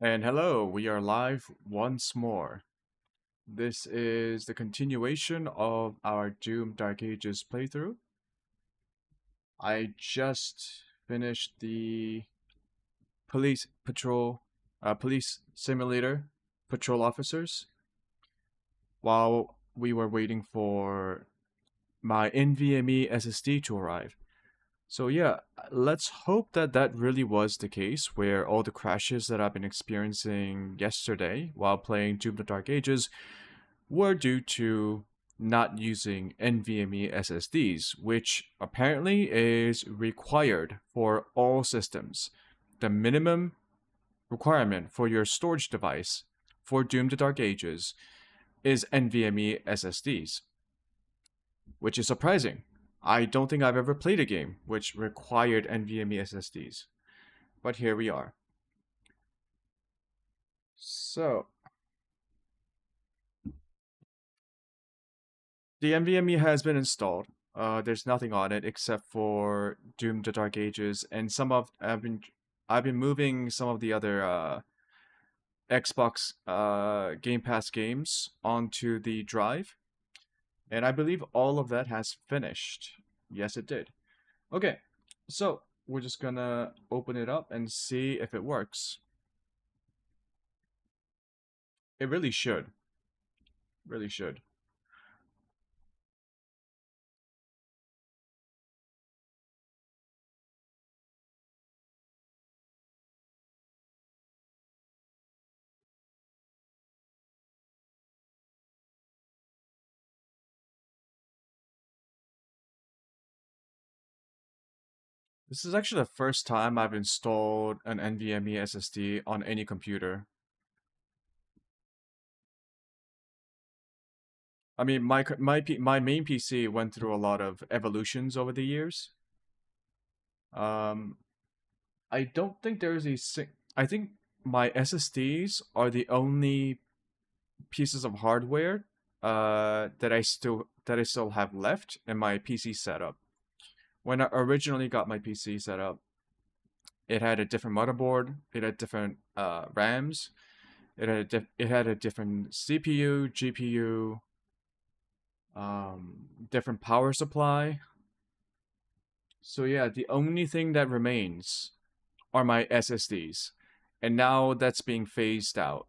And hello, we are live once more. This is the continuation of our Doom Dark Ages playthrough. I just finished the police simulator patrol officers while we were waiting for my NVMe SSD to arrive. So yeah, let's hope that that really was the case, where all the crashes that I've been experiencing yesterday while playing Doom the Dark Ages were due to not using NVMe SSDs, which apparently is required for all systems. The minimum requirement for your storage device for Doom the Dark Ages is NVMe SSDs, which is surprising. I don't think I've ever played a game which required NVMe SSDs, but here we are. So, the NVMe has been installed. There's nothing on it except for Doom: The Dark Ages, and I've been moving some of the other Xbox Game Pass games onto the drive, and I believe all of that has finished. Yes, it did. Okay, so we're just gonna open it up and see if it works. It really should. Really should. This is actually the first time I've installed an NVMe SSD on any computer. I mean, my main PC went through a lot of evolutions over the years. Um, I don't think there's I think my SSDs are the only pieces of hardware that I still have left in my PC setup. When I originally got my PC set up, it had a different motherboard, it had different RAMs, it had a different CPU, GPU, different power supply. So yeah, the only thing that remains are my SSDs, and now that's being phased out.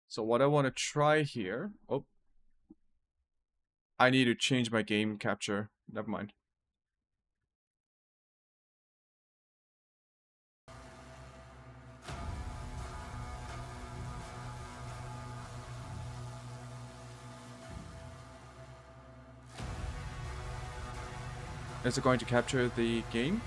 So what I want to try here, oh, I need to change my game capture. Never mind. Is it going to capture the game?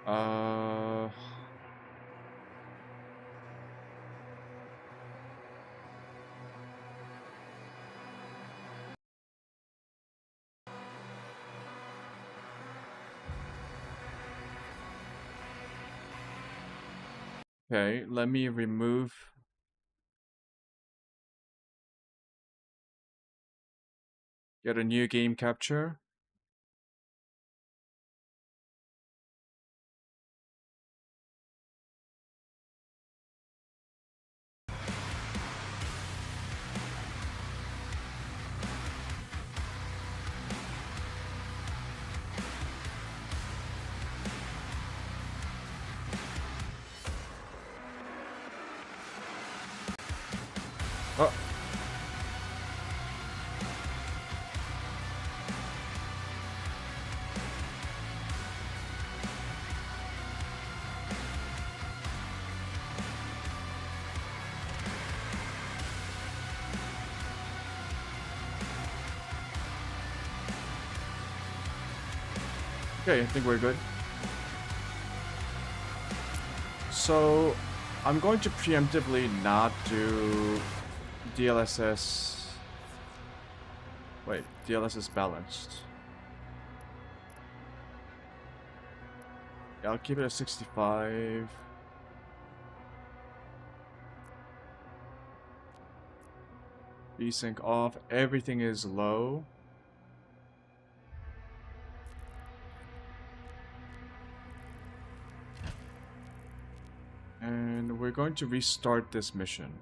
Uh, okay, let me remove. Get a new game capture. Oh. Okay, I think we're good. So, I'm going to preemptively not do DLSS. Wait, DLSS balanced. Yeah, I'll keep it at 65. Vsync off. Everything is low. And we're going to restart this mission.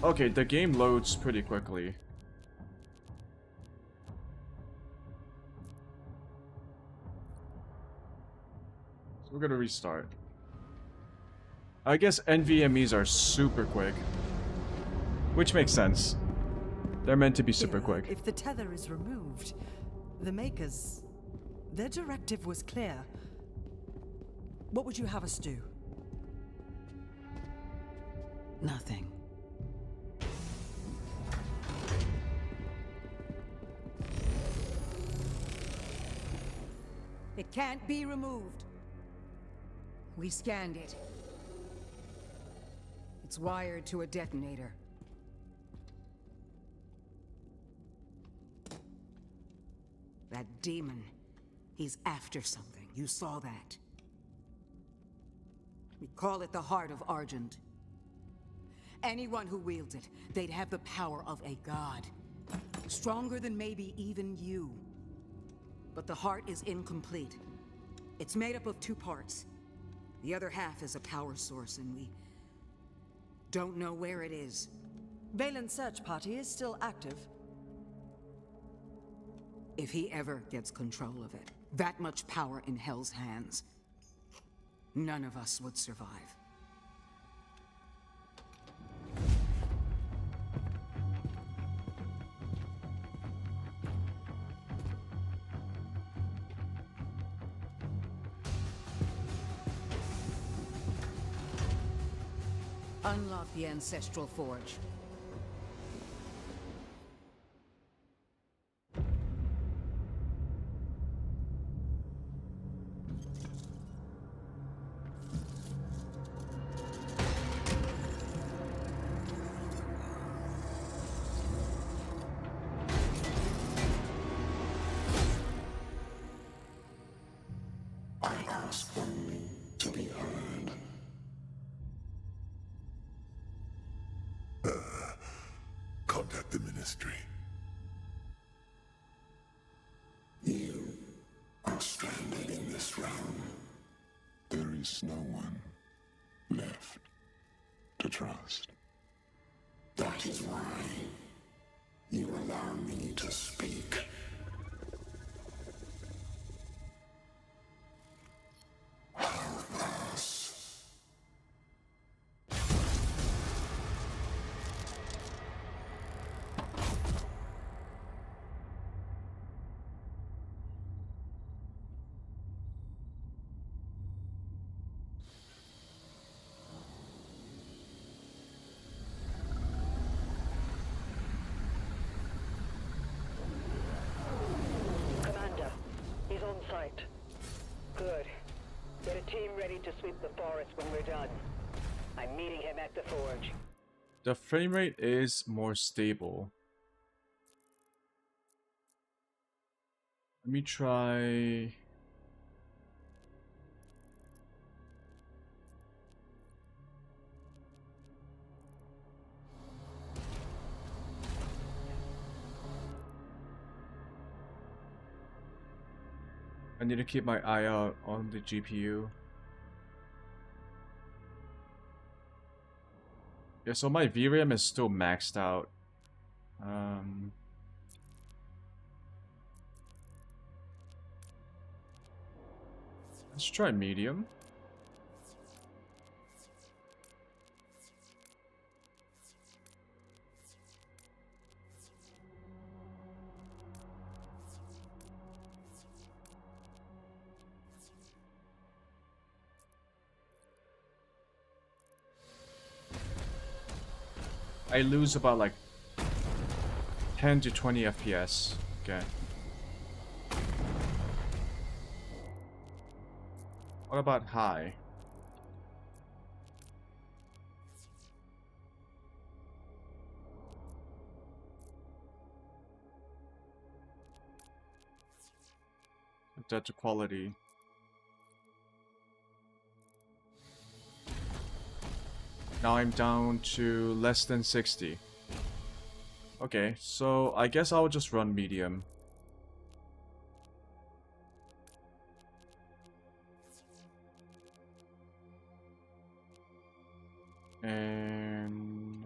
Okay, the game loads pretty quickly. So we're gonna restart. I guess NVMEs are super quick. Which makes sense. They're meant to be super quick. If the tether is removed, the makers, their directive was clear. What would you have us do? Nothing. It can't be removed. We scanned it. It's wired to a detonator. That demon, he's after something. You saw that. We call it the Heart of Argent. Anyone who wields it, they'd have the power of a god. Stronger than maybe even you. But the heart is incomplete. It's made up of 2 parts. The other half is a power source, and we don't know where it is. Valen's search party is still active. If he ever gets control of it, that much power in Hell's hands, none of us would survive. Unlock the Ancestral Forge. I ask only to be heard. Contact the Ministry. You are stranded in this realm. There is no one left to trust. That is why you allow me to speak. Help us. Commander, he's on site. Good. Get a team ready to sweep the forest when we're done. I'm meeting him at the forge. The frame rate is more stable. Let me try. I need to keep my eye out on the GPU. Yeah, so my VRAM is still maxed out. Let's try medium. I lose about like 10 to 20 FPS. Okay. What about high? That to quality. Now I'm down to less than 60. Okay, so I guess I'll just run medium. And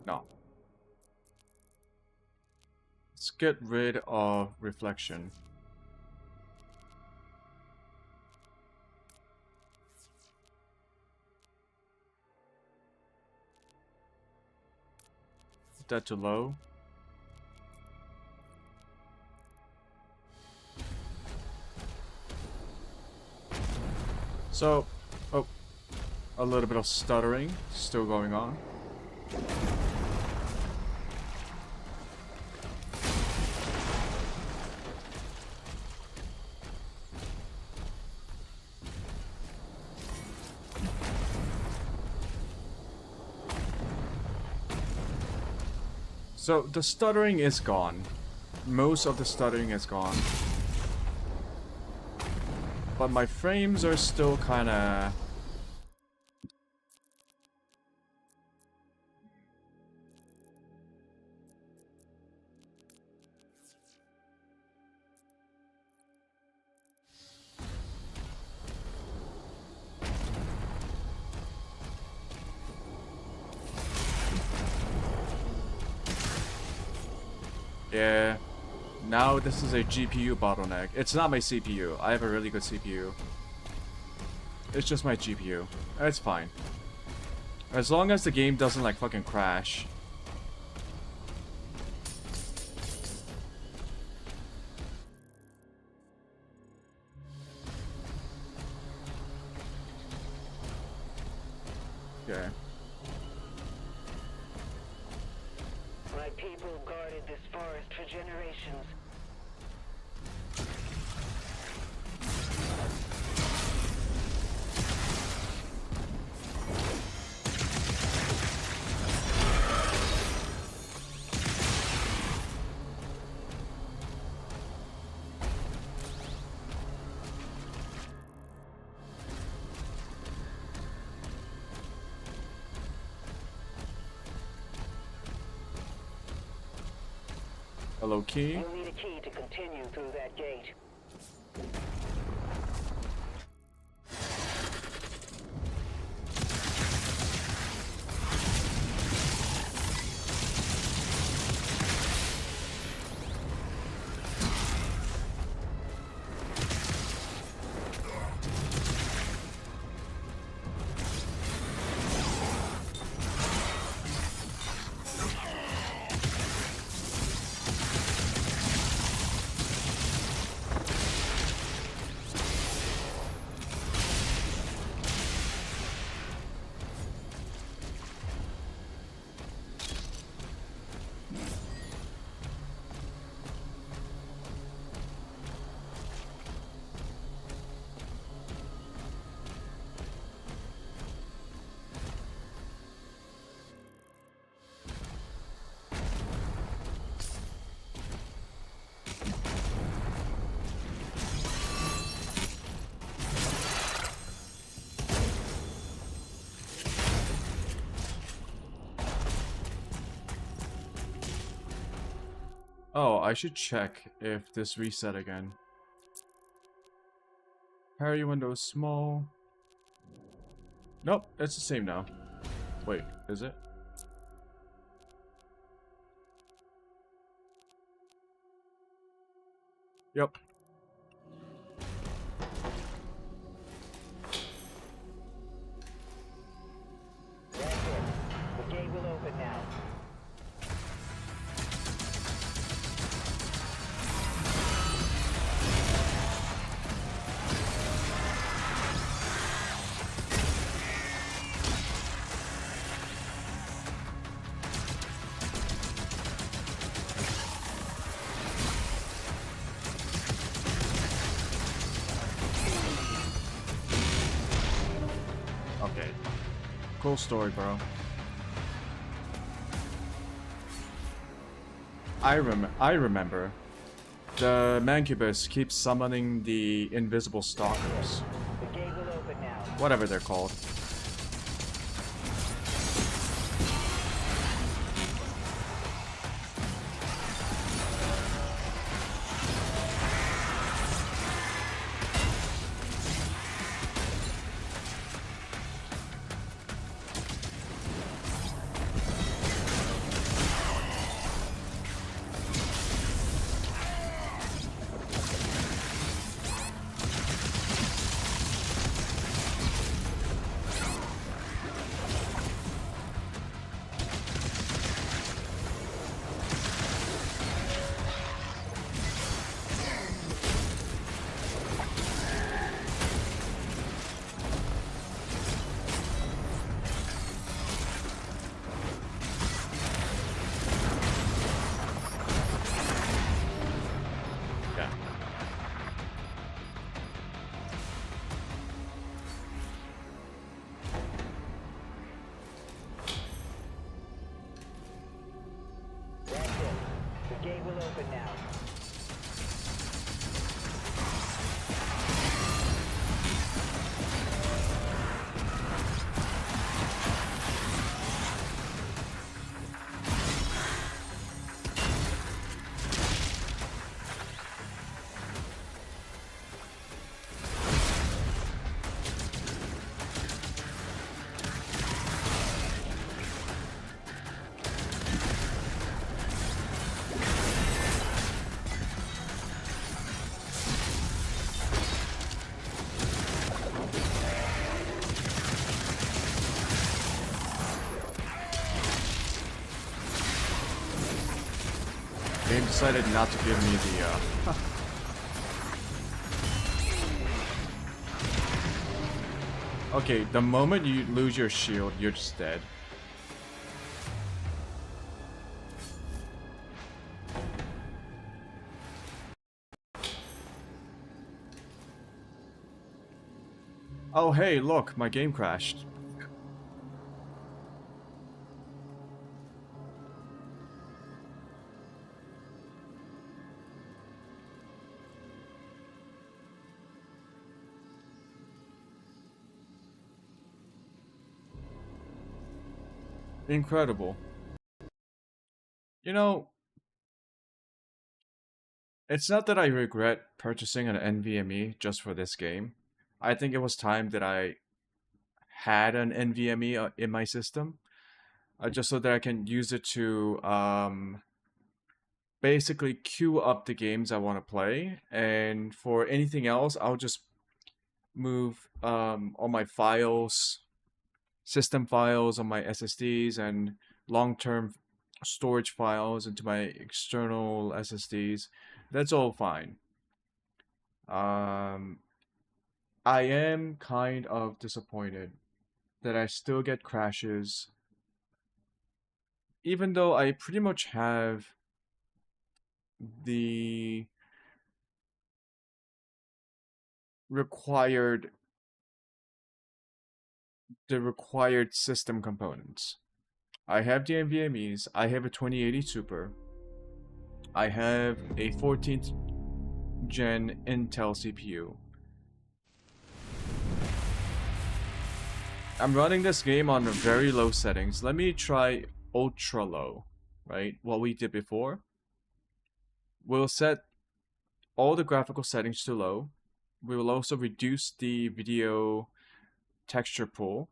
no. Let's get rid of reflection. Put that to low. So, oh, a little bit of stuttering still going on. So the stuttering is gone. Most of the stuttering is gone. But my frames are still kinda... Yeah. Now this is a GPU bottleneck. It's not my CPU. I have a really good CPU. It's just my GPU. It's fine. As long as the game doesn't like fucking crash. Okay. My people guarded this forest for generations. Hello, key. You'll need a key to continue through that gate. Oh, I should check if this reset again. Parry window is small. Nope, it's the same now. Wait, is it? Yep. That's it. The gate will open now. Okay. Cool story, bro. I remember. The Mancubus keeps summoning the invisible stalkers. The gate will open now. Whatever they're called. Yeah. That's it. The gate will open now. Game decided not to give me the, Okay, the moment you lose your shield, you're just dead. Oh hey, look, my game crashed. Incredible. You know, it's not that I regret purchasing an NVMe just for this game. I think it was time that I had an NVMe in my system, just so that I can use it to basically queue up the games I want to play, and for anything else, I'll just move all my files, system files on my SSDs, and long-term storage files into my external SSDs. That's all fine. I am kind of disappointed that I still get crashes, even though I pretty much have the required system components. I have the NVMe's, I have a 2080 Super, I have a 14th gen Intel CPU. I'm running this game on very low settings. Let me try ultra low, right? What we did before. We'll set all the graphical settings to low. We will also reduce the video texture pool.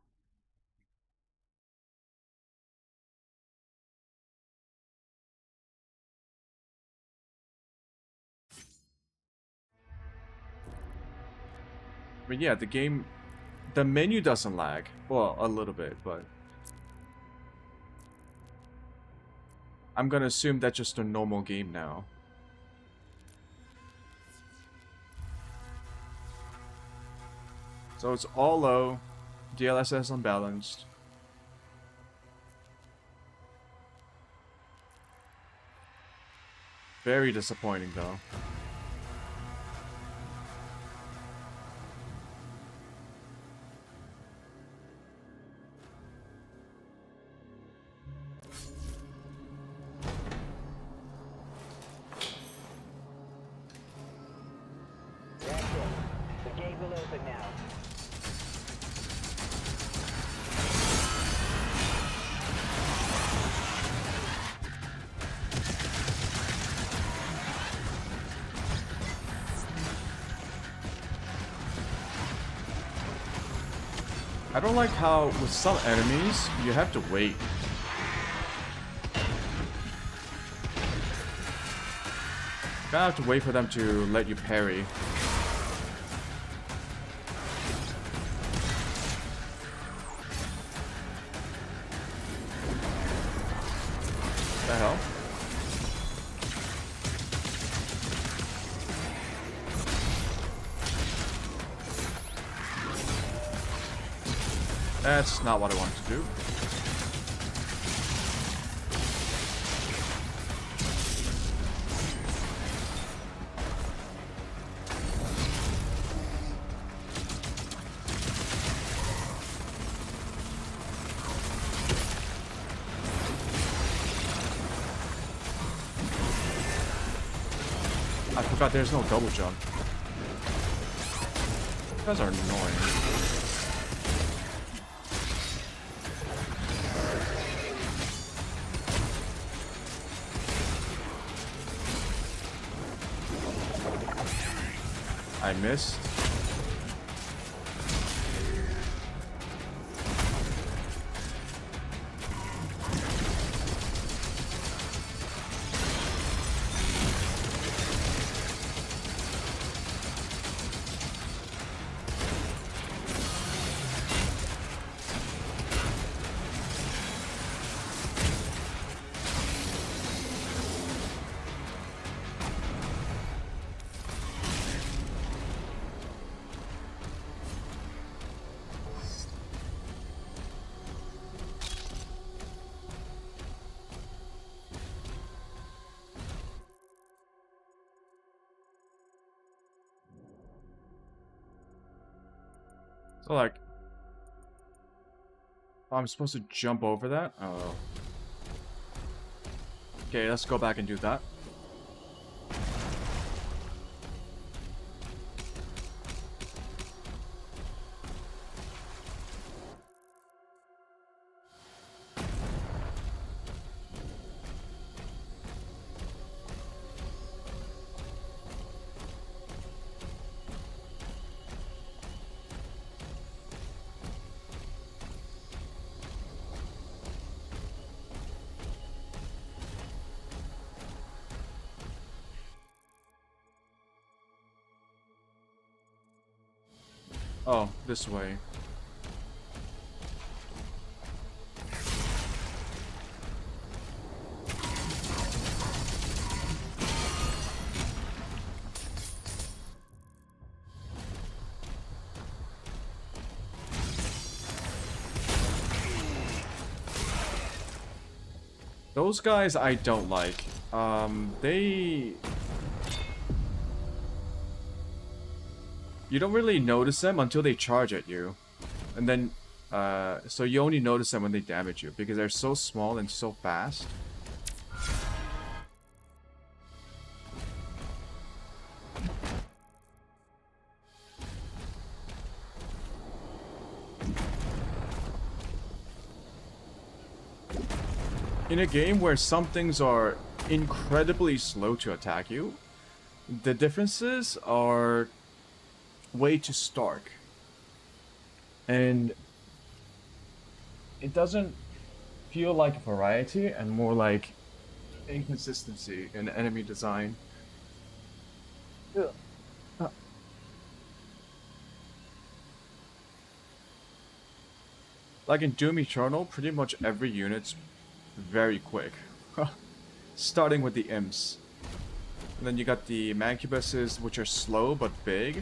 But yeah, the menu doesn't lag. Well, a little bit, but I'm gonna assume that's just a normal game now. So it's all low, DLSS unbalanced. Very disappointing though. gate will open now. I don't like how with some enemies you have to wait. You have to wait for them to let you parry. What the hell? That's not what I wanted to do. I forgot there's no double jump. You guys are annoying. I missed. So like, oh, I'm supposed to jump over that? Oh. Okay, let's go back and do that. Oh, this way. Those guys I don't like. You don't really notice them until they charge at you. And then, so you only notice them when they damage you, because they're so small and so fast. In a game where some things are incredibly slow to attack you, the differences are way too stark. And it doesn't feel like variety and more like inconsistency in enemy design. Like in Doom Eternal, pretty much every unit's very quick. Starting with the imps. And then you got the mancubuses, which are slow but big.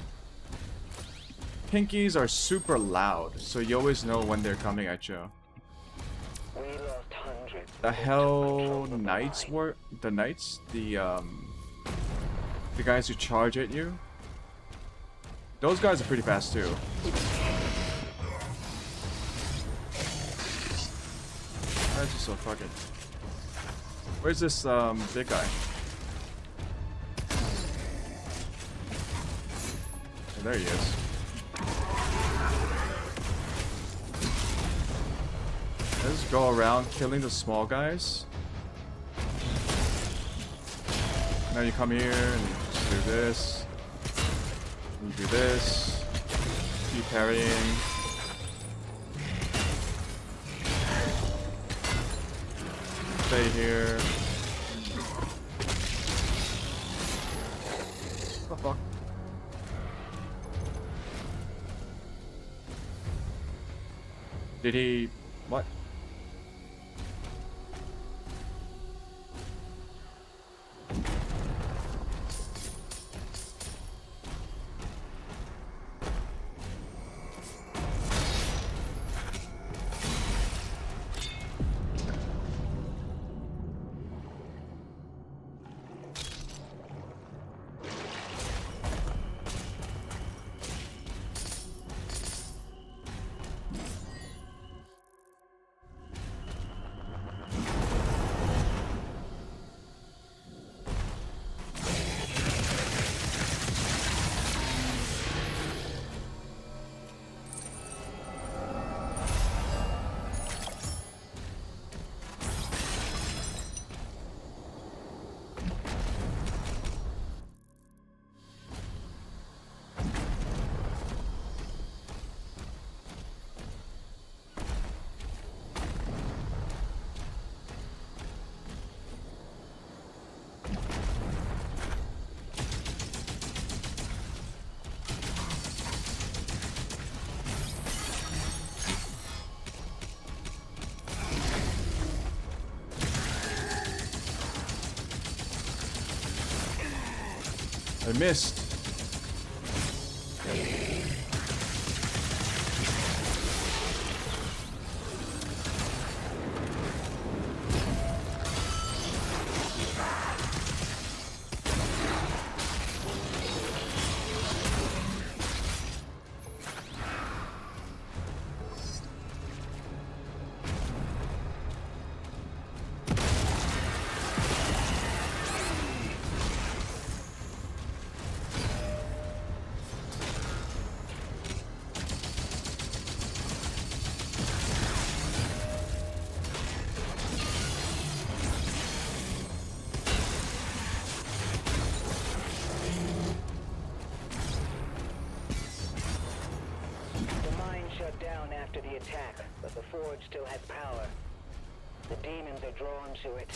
Pinkies are super loud, so you always know when they're coming at you. We lost hundreds. The Hell Knights were the Knights, the guys who charge at you. Those guys are pretty fast too. That's just so fucking. Where's this big guy? Oh, there he is. Let's go around killing the small guys. Now you come here and just do this. You do this. Keep parrying. Stay here. What the fuck? Did he... what? I missed. The mine shut down after the attack, but the forge still has power. The demons are drawn to it.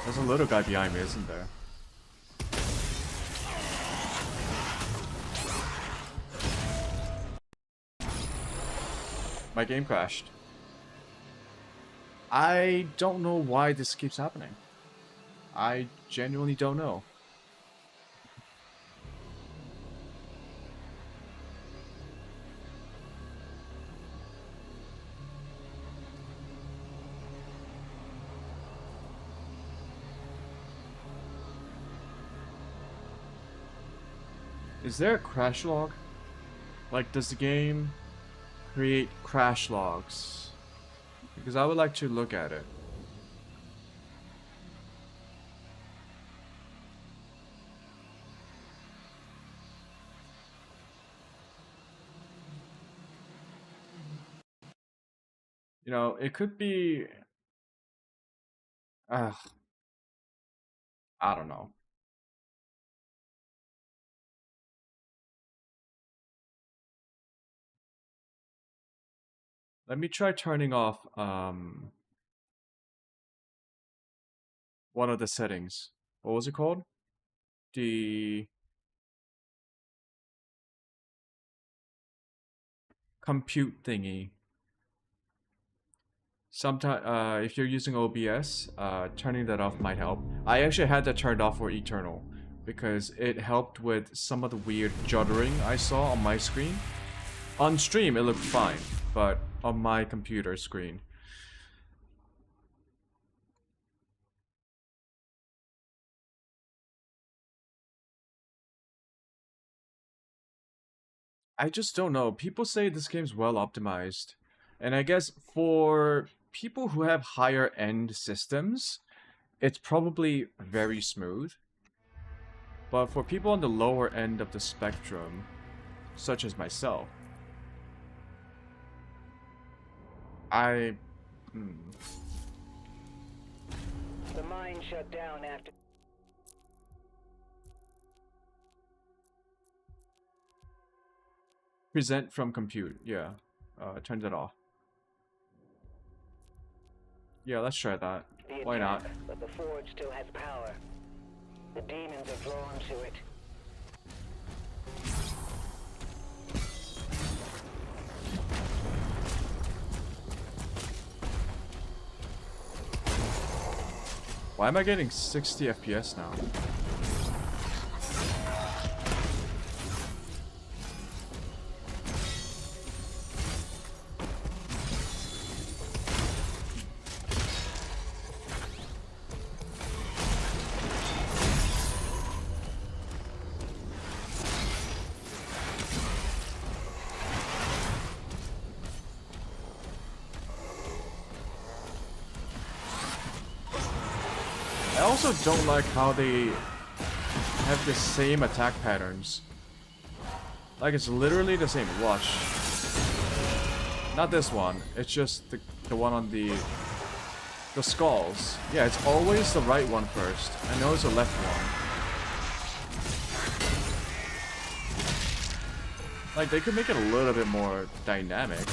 There's a little guy behind me, isn't there? My game crashed. I don't know why this keeps happening. I genuinely don't know. Is there a crash log? Like, does the game create crash logs? Because I would like to look at it. You know, it could be... I don't know. Let me try turning off one of the settings. What was it called? The compute thingy. Sometimes, if you're using OBS, turning that off might help. I actually had that turned off for Eternal because it helped with some of the weird juddering I saw on my screen. On stream, it looked fine, but on my computer screen. I just don't know. People say this game's well optimized. And I guess for people who have higher end systems, it's probably very smooth. But for people on the lower end of the spectrum, such as myself, The mine shut down after... present from compute. Yeah, turn that off. Yeah, let's try that. the Why not? attack, but the forge still has power. The demons are drawn to it. Why am I getting 60 FPS now? I also don't like how they have the same attack patterns. Like, it's literally the same. Watch. Not this one. It's just the one on the skulls. Yeah, it's always the right one first. I know it's the left one. Like, they could make it a little bit more dynamic.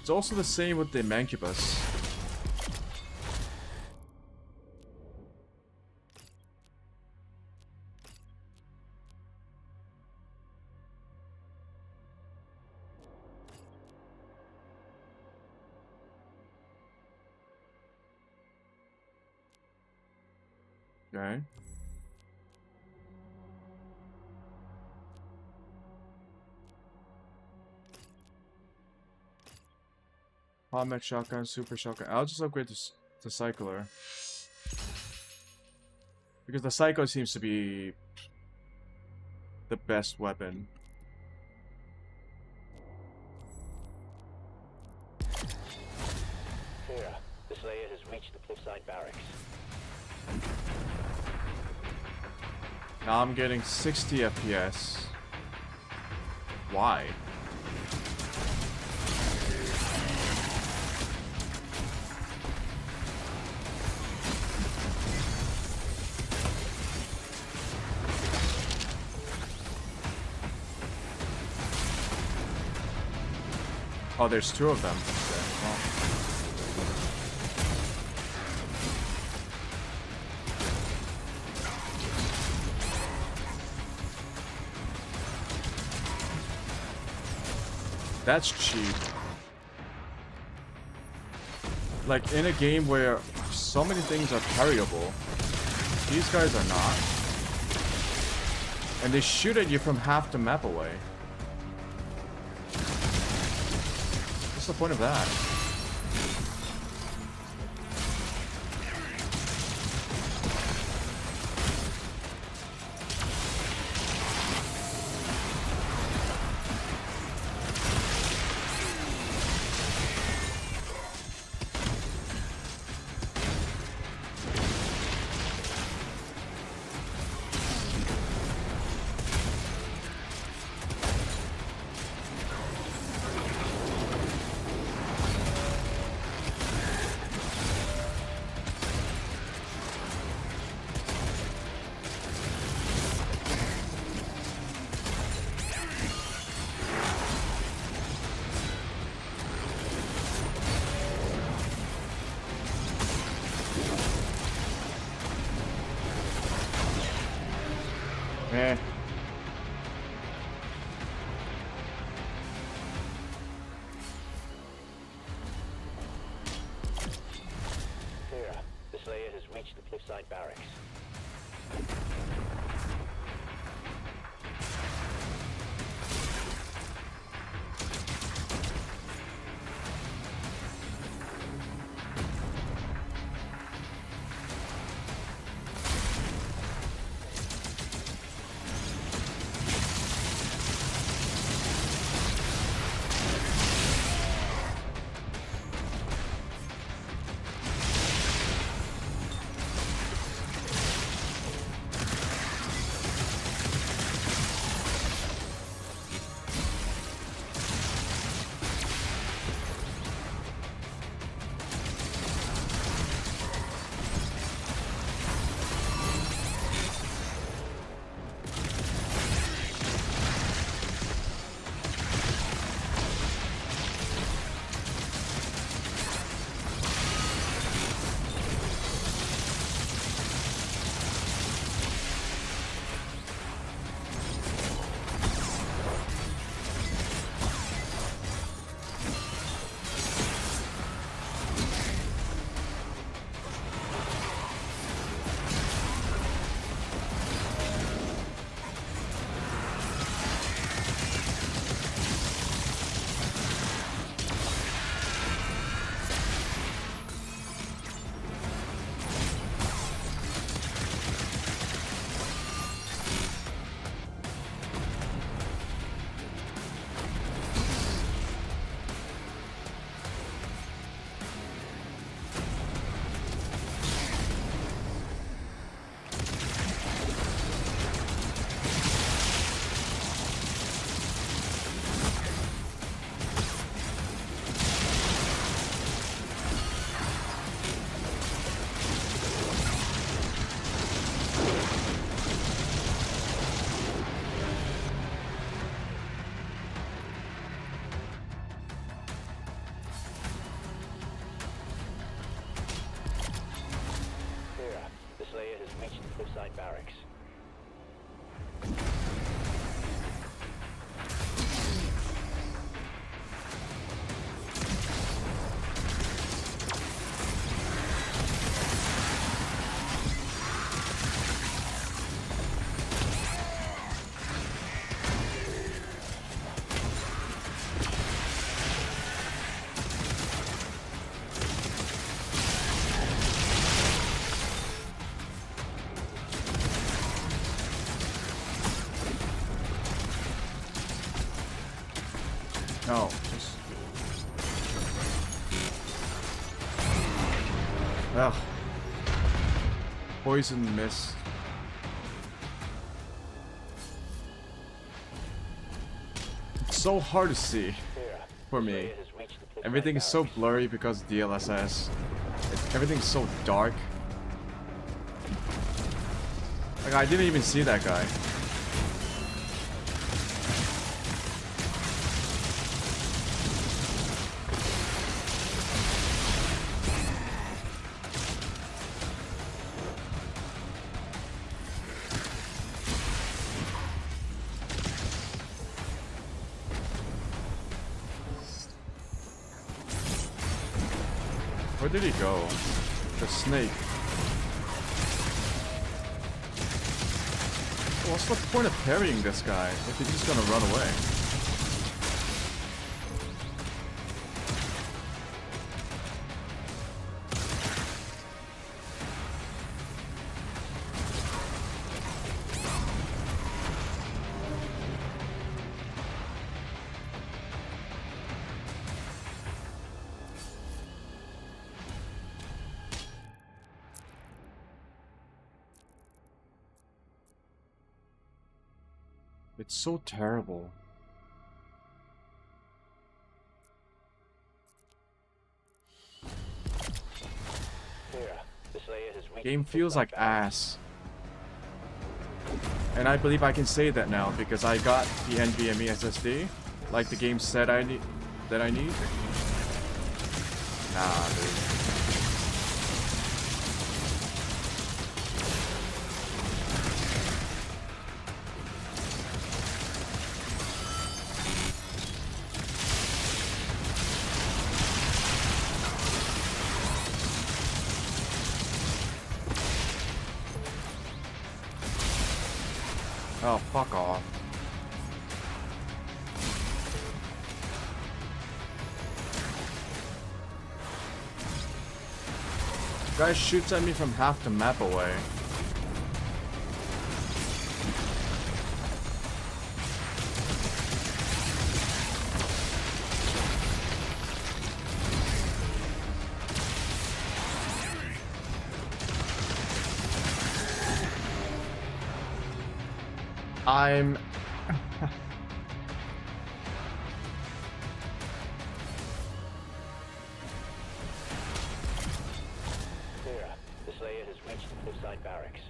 It's also the same with the Mancubus. Okay. Combat shotgun, super shotgun. I'll just upgrade the cycler. Because the psycho seems to be the best weapon. Sarah, the Slayer has reached the cliffside barracks. Now I'm getting 60 FPS. Why? Oh, there's two of them. Okay, well. That's cheap. Like, in a game where so many things are parryable, these guys are not. And they shoot at you from half the map away. What's the point of that? Eh. Sarah, the Slayer has reached the cliffside barracks. Slayer has reached the cliffside barracks. No, just... Ugh. Poison mist. It's so hard to see for me. Everything is so blurry because DLSS. Everything's so dark. Like, I didn't even see that guy. Where did he go? The snake. What's the point of parrying this guy if he's just gonna run away? It's so terrible. Game feels like ass. And I believe I can say that now because I got the NVMe SSD, like the game said I need. Nah, dude. Oh, fuck off. Guy shoots at me from half the map away. I'm... The Slayer has reached the cliffside barracks.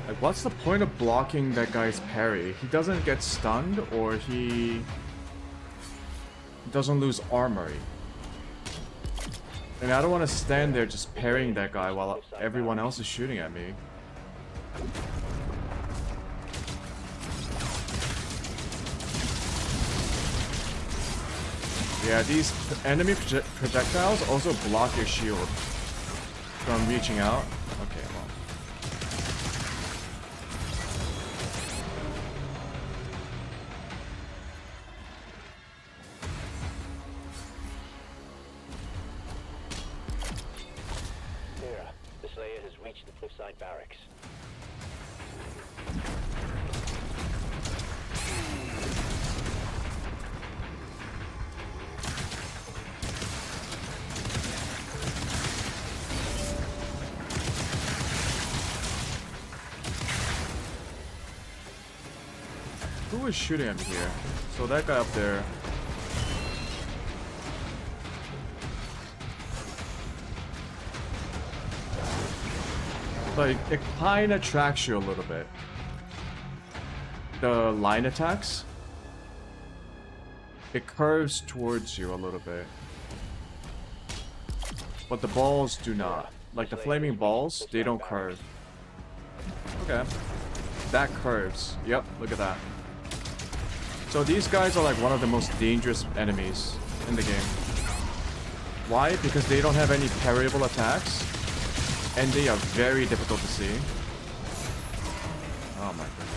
Like, what's the point of blocking that guy's parry? He doesn't get stunned, or he doesn't lose armor. And I don't want to stand there just parrying that guy while everyone else is shooting at me. Yeah, these enemy projectiles also block your shield from reaching out. Okay, well. The Slayer has reached the cliffside barracks. Who is shooting at me here? So that guy up there. Like, it kinda tracks you a little bit. The line attacks, it curves towards you a little bit. But the balls do not. Like the flaming balls, they don't curve. Okay. That curves. Yep, look at that. So these guys are like one of the most dangerous enemies in the game. Why? Because they don't have any parryable attacks. And they are very difficult to see. Oh my goodness.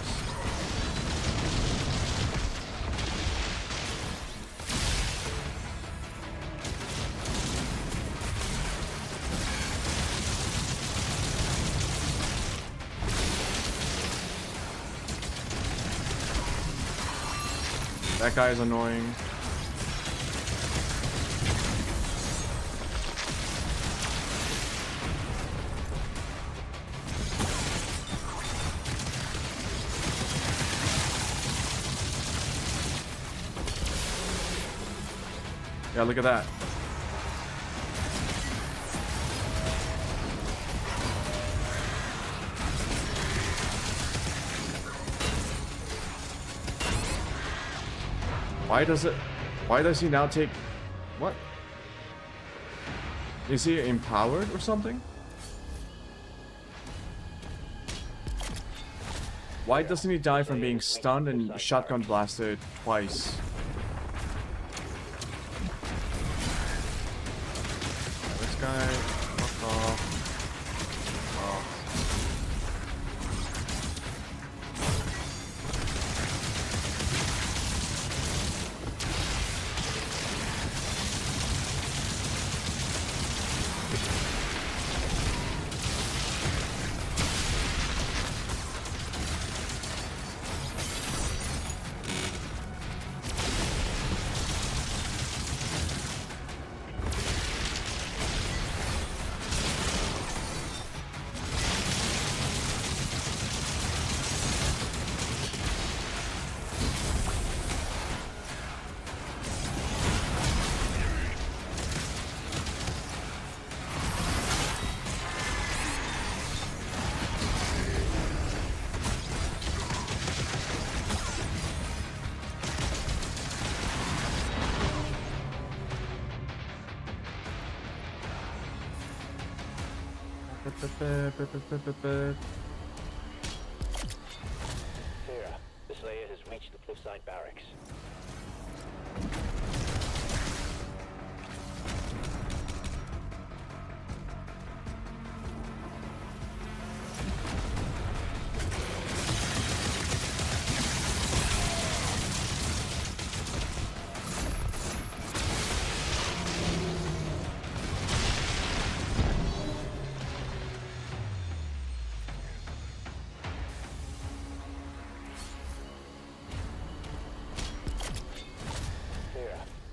That guy is annoying. Yeah, look at that. Why does he now take... What? Is he empowered or something? Why doesn't he die from being stunned and shotgun blasted twice? This guy, fuck off. Oh. Sarah, the Slayer has reached the cliffside barracks.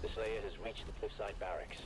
The Slayer has reached the cliffside barracks.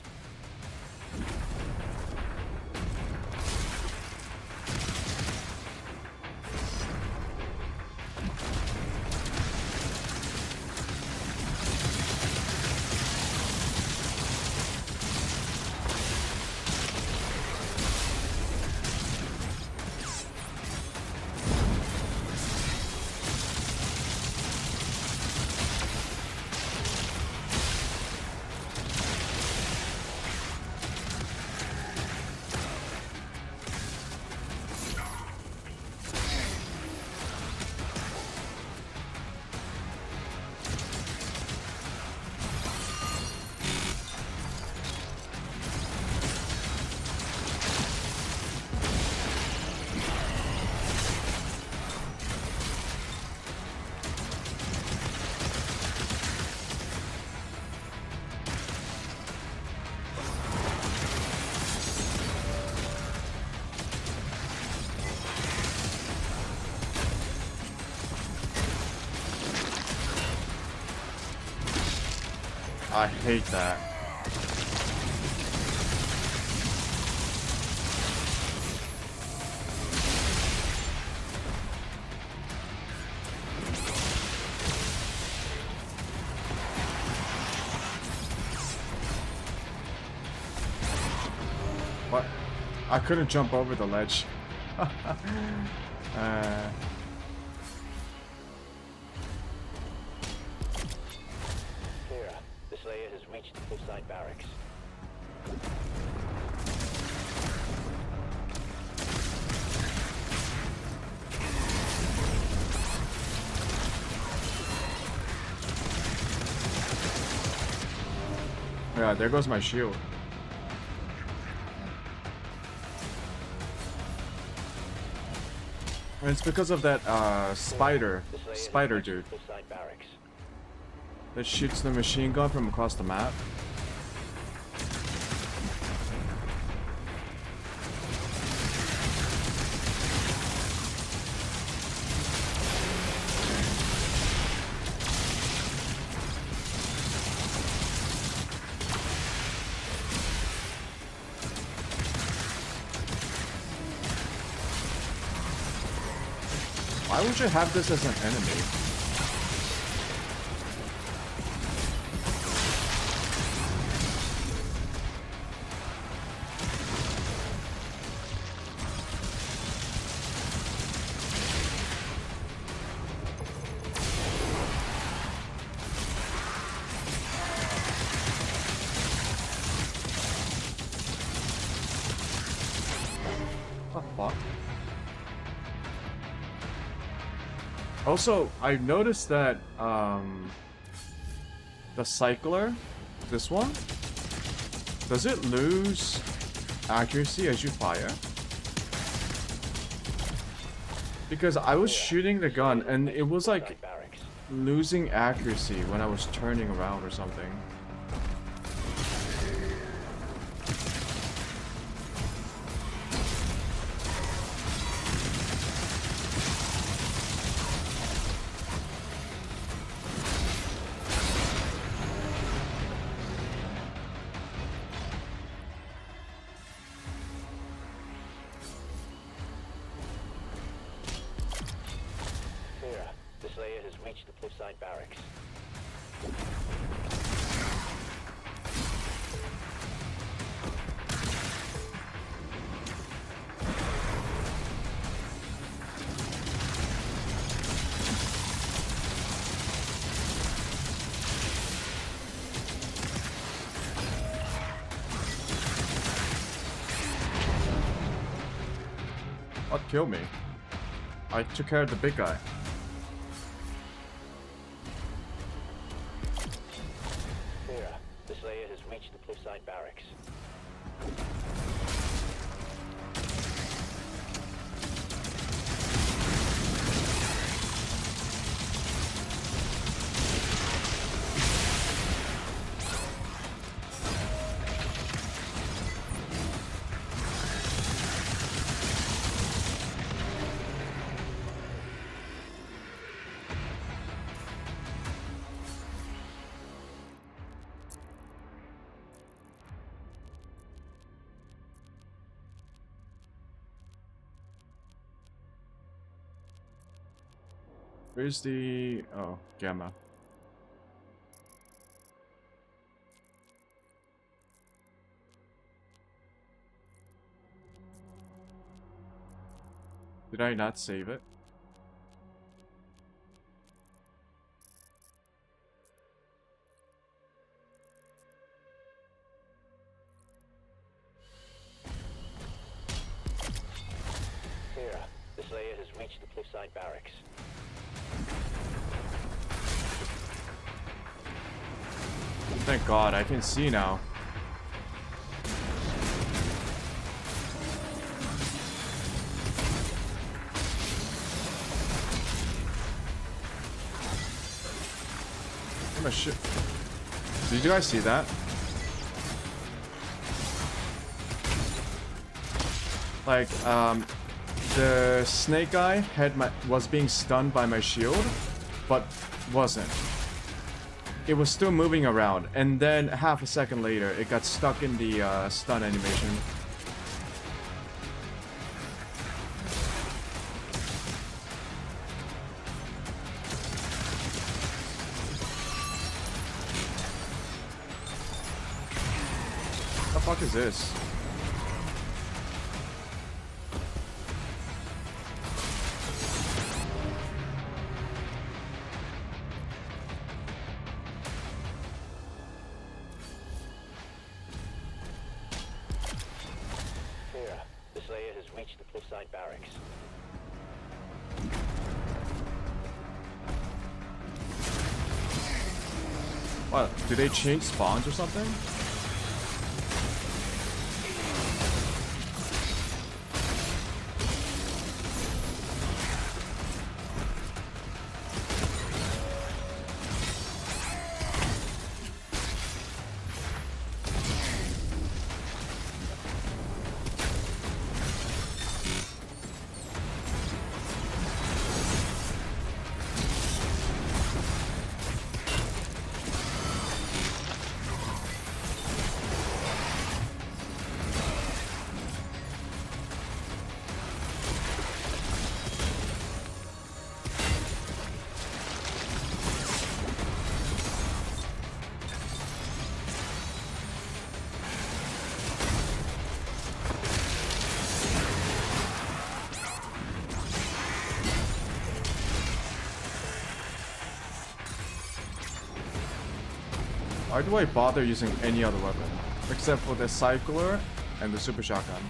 I hate that. I couldn't jump over the ledge. Clear. The Slayer has reached the cliffside barracks. Yeah, there goes my shield. And it's because of that spider dude Cliffside barracks. that shoots the machine gun from across the map. Why would you have this as an enemy? What the fuck? Also, I noticed that the cycler, this one, does it lose accuracy as you fire? Because I was shooting the gun and it was like Barracks. losing accuracy when I was turning around or something. Clear. The Slayer has reached the cliffside barracks. What killed me? I took care of the big guy. Clear. The Slayer has reached the cliffside barracks. Where's the... oh, Gamma. Did I not save it? Clear. The Slayer has reached the cliffside barracks. Thank God, I can see now. Oh my shit. Did you guys see that? Like, the snake guy was being stunned by my shield, but wasn't. It was still moving around, and then half a second later, it got stuck in the stun animation. What the fuck is this? Slayer has reached the cliffside barracks. What? Do they change spawns or something? Why do I bother using any other weapon? Except for the cycler and the super shotgun.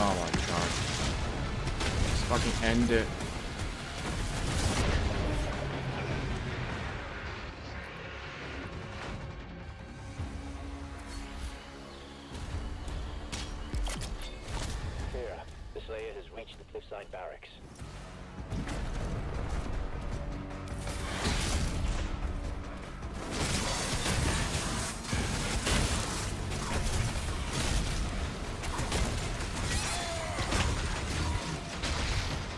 Oh my god. Just fucking end it. Here, the Slayer has reached the cliffside barracks.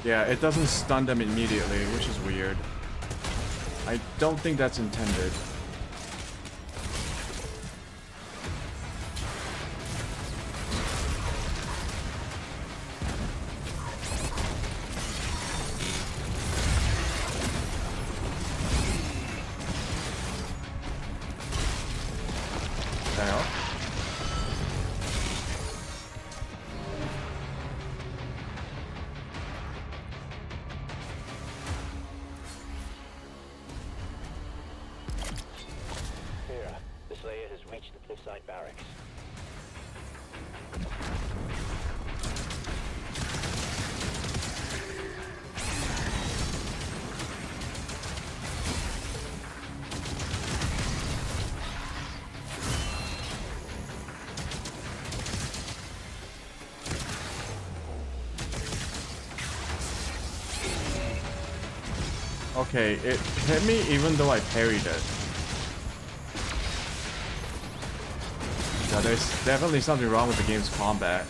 Yeah, it doesn't stun them immediately, which is weird. I don't think that's intended. The hell? Here, the Slayer has reached the cliffside barracks. Okay, it hit me even though I parried it. Yeah, there's definitely something wrong with the game's combat.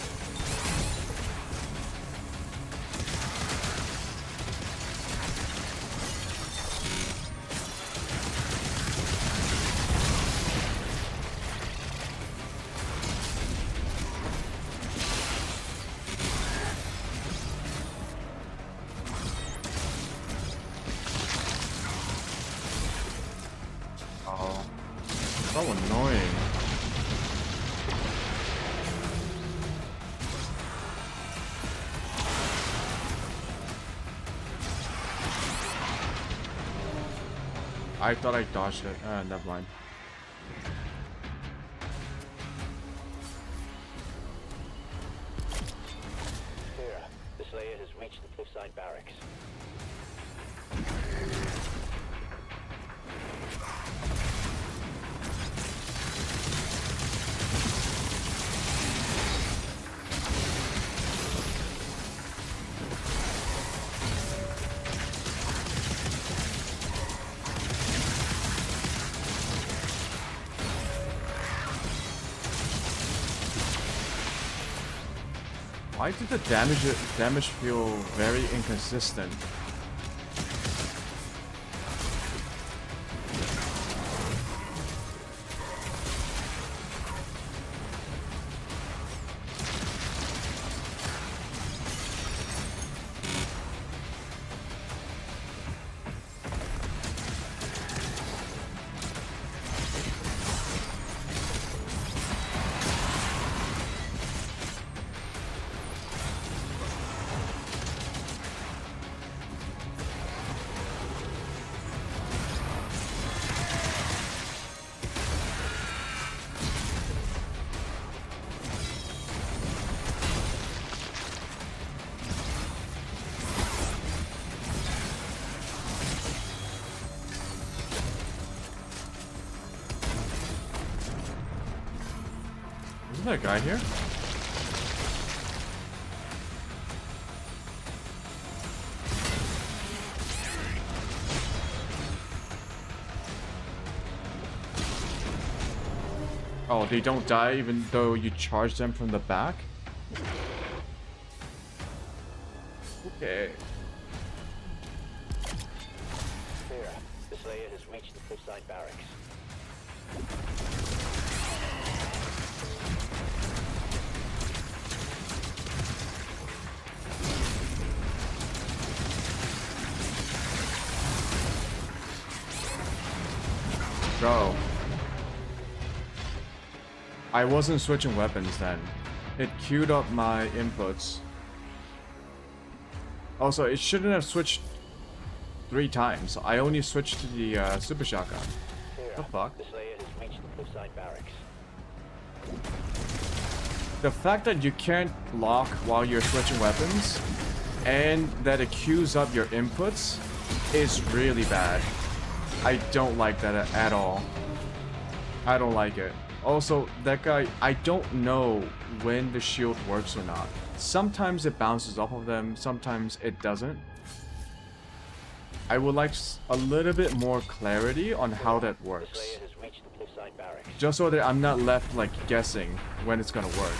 Oh, so annoying. I thought I dodged it. Never mind. Here, the Slayer has reached the cliffside barracks. Why did the damage feel very inconsistent? Isn't there a guy here? Oh, they don't die even though you charge them from the back? Okay. Here, the Slayer has reached the cliffside barracks. Bro. I wasn't switching weapons then. It queued up my inputs. Also, it shouldn't have switched 3 times. I only switched to the super shotgun. Here, The fuck? the Slayer has reached the cliffside barracks. The fact that you can't lock while you're switching weapons and that it queues up your inputs is really bad. I don't like that at all. I don't like it. Also, that guy, I don't know when the shield works or not. Sometimes it bounces off of them, sometimes it doesn't. I would like a little bit more clarity on how that The works. Slayer has reached the cliffside barracks. Just so that I'm not left like guessing when it's gonna work.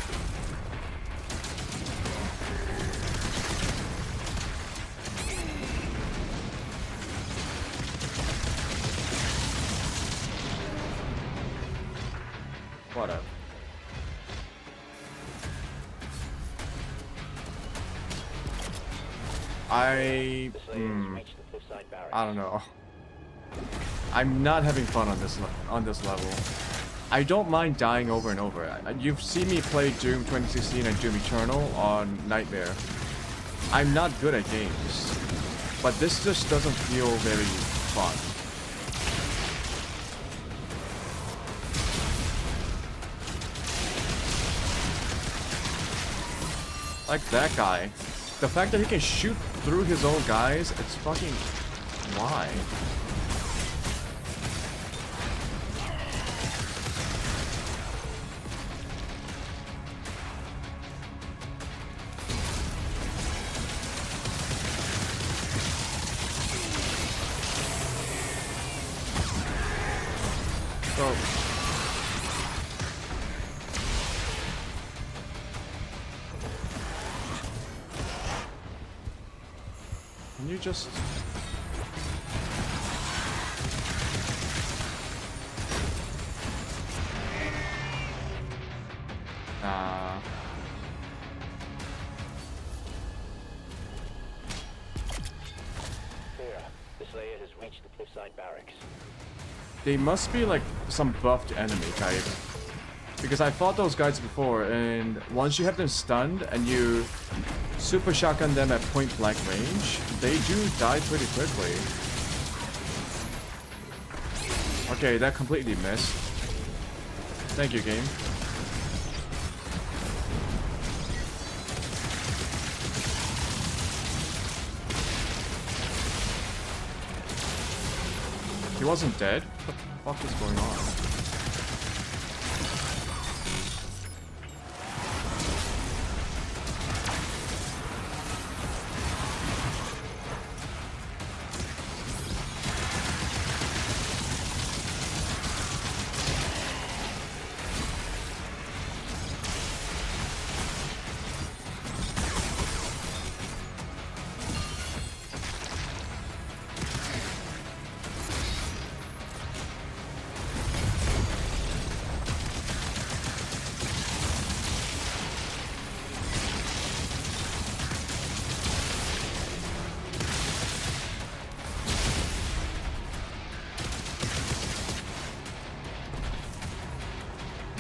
Whatever. The Slayer has reached the cliffside barracks. I don't know. I'm not having fun on this level. I don't mind dying over and over. You've seen me play Doom 2016 and Doom Eternal on Nightmare. I'm not good at games, but this just doesn't feel very fun. Like that guy. The fact that he can shoot through his own guys, it's fucking... Why? So... Can you just... Here, the Slayer has reached the cliffside barracks. They must be like some buffed enemy type. Because I fought those guys before, and once you have them stunned and you super shotgun them at point blank range, they do die pretty quickly. Okay, that completely missed. Thank you, game. He wasn't dead? What the fuck is going on?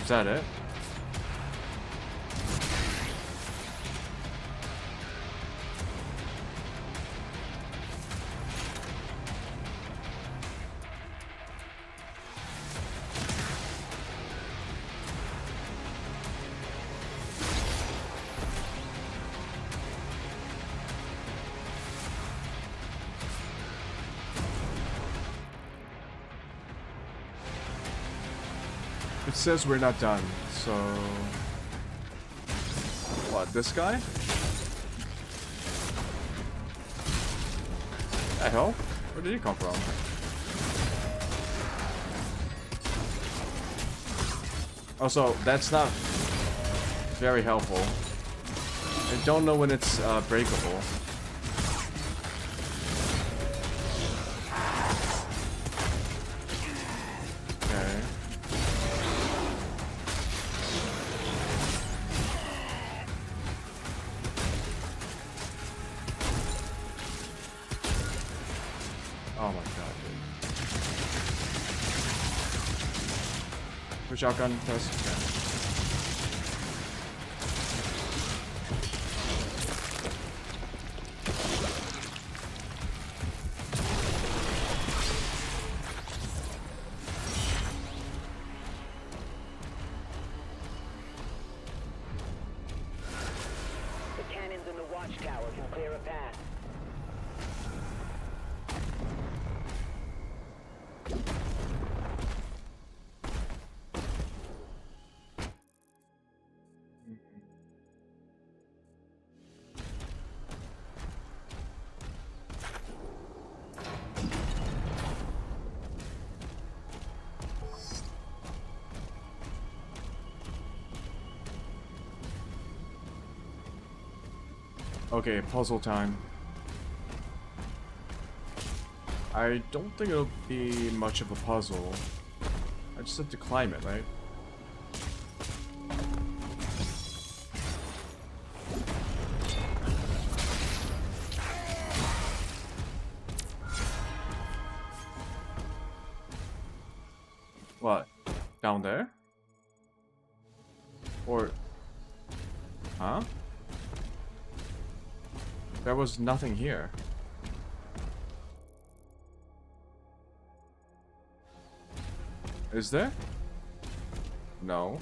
Is that it? It says we're not done, so... What, this guy? The hell? Where did he come from? Also, that's not very helpful. I don't know when it's breakable. Okay. Oh my god, dude. For shotgun test? Yeah. The cannons in the watchtower can clear a path. Okay, puzzle time. I don't think it'll be much of a puzzle. I just have to climb it, right? What? Down there? Or... Huh? There was nothing here. Is there? No.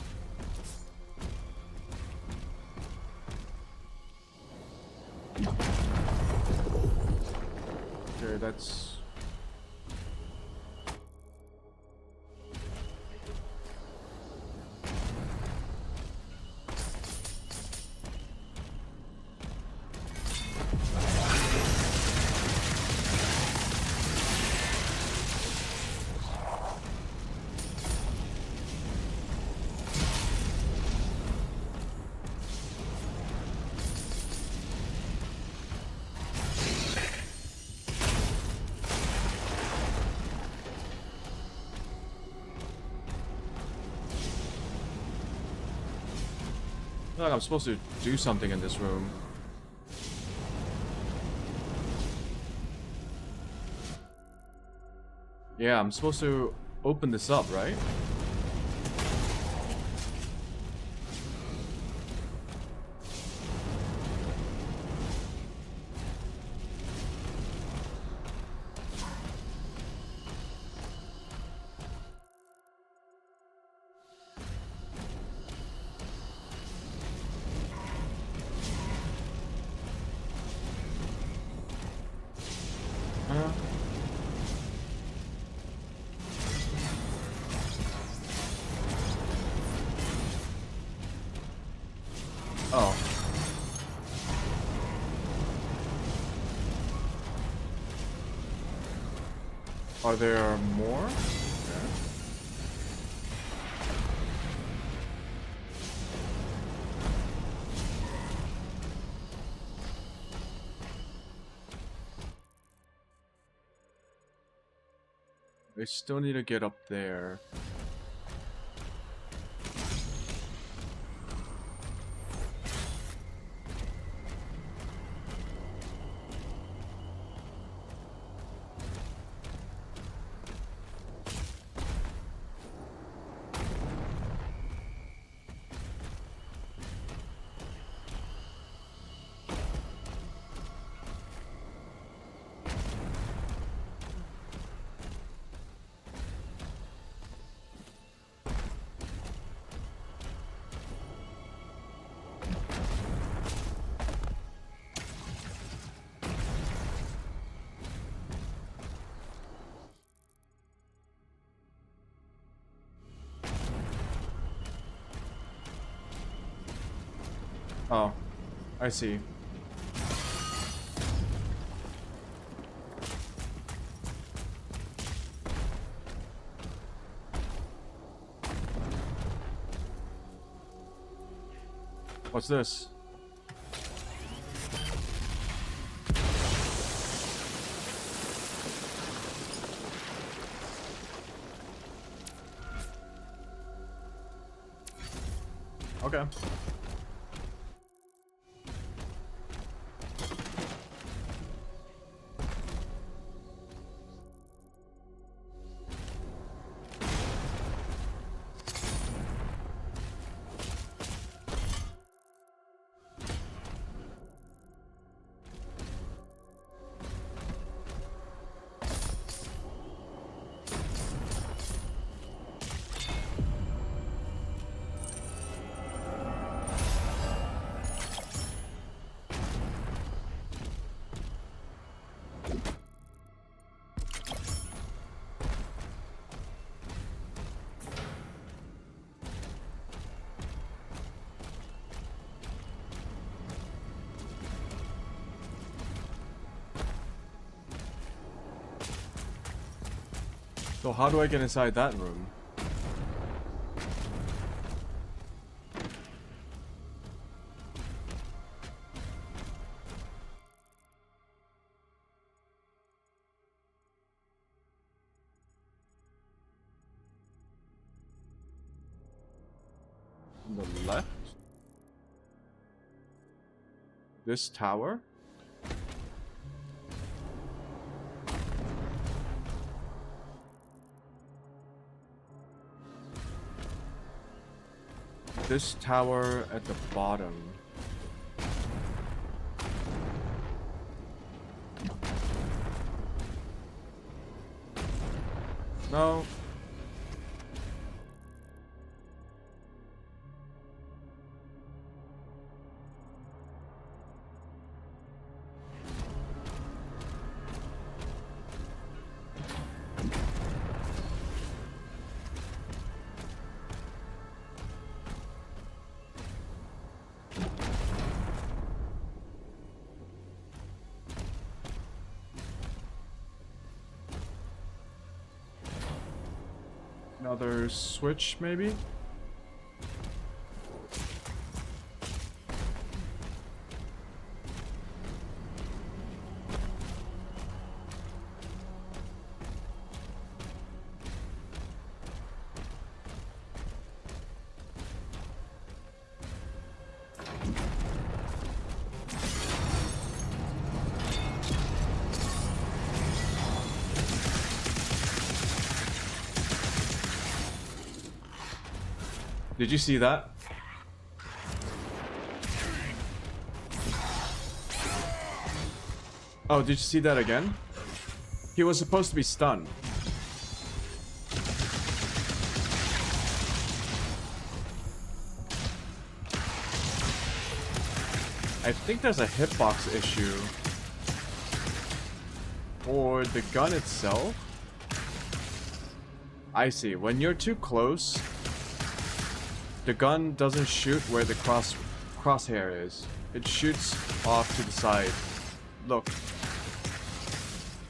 Okay, that's... I feel like I'm supposed to do something in this room. Yeah, I'm supposed to open this up, right? Oh. Are there more? Okay. I still need to get up there. Oh, I see. What's this? Okay. So how do I get inside that room? On the left? This tower? This tower at the bottom. No. Another switch, maybe? Did you see that? Oh, did you see that again? He was supposed to be stunned. I think there's a hitbox issue. Or the gun itself? I see. When you're too close, the gun doesn't shoot where the crosshair is. It shoots off to the side. Look.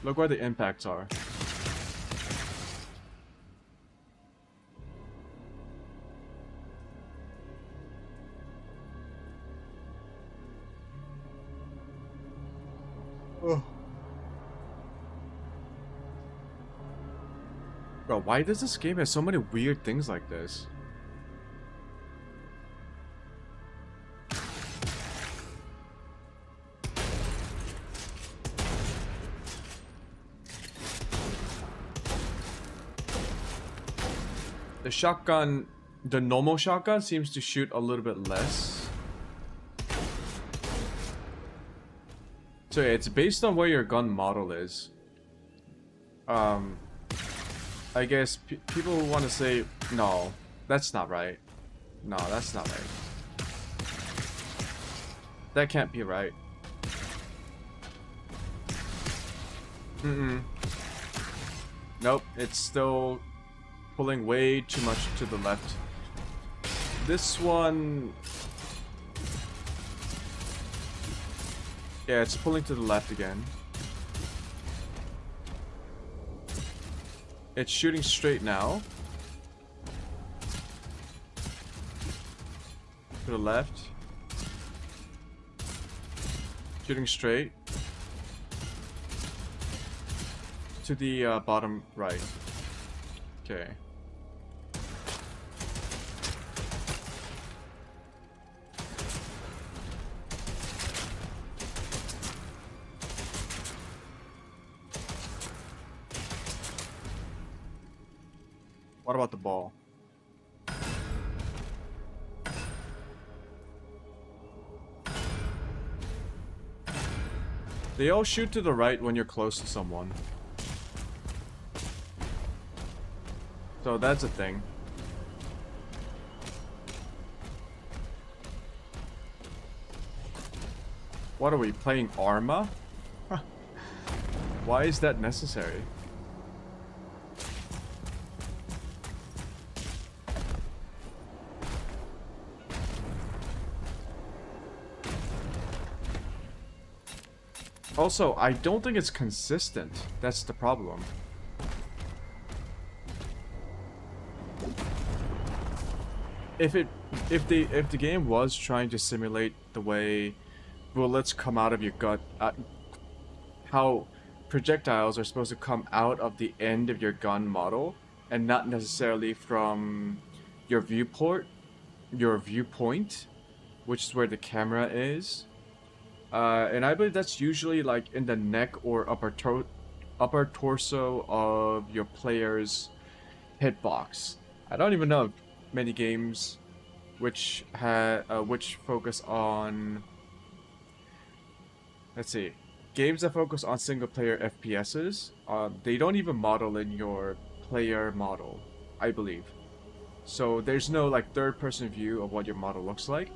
Look where the impacts are. Oh. Bro, why does this game have so many weird things like this? The shotgun, the normal shotgun seems to shoot a little bit less. So yeah, it's based on where your gun model is. I guess people want to say, no, that's not right. No, that's not right. That can't be right. Nope, it's still pulling way too much to the left. This one... Yeah, it's pulling to the left again. It's shooting straight now. To the left. Shooting straight. To the bottom right. Okay. What about the ball? They all shoot to the right when you're close to someone. So that's a thing. What are we playing, Arma? Why is that necessary? Also, I don't think it's consistent. That's the problem. If the game was trying to simulate the way bullets come out of your gut, how projectiles are supposed to come out of the end of your gun model and not necessarily from your viewport, your viewpoint, which is where the camera is. And I believe that's usually like in the neck or upper torso of your player's hitbox. I don't even know many games which focus on, let's see, games that focus on single player FPSs. They don't even model in your player model, I believe. So there's no like third person view of what your model looks like.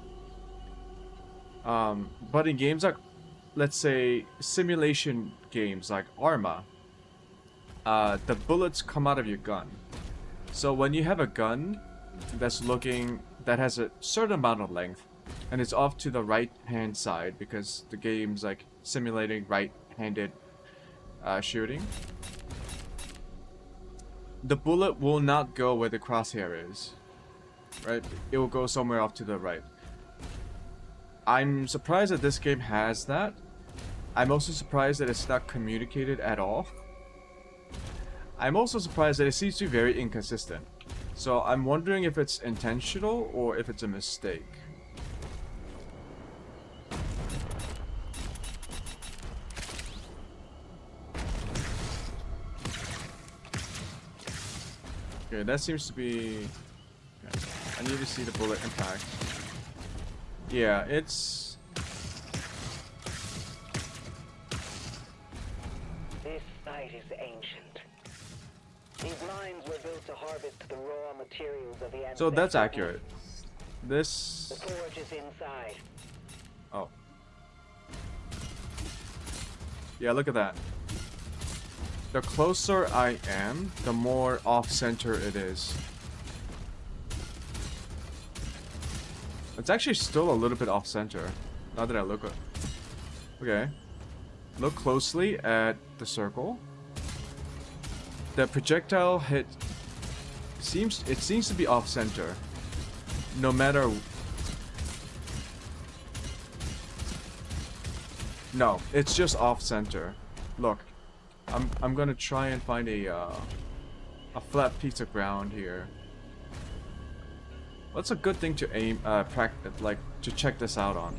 But in games like, let's say, simulation games like Arma, the bullets come out of your gun. So when you have a gun that has a certain amount of length, and it's off to the right hand side because the game's like simulating right-handed shooting, the bullet will not go where the crosshair is, right? It will go somewhere off to the right. I'm surprised that this game has that. I'm also surprised that it's not communicated at all. I'm also surprised that it seems to be very inconsistent. So I'm wondering if it's intentional or if it's a mistake. Okay, that seems to be... Okay. I need to see the bullet impact. Yeah, it's... This site is ancient. These mines were built to harvest the raw materials of the ancestral. So that's accurate. This... The forge is inside. Oh. Yeah, look at that. The closer I am, the more off-center it is. It's actually still a little bit off-center, now that I look at... Okay. Look closely at the circle. The projectile hit... It seems to be off-center. No matter... No, it's just off-center. Look. I'm gonna try and find a flat piece of ground here. What's a good thing to aim, practice, like, to check this out on?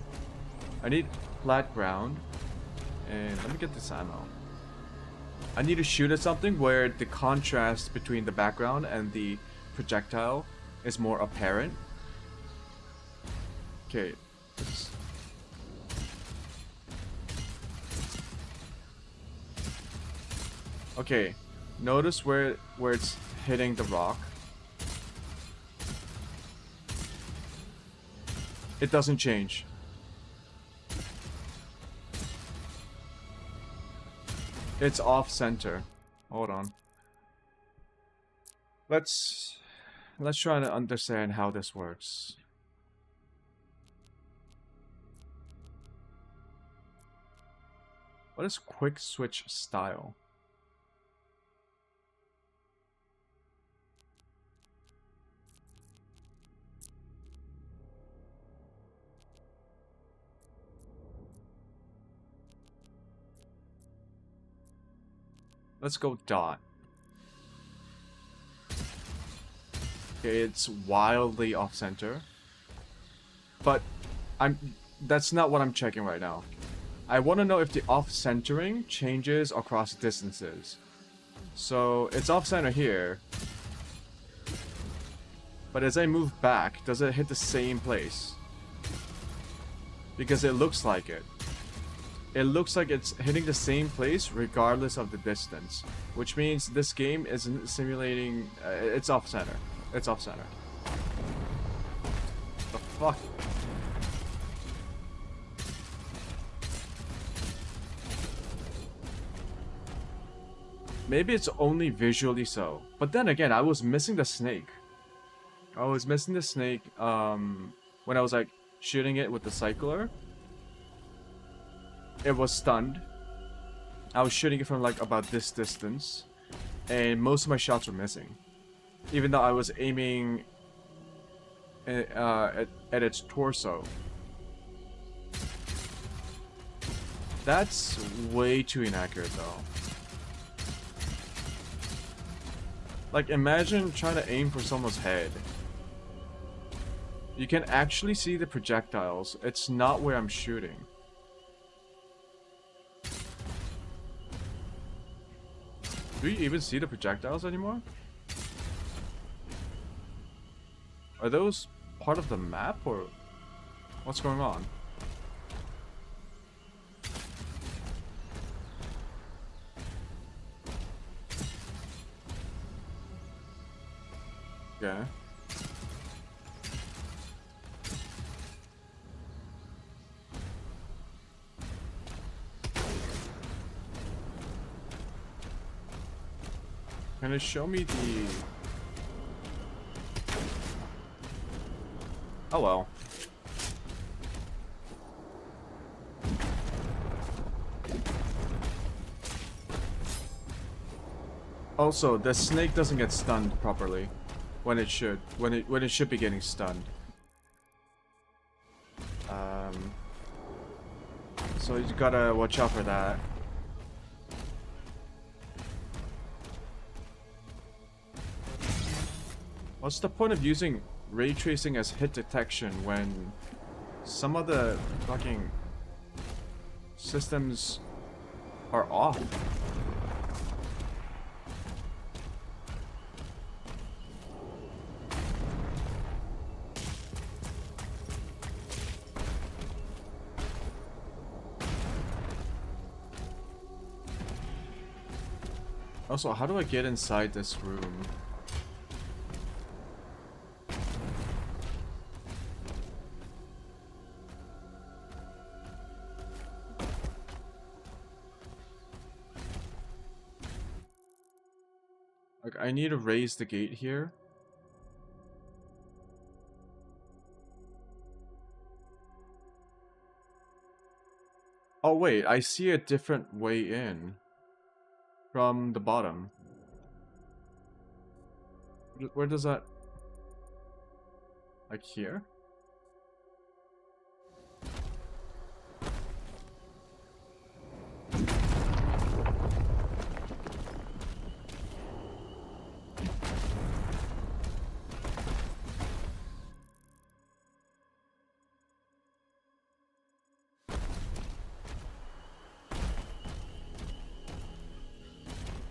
I need flat ground, and let me get this ammo. I need to shoot at something where the contrast between the background and the projectile is more apparent. Okay. Okay, notice where it's hitting the rock. It doesn't change. It's off center. Hold on. Let's try to understand how this works. What is quick switch style? Let's go dot. Okay, it's wildly off center. But that's not what I'm checking right now. I want to know if the off centering changes across distances. So it's off center here. But as I move back, does it hit the same place? Because it looks like it. It looks like it's hitting the same place regardless of the distance. Which means this game isn't simulating... it's off center. It's off center. The fuck? Maybe it's only visually so. But then again, I was missing the snake. I was missing the snake when I was like shooting it with the cycler. It was stunned. I was shooting it from like about this distance. And most of my shots were missing. Even though I was aiming at its torso. That's way too inaccurate though. Like imagine trying to aim for someone's head. You can actually see the projectiles. It's not where I'm shooting. Do you even see the projectiles anymore? Are those part of the map or what's going on? Yeah. Can it show me the... Oh well. Also, the snake doesn't get stunned properly when it should. When it should be getting stunned. So you gotta watch out for that. What's the point of using ray tracing as hit detection when some of the fucking systems are off? Also, how do I get inside this room? Like, I need to raise the gate here. Oh wait, I see a different way in. From the bottom. Where does that... Like here?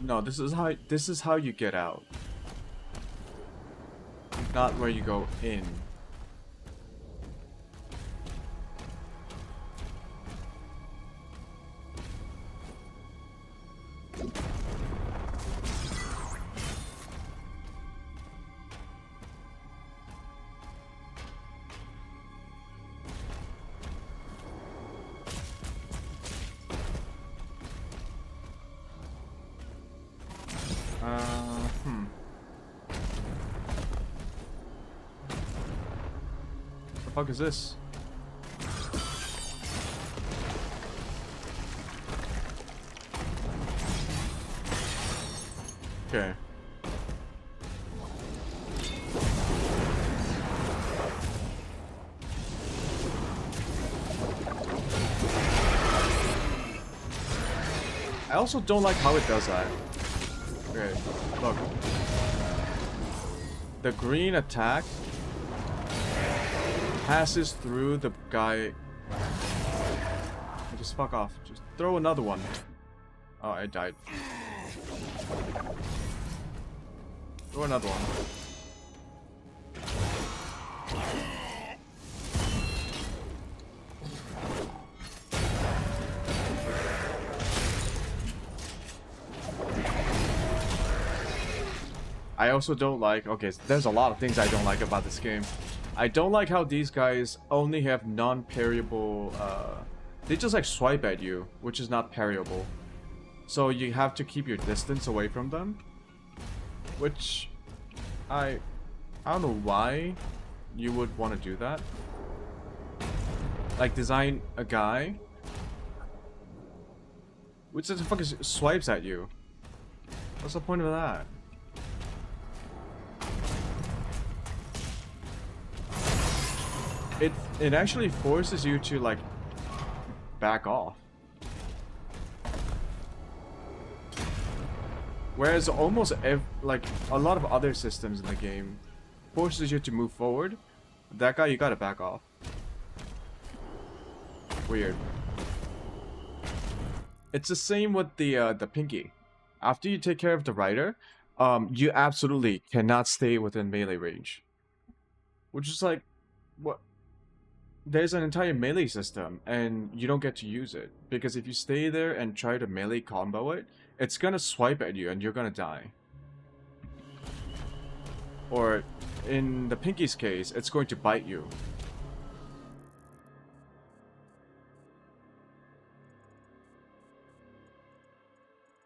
No, this is how you get out. Not where you go in. What the fuck is this? Okay. I also don't like how it does that. Okay, look. The green attack passes through the guy. Just fuck off. Just throw another one. Oh, I died. Throw another one. I also don't like... Okay, there's a lot of things I don't like about this game. I don't like how these guys only have non-parryable... They just like swipe at you, which is not parryable. So you have to keep your distance away from them. Which... I don't know why you would want to do that. Like, design a guy which just fucking swipes at you. What's the point of that? It actually forces you to like back off. Whereas almost like a lot of other systems in the game forces you to move forward. That guy, you gotta back off. Weird. It's the same with the pinky. After you take care of the rider, you absolutely cannot stay within melee range. Which is like, what? There's an entire melee system, and you don't get to use it. Because if you stay there and try to melee combo it, it's gonna swipe at you and you're gonna die. Or, in the pinky's case, it's going to bite you.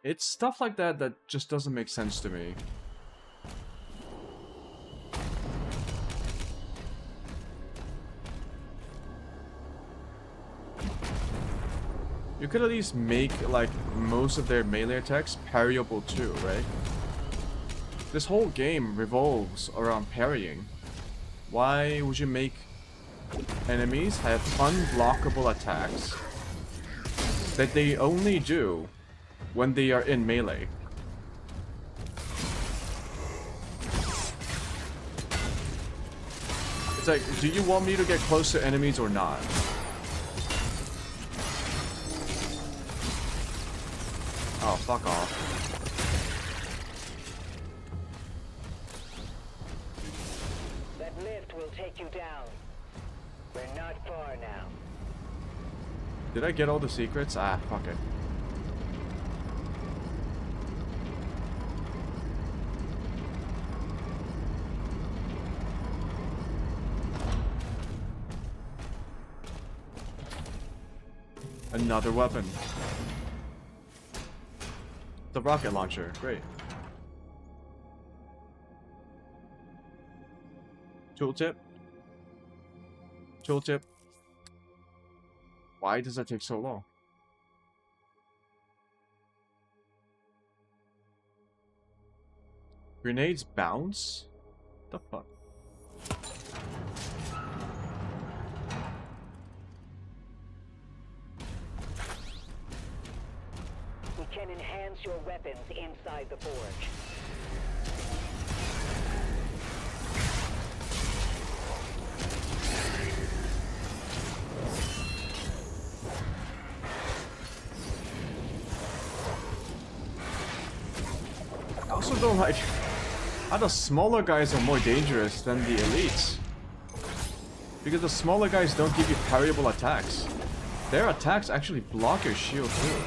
It's stuff like that that just doesn't make sense to me. You could at least make, like, most of their melee attacks parryable too, right? This whole game revolves around parrying. Why would you make enemies have unblockable attacks that they only do when they are in melee? It's like, do you want me to get close to enemies or not? Oh, fuck off. That lift will take you down. We're not far now. Did I get all the secrets? Ah, fuck it. Another weapon. The rocket launcher, great. Tooltip. Tooltip. Why does that take so long? Grenades bounce? The fuck? We can enhance your weapons inside the forge. I also don't like how the smaller guys are more dangerous than the elites. Because the smaller guys don't give you parryable attacks. Their attacks actually block your shield too.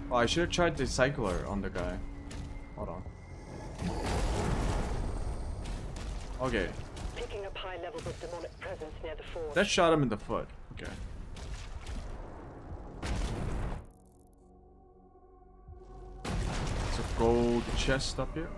Oh, I should have tried the cycler on the guy. Hold on. Okay. Picking up high levels of demonic presence near the forge. That shot him in the foot. Okay. It's a gold chest up here.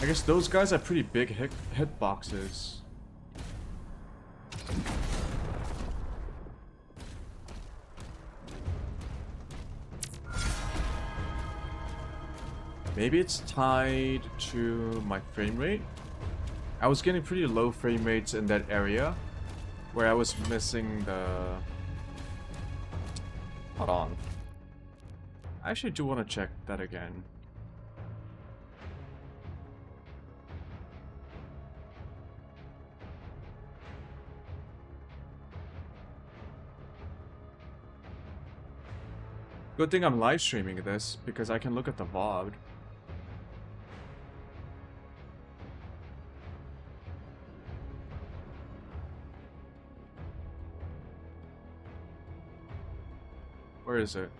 guess those guys have pretty big hitboxes. Maybe it's tied to my frame rate. I was getting pretty low frame rates in that area where I was missing the... Hold on. I actually do want to check that again. Good thing I'm live streaming this because I can look at the VOD. Where is it?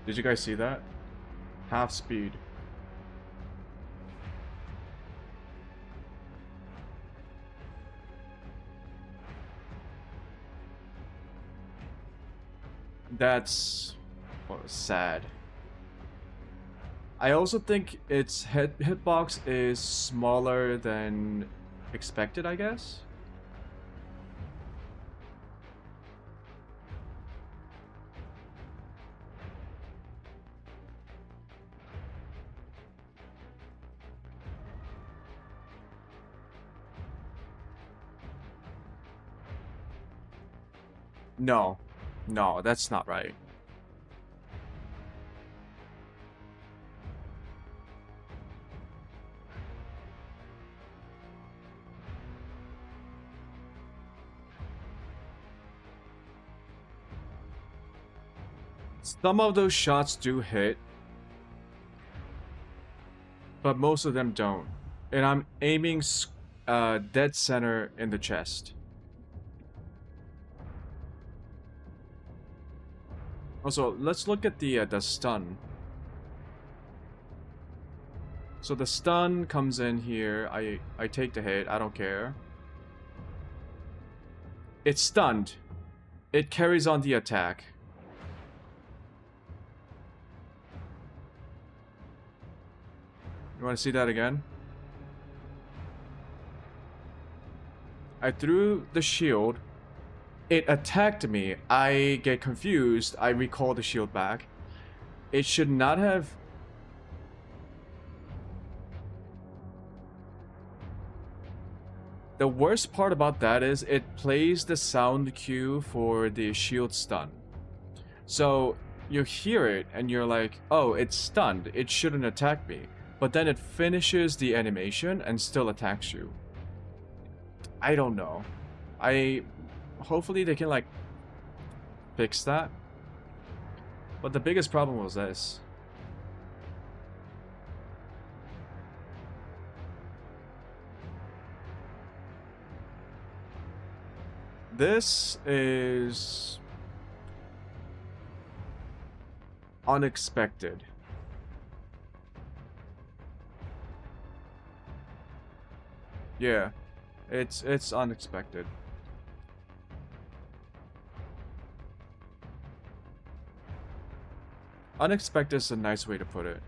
Did you guys see that? Half speed. That's sad. I also think its hitbox is smaller than expected, I guess. No. No, that's not right. Some of those shots do hit, but most of them don't. And I'm aiming dead center in the chest. Also, let's look at the stun. So the stun comes in here. I take the hit. I don't care. It's stunned. It carries on the attack. You want to see that again? I threw the shield. It attacked me. I get confused. I recall the shield back. It should not have... The worst part about that is it plays the sound cue for the shield stun. So you hear it and you're like, oh, it's stunned. It shouldn't attack me. But then it finishes the animation and still attacks you. I don't know. Hopefully they can like fix that. But the biggest problem was this. This is unexpected. Yeah, it's unexpected. Unexpected is a nice way to put it.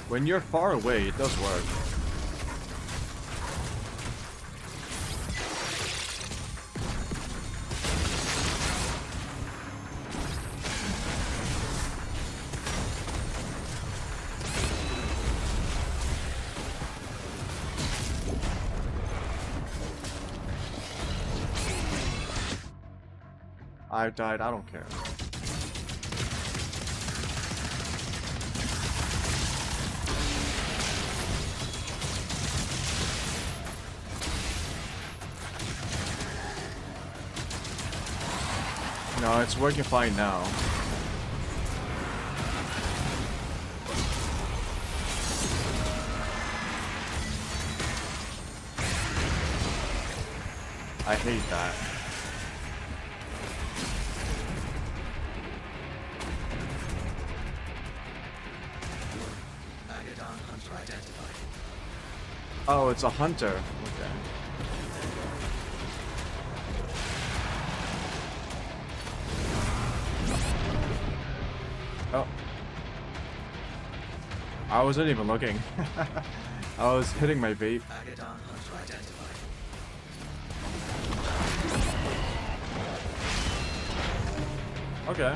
When you're far away, it does work. I died, I don't care. No, it's working fine now. I hate that. Oh, it's a hunter. Okay. Oh. I wasn't even looking. I was hitting my vape. Okay.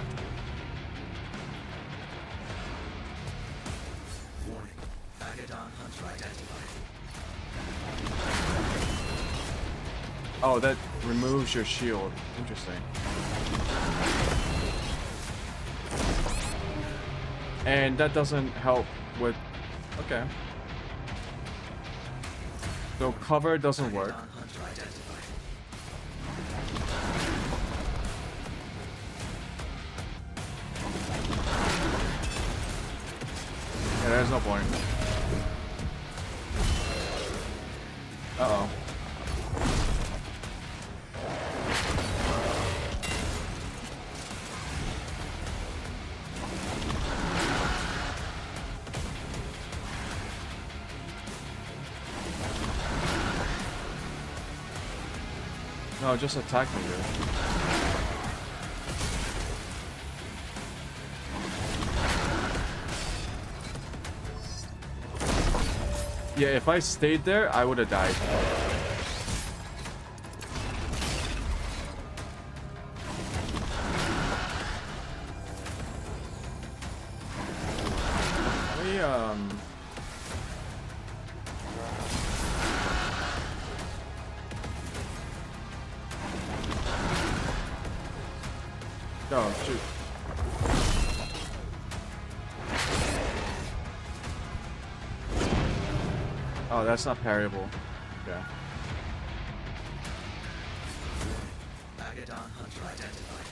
Warning. Agadon hunter identified. Oh, that removes your shield. Interesting. And that doesn't help with... Okay. So cover doesn't work. Yeah, there's no point. Uh-oh. No, just attack me, dude. Yeah, if I stayed there, I would have died. Oh, shoot. Oh, that's not parryable. Okay. Agadon hunter identified.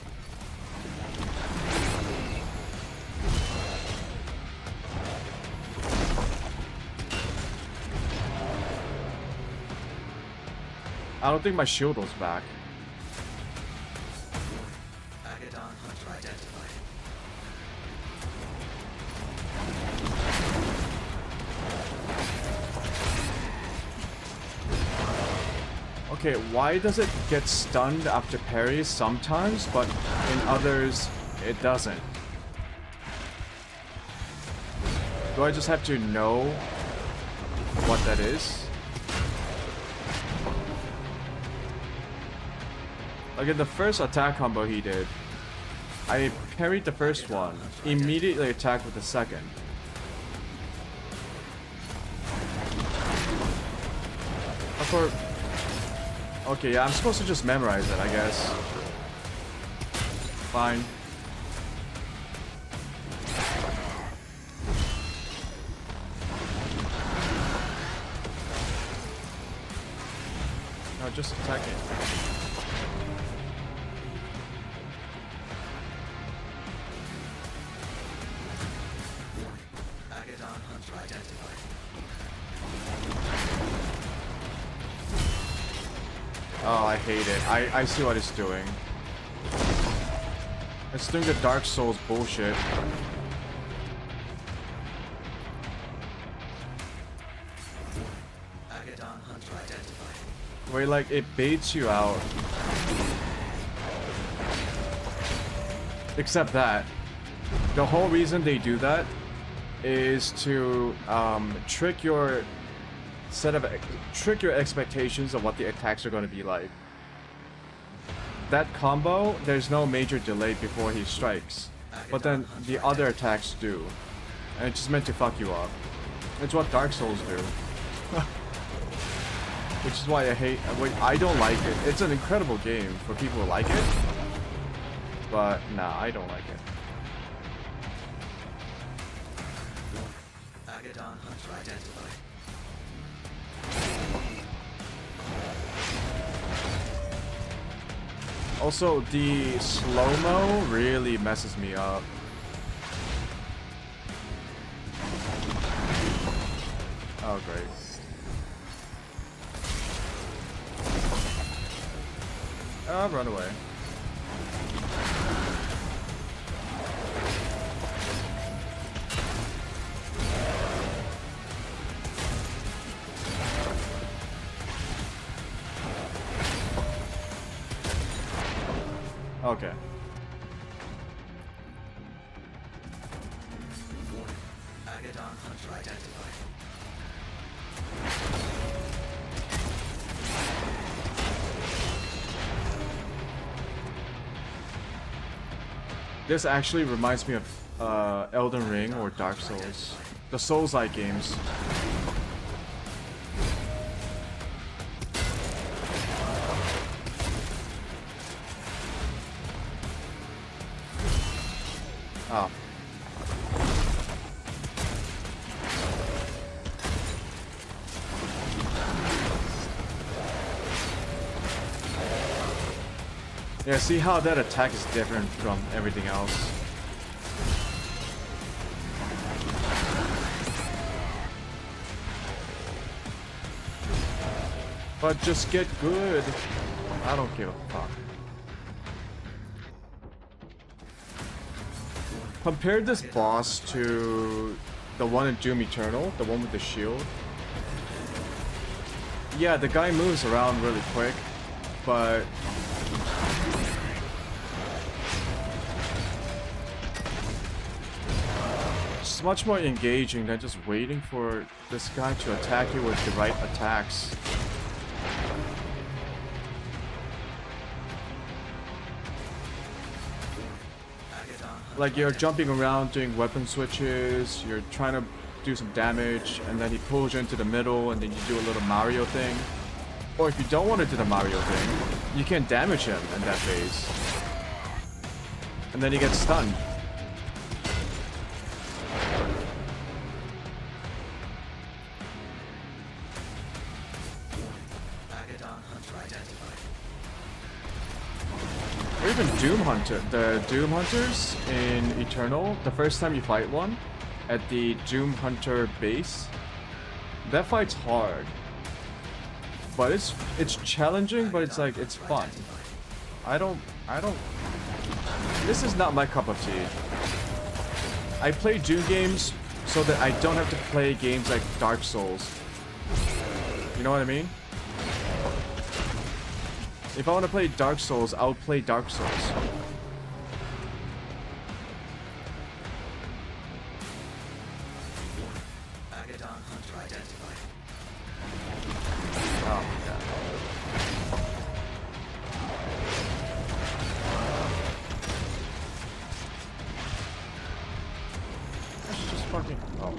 I don't think my shield was back. Agadon hunter identified. Okay, why does it get stunned after parries sometimes, but in others it doesn't? Do I just have to know what that is? Like in the first attack combo he did, I parried the first one, immediately attacked with the second. For okay, yeah, I'm supposed to just memorize it, I guess. Fine. No, just attack it. Agadon hunter identified. Oh, I hate it. I see what it's doing. It's doing the Dark Souls bullshit. Agadon hunter identified. Where like it baits you out. Except that the whole reason they do that is to trick your expectations of what the attacks are going to be like. That combo, there's no major delay before he strikes, but then the other attacks do, and it's just meant to fuck you up. It's what Dark Souls do. Which is why I don't like it. It's an incredible game for people who like it, but nah, I don't like it. Agadon Hunter identified. Also, the slow-mo really messes me up. Oh, great. Run away. Okay. Agadon Hunter identified. This actually reminds me of Elden Ring or Dark Souls. The Souls-like games. Oh. Yeah, see how that attack is different from everything else. But just get good. I don't give a fuck. Compare this boss to the one in Doom Eternal, the one with the shield. Yeah, the guy moves around really quick, but it's much more engaging than just waiting for this guy to attack you with the right attacks. Like, you're jumping around doing weapon switches, you're trying to do some damage, and then he pulls you into the middle, and then you do a little Mario thing. Or if you don't want to do the Mario thing, you can damage him in that phase. And then he gets stunned. Or even Doom Hunter. The Doom Hunters in Eternal, the first time you fight one at the Doom Hunter base, that fight's hard. But it's challenging, but it's like, it's fun. I don't this is not my cup of tea. I play Doom games so that I don't have to play games like Dark Souls. You know what I mean? If I want to play Dark Souls, I'll play Dark Souls. Agadon Hunter identified. Oh my god. I should just fucking... Oh.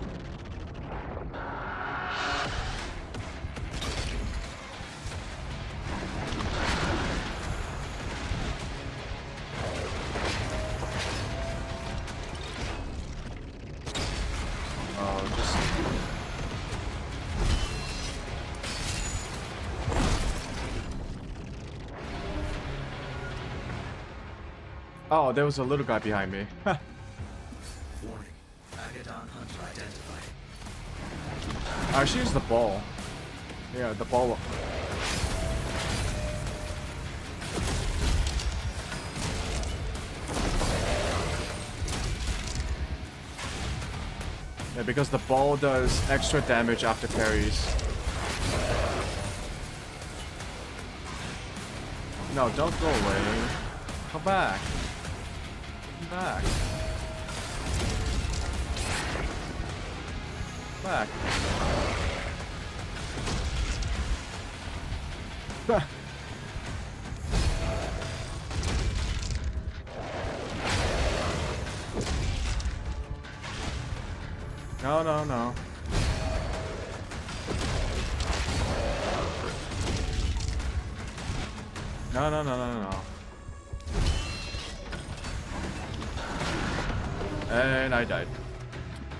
Oh, there was a little guy behind me. Warning. Agadon Hunter identified. I should use the ball. Yeah, the ball. Yeah, because the ball does extra damage after parries. No, don't go away. Come back. Come back. Back. No, no, no. No, no, no, no, no. And I died.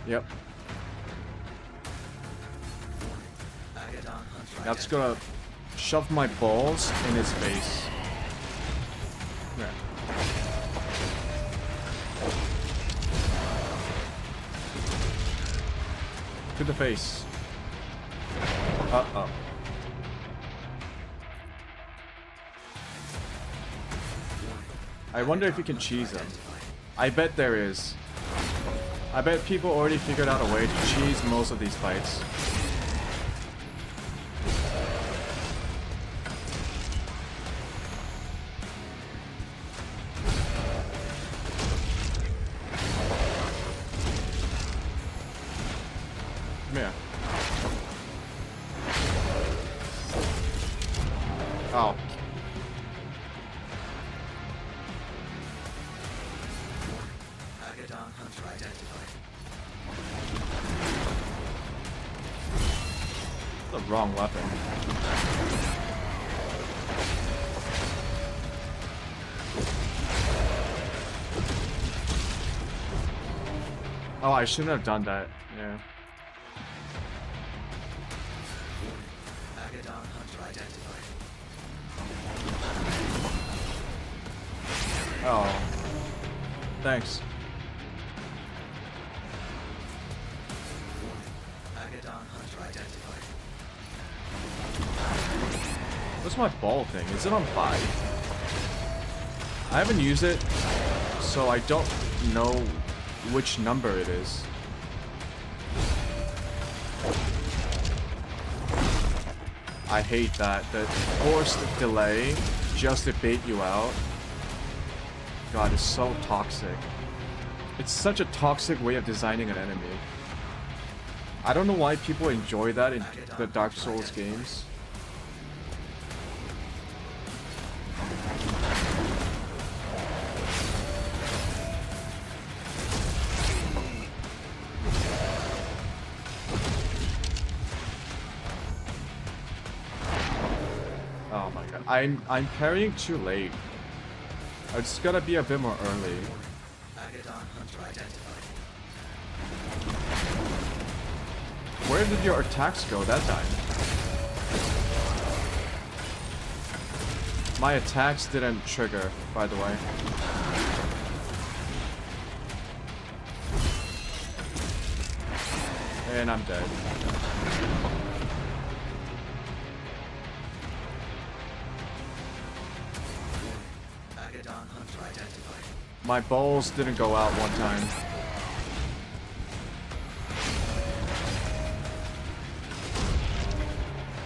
Yep. Agadon Hunter Now just gonna shove my balls in his face. Yeah. To the face. Uh-oh. I wonder if you can cheese him. I bet there is. I bet people already figured out a way to cheese most of these fights. Come here. Oh. Agadon Hunter identified. The wrong weapon. Oh, I shouldn't have done that. Yeah. Agadon Hunter identified. Oh. Thanks. Agadon Hunter identified. What's my ball thing? Is it on 5? I haven't used it, so I don't know which number it is. I hate that. The forced delay just to bait you out. God, it's so toxic. It's such a toxic way of designing an enemy. I don't know why people enjoy that in the Dark Souls games. Oh my god. I'm parrying too late. I just gotta be a bit more early. Agadon Hunter identified. Where did your attacks go that time? My attacks didn't trigger, by the way. And I'm dead. Agadon Hunter identified. My balls didn't go out one time.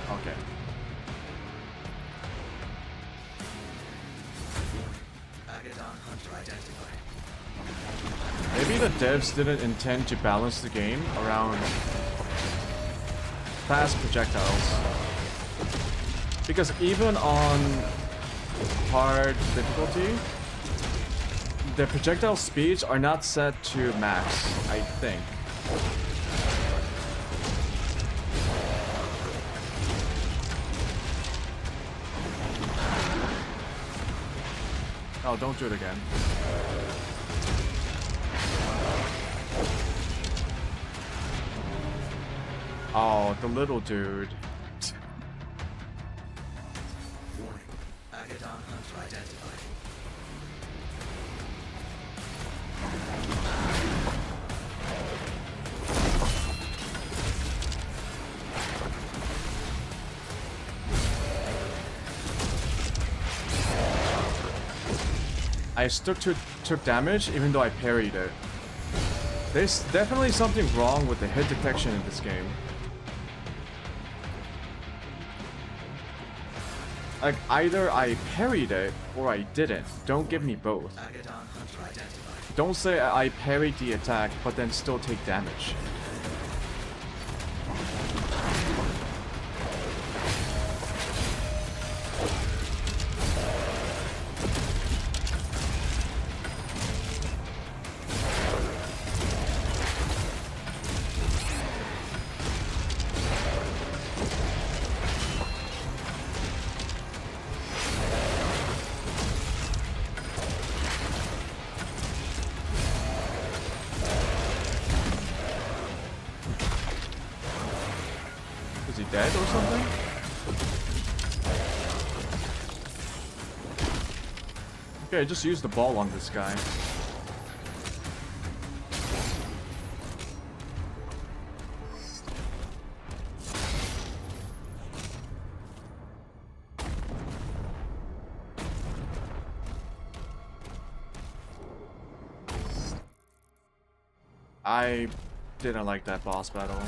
Okay. Agadon Hunter identified. Maybe the devs didn't intend to balance the game around fast projectiles. Because even on hard difficulty, the projectile speeds are not set to max, I think. Oh, don't do it again. Oh, the little dude. Agadon Hunter identified. I still took damage even though I parried it. There's definitely something wrong with the hit detection in this game. Like, either I parried it or I didn't. Don't give me both. Agadon Hunter identified. Don't say I parried the attack but then still take damage. dead or something? Okay, just use the ball on this guy. I didn't like that boss battle.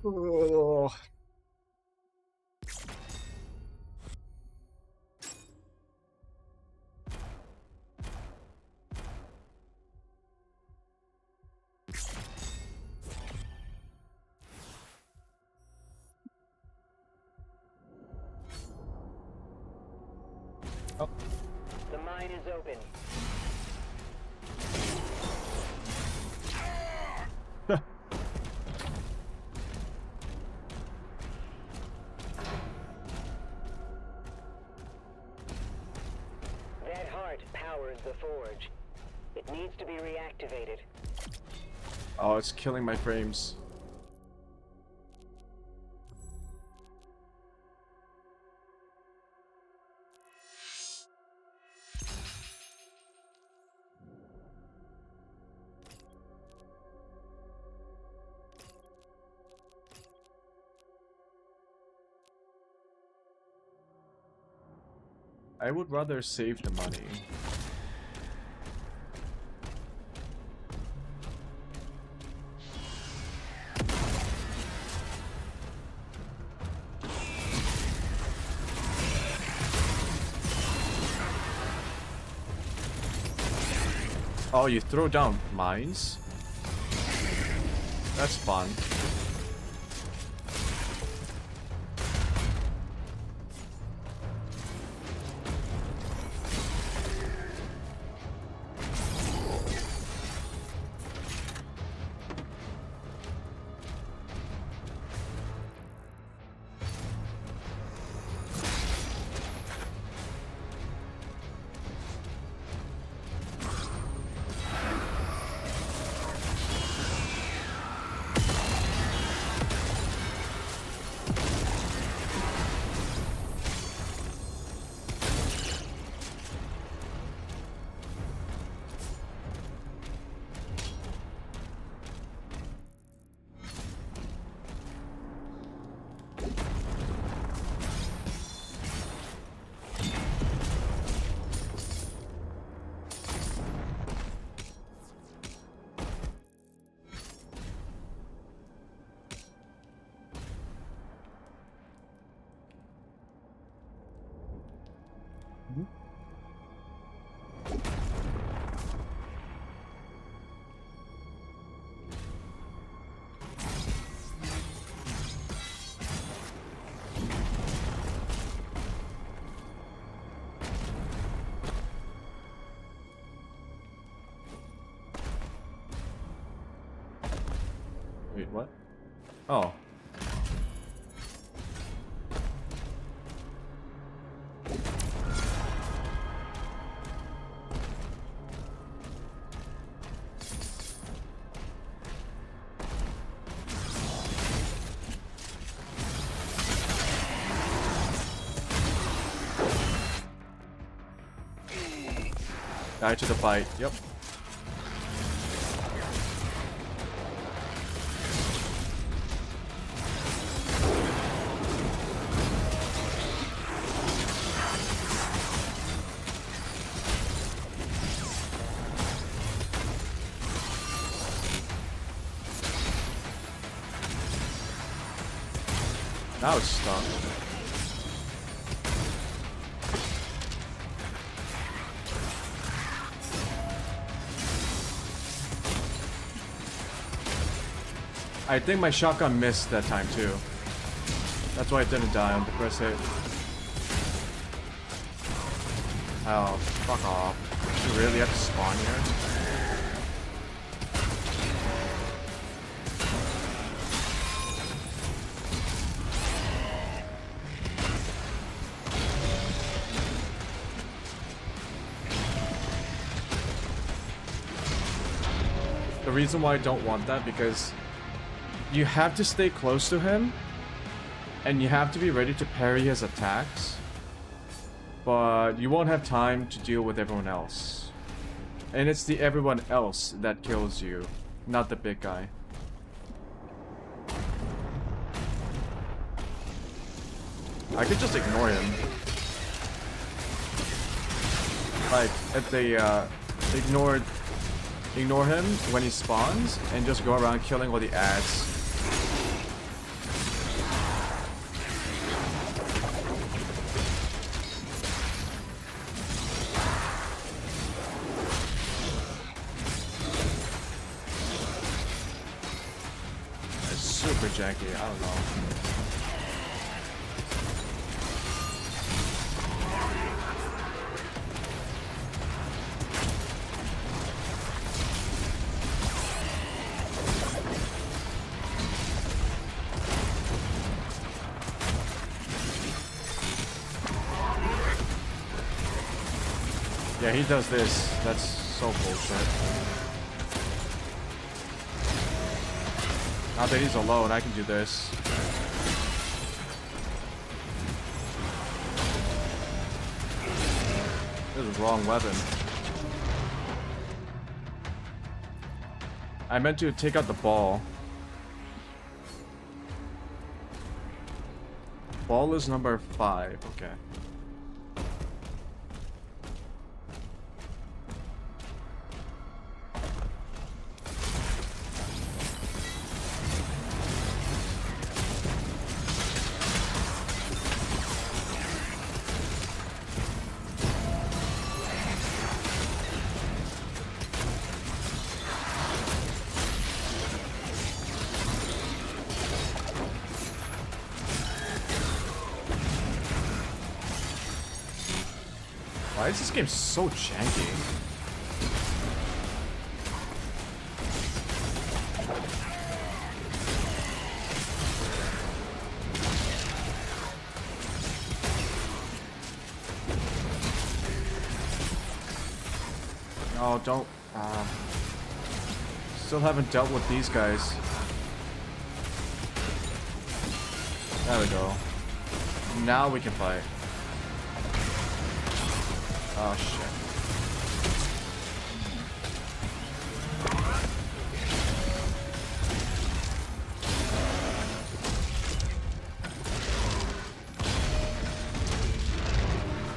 Ugh. The mine is open. That heart powers the forge. It needs to be reactivated. Oh, it's killing my frames. I would rather save the money. Oh, you throw down mines? That's fun. Wait, what? Oh. Die to the fight. Yep. Now it's stuck. I think my shotgun missed that time too. That's why it didn't die on the first hit. Oh, fuck off. You really have to spawn here? the reason why I don't want that, because you have to stay close to him, and you have to be ready to parry his attacks, but you won't have time to deal with everyone else. And it's the everyone else that kills you, not the big guy. I could just ignore him. Like, if they, ignore him when he spawns, and just go around killing all the ads. It's super janky, I don't know. Yeah, he does this. That's so bullshit. Now that he's alone, I can do this. This is the wrong weapon. I meant to take out the ball. Ball is number 5. Okay. Why is this game so janky? No, don't. Still haven't dealt with these guys. There we go. Now we can fight. Oh shit.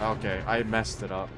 Okay, I messed it up.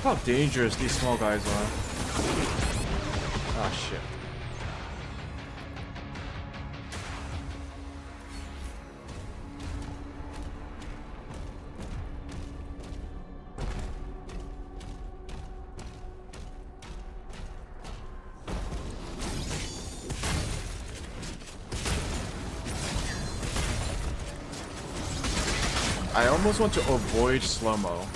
How dangerous these small guys are. Ah, shit. I almost want to avoid slow-mo.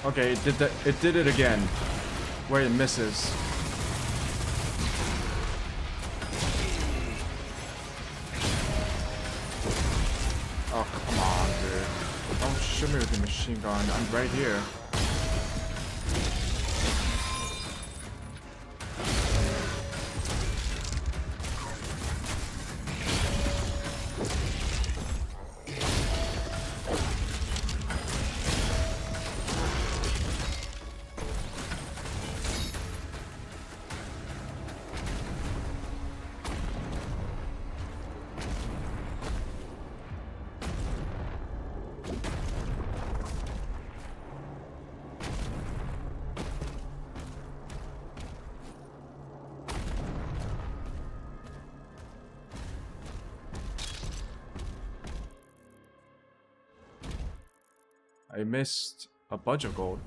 Okay, it did that. It did it again, where it misses. Oh, come on, dude. Don't shoot me with the machine gun. I'm right here. I missed a bunch of gold.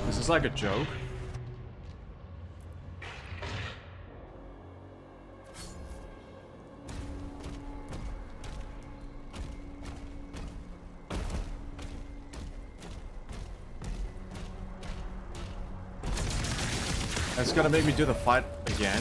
This is like a joke. It's gonna make me do the fight again.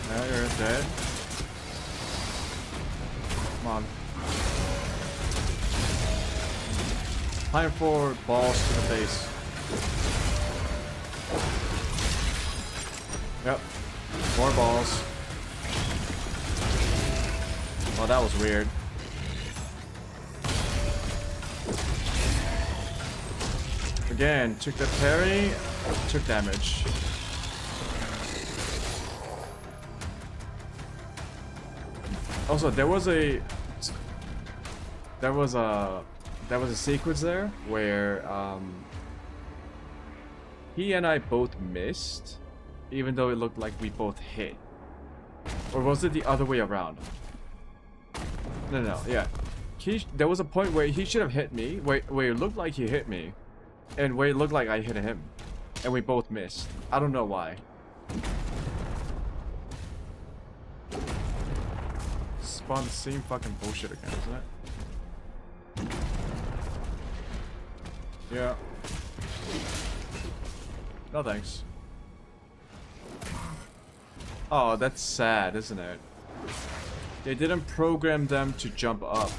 Now you're dead. Come on. Time for balls to the face. Yep. More balls. Well, that was weird. Again, took the parry, took damage. Also, there was a sequence there where he and I both missed, even though it looked like we both hit. Or was it the other way around? No, yeah. There was a point where he should have hit me, where it looked like he hit me, and where it looked like I hit him, and we both missed. I don't know why. Spawn the same fucking bullshit again, isn't it? Yeah. No thanks. Oh, that's sad, isn't it? They didn't program them to jump up.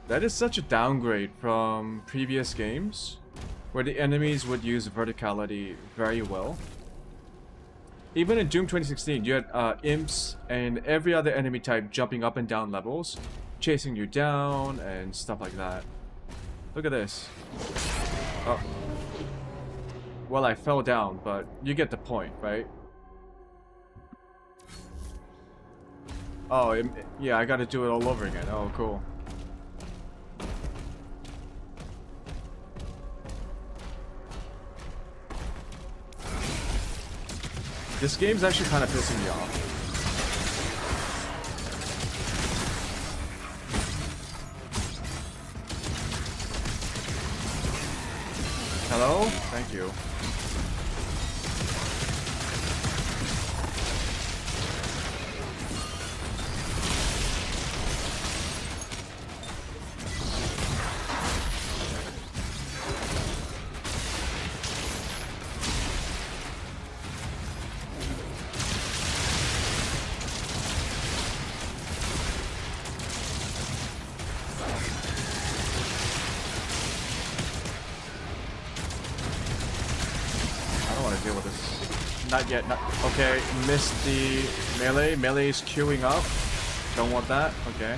That is such a downgrade from previous games, where the enemies would use verticality very well. Even in Doom 2016, you had imps and every other enemy type jumping up and down levels, chasing you down and stuff like that. Look at this. Oh. Well, I fell down, but you get the point, right? Oh, yeah, I gotta do it all over again. Oh, cool. This game's actually kind of pissing me off. Hello? Thank you. Deal with this. Not yet. Not okay. Missed the melee. Melee is queuing up. Don't want that. Okay.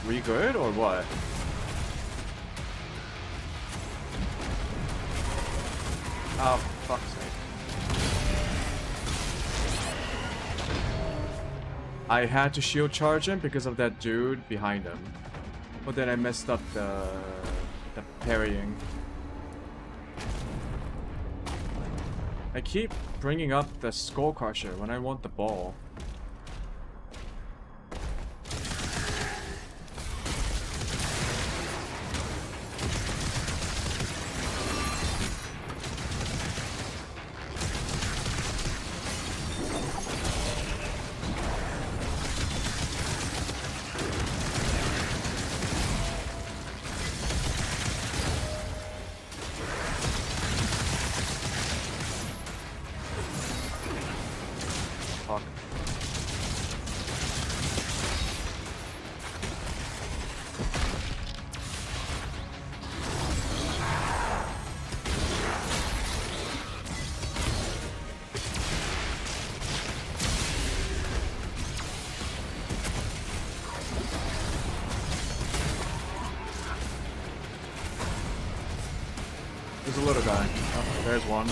We good or what? Oh, fuck's sake. I had to shield charge him because of that dude behind him. But then I messed up the parrying. I keep bringing up the Skull Crusher when I want the ball. There's a little guy. Oh, there's one.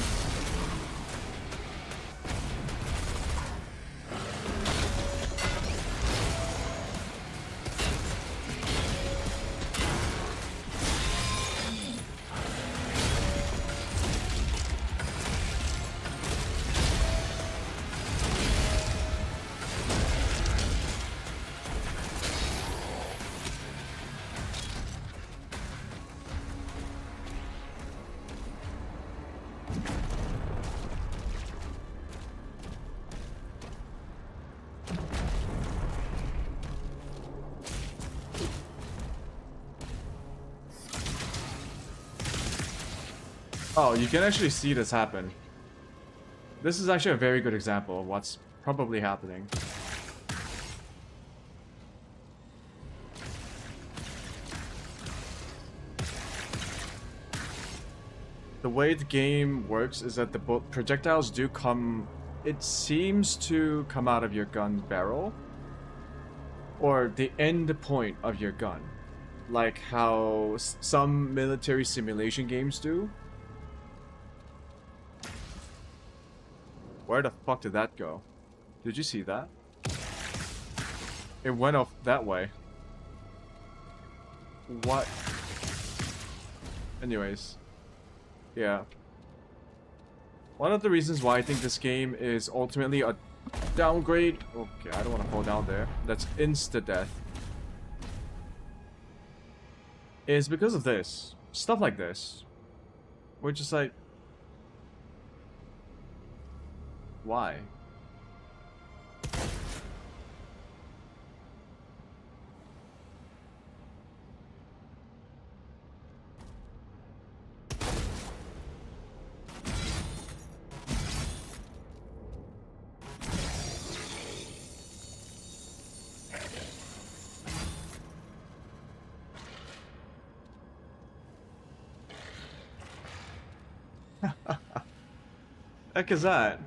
Oh, you can actually see this happen. This is actually a very good example of what's probably happening. The way the game works is that the projectiles do come... It seems to come out of your gun barrel. Or the end point of your gun. Like how some military simulation games do. Where the fuck did that go? Did you see that? It went off that way. What? Anyways. Yeah. One of the reasons why I think this game is ultimately a downgrade... Okay, I don't want to fall down there. That's insta-death. Is because of this. Stuff like this. We're just like... Why? Heck is that?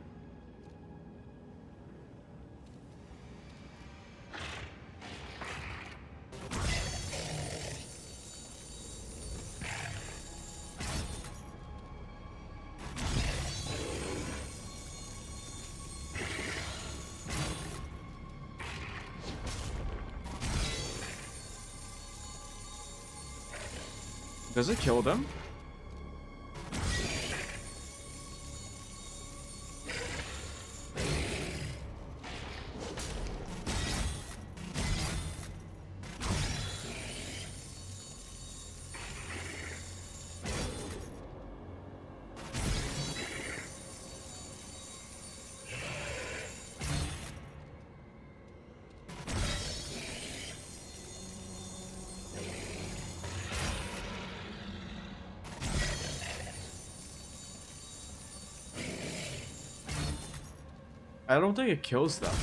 Does it kill them? I don't think it kills them.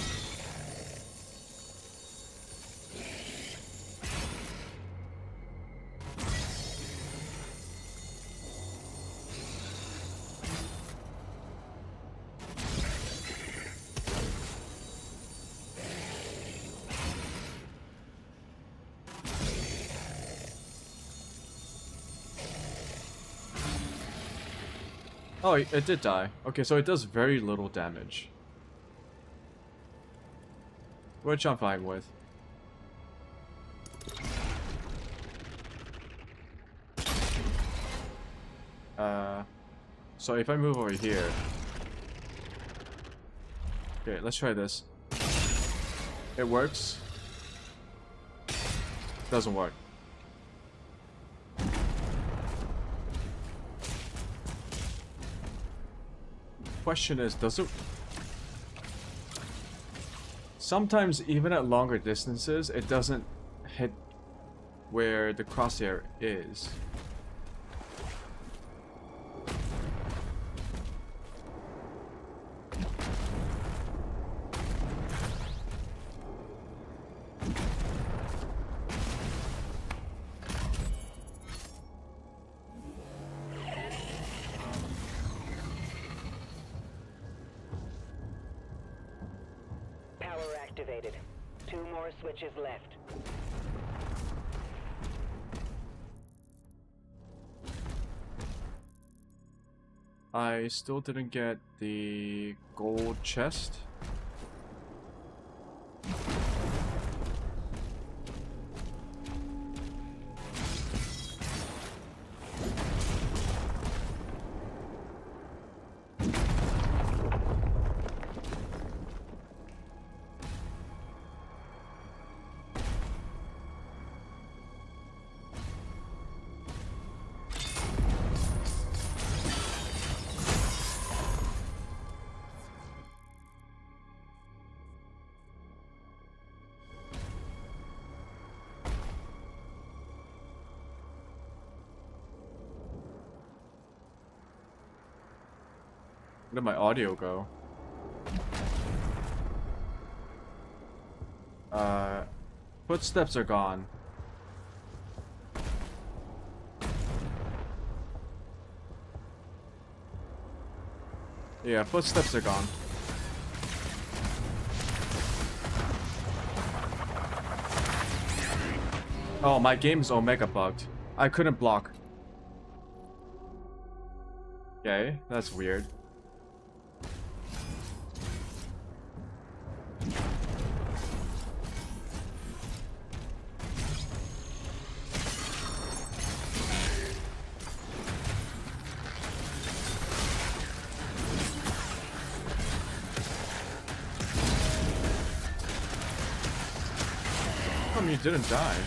Oh, it did die. Okay, so it does very little damage. Which I'm fine with. So if I move over here... Okay, let's try this. It works. Doesn't work. Question is, does it... Sometimes, even at longer distances, it doesn't hit where the crosshair is. Activated. 2 more switches left. I still didn't get the gold chest. Where did my audio go? Footsteps are gone. Yeah, footsteps are gone. Oh, my game's Omega bugged. I couldn't block. Okay, that's weird. How come you didn't die?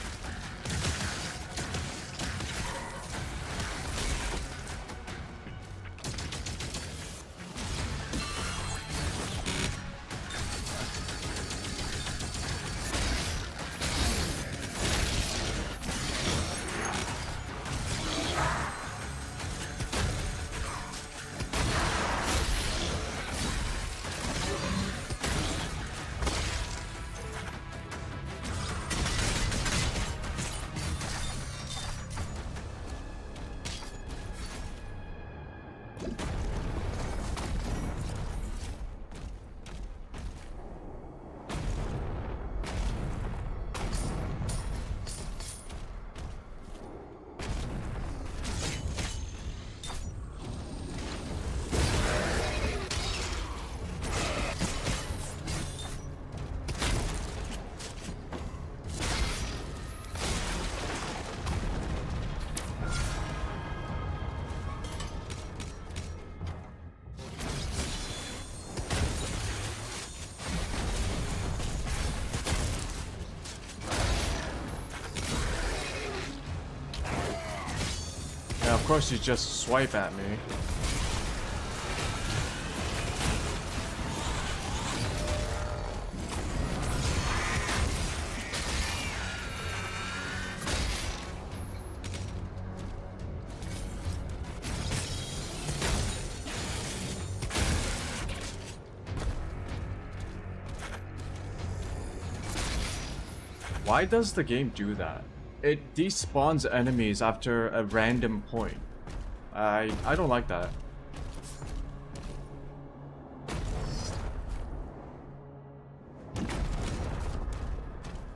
Yeah, of course you just swipe at me. Why does the game do that? It despawns enemies after a random point. I don't like that.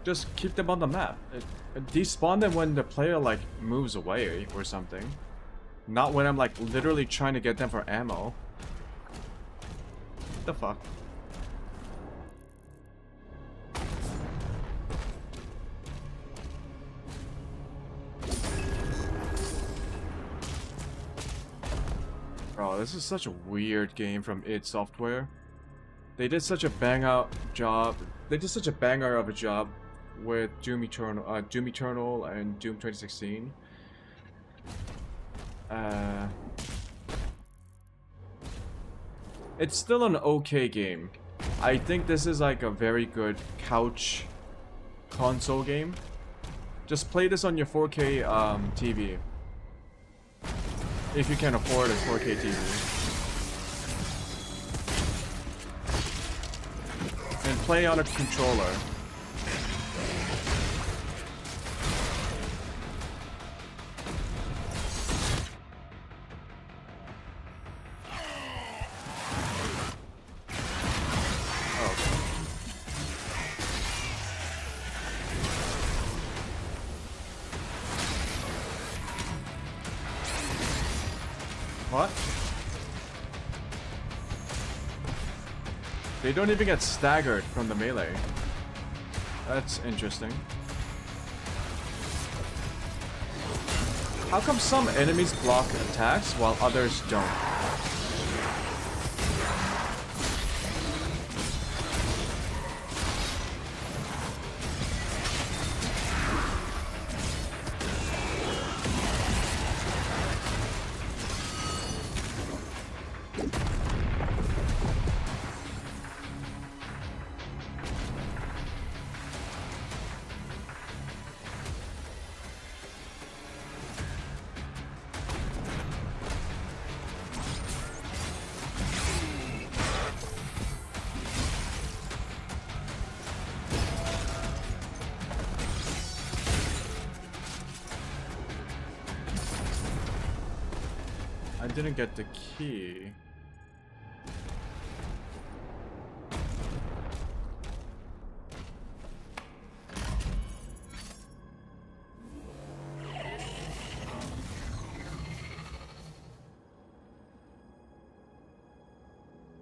Just keep them on the map. It despawn them when the player like moves away or something. Not when I'm like literally trying to get them for ammo. What the fuck? Bro, this is such a weird game from id Software. They did such a job. They did such a banger of a job with Doom Eternal and Doom 2016. It's still an okay game. I think this is like a very good couch console game. Just play this on your 4K TV. If you can afford a 4K TV. And play on a controller. What? They don't even get staggered from the melee. That's interesting. How come some enemies block attacks while others don't? I didn't get the key.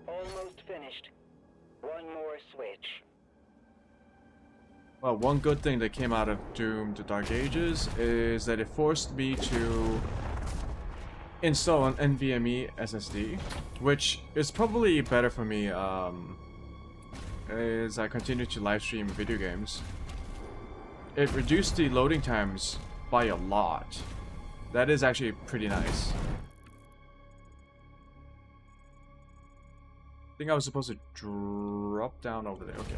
Almost finished. One more switch. Well, one good thing that came out of Doom: The Dark Ages is that it forced me to install an NVMe SSD, which is probably better for me as I continue to live stream video games. It reduced the loading times by a lot. That is actually pretty nice. I think I was supposed to drop down over there. Okay.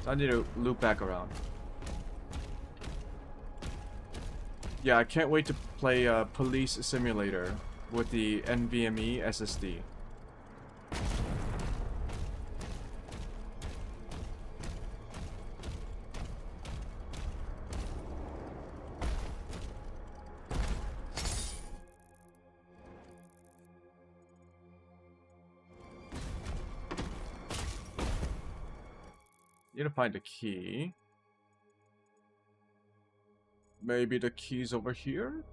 So I need to loop back around. Yeah, I can't wait to play Police Simulator with the NVMe SSD. Need to find the key. Maybe the key's over here?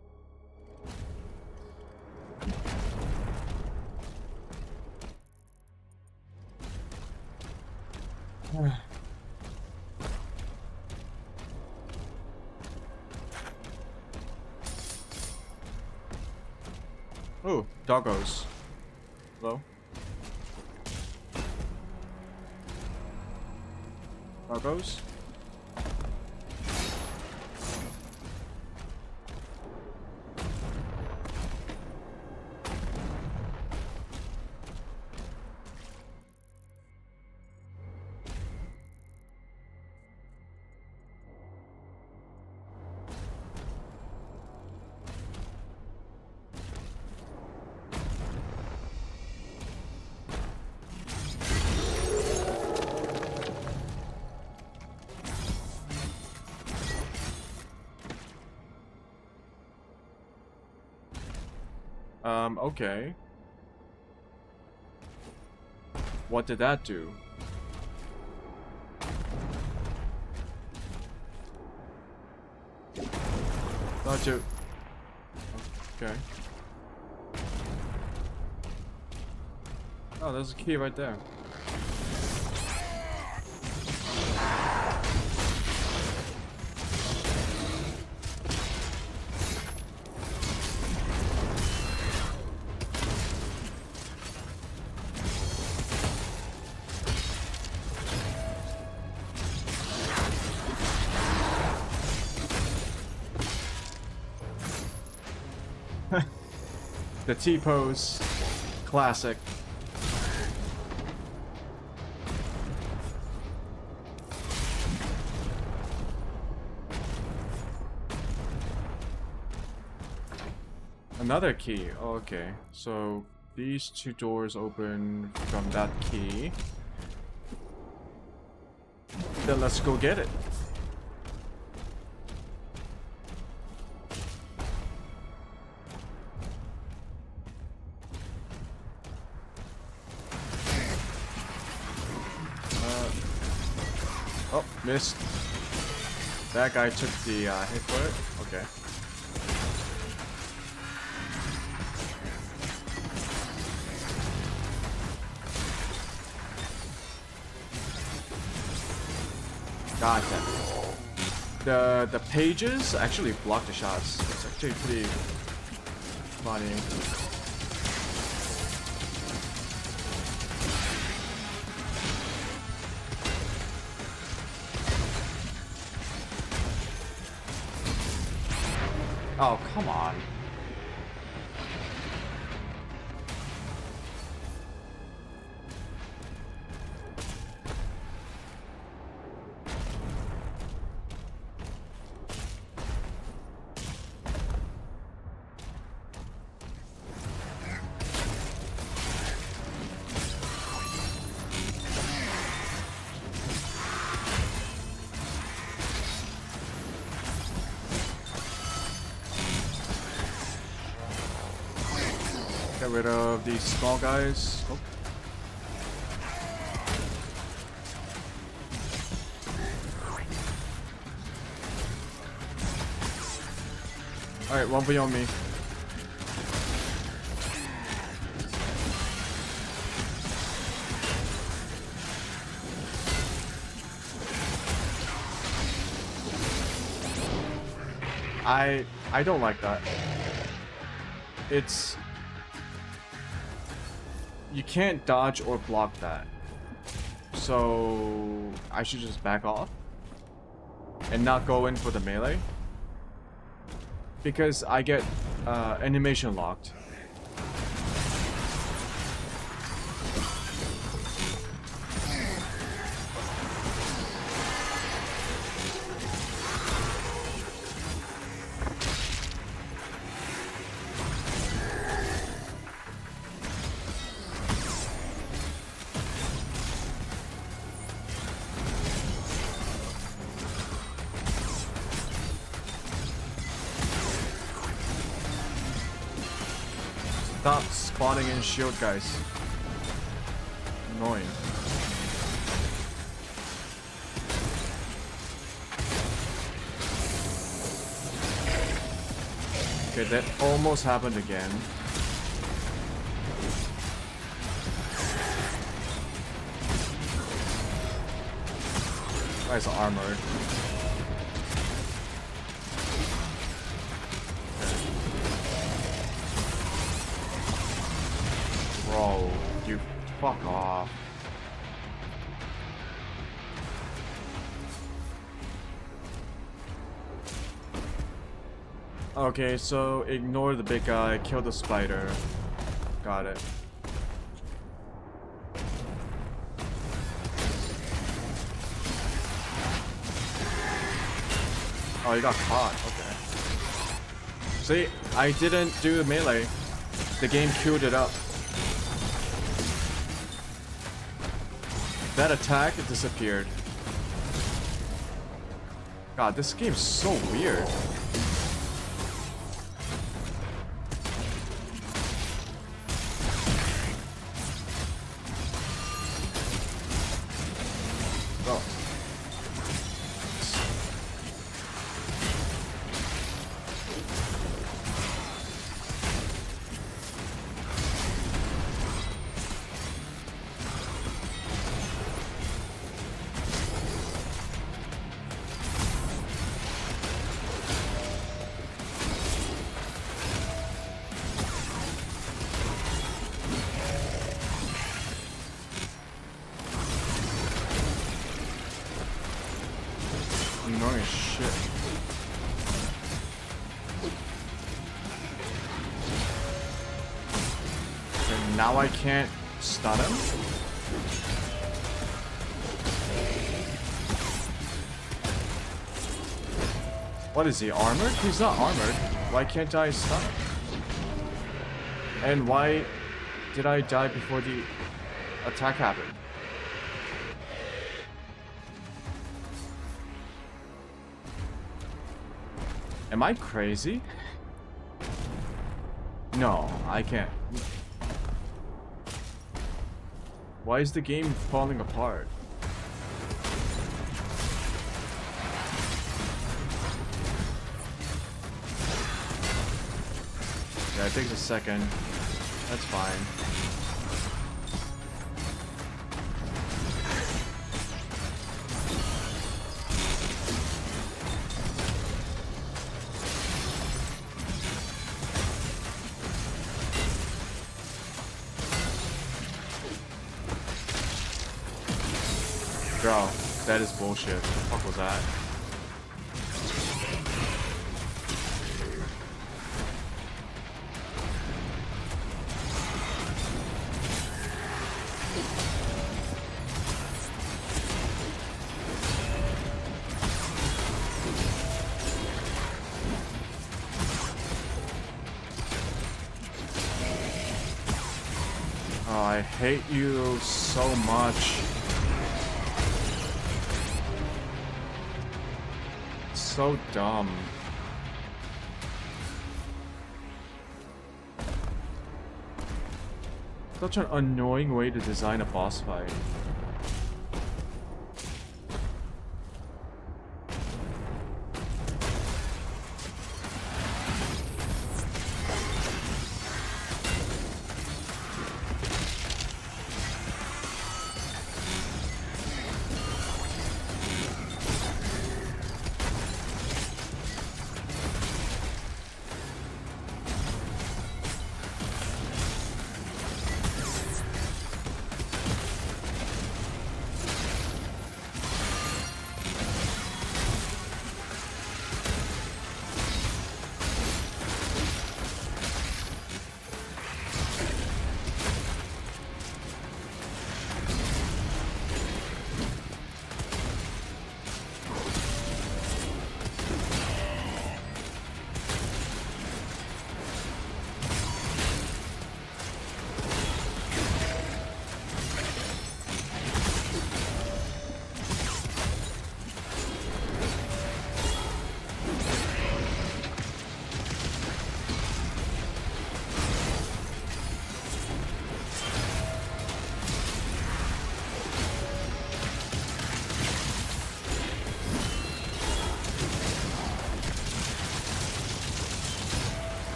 Oh, doggos. Hello? Doggos? Okay. What did that do? Thought you... Okay. Oh, there's a key right there. The T-pose. Classic. Another key. Oh, okay. So these two doors open from that key. Then let's go get it. Oh, missed. That guy took the hit for it. Okay. God damn it. The pages actually block the shots. It's actually pretty funny. Oh, come on. Get rid of these small guys. Oh. Alright, one beyond me. I don't like that. It's... You can't dodge or block that. So I should just back off and not go in for the melee because I get animation locked. Stop spawning in shield guys. Annoying. Okay, that almost happened again. Guy's armored. Bro, you fuck off. Okay, so ignore the big guy, kill the spider. Got it. Oh, you got caught. Okay. See, I didn't do melee. The game queued it up. That attack, it disappeared. God, this game's so weird. now I can't stun him? What is he, armored? He's not armored. Why can't I stun him? And why did I die before the attack happened? Am I crazy? No, I can't. Why is the game falling apart? Yeah, it takes a second. That's fine. Bro, that is bullshit. What the fuck was that? Oh, I hate you so much. So dumb. Such an annoying way to design a boss fight.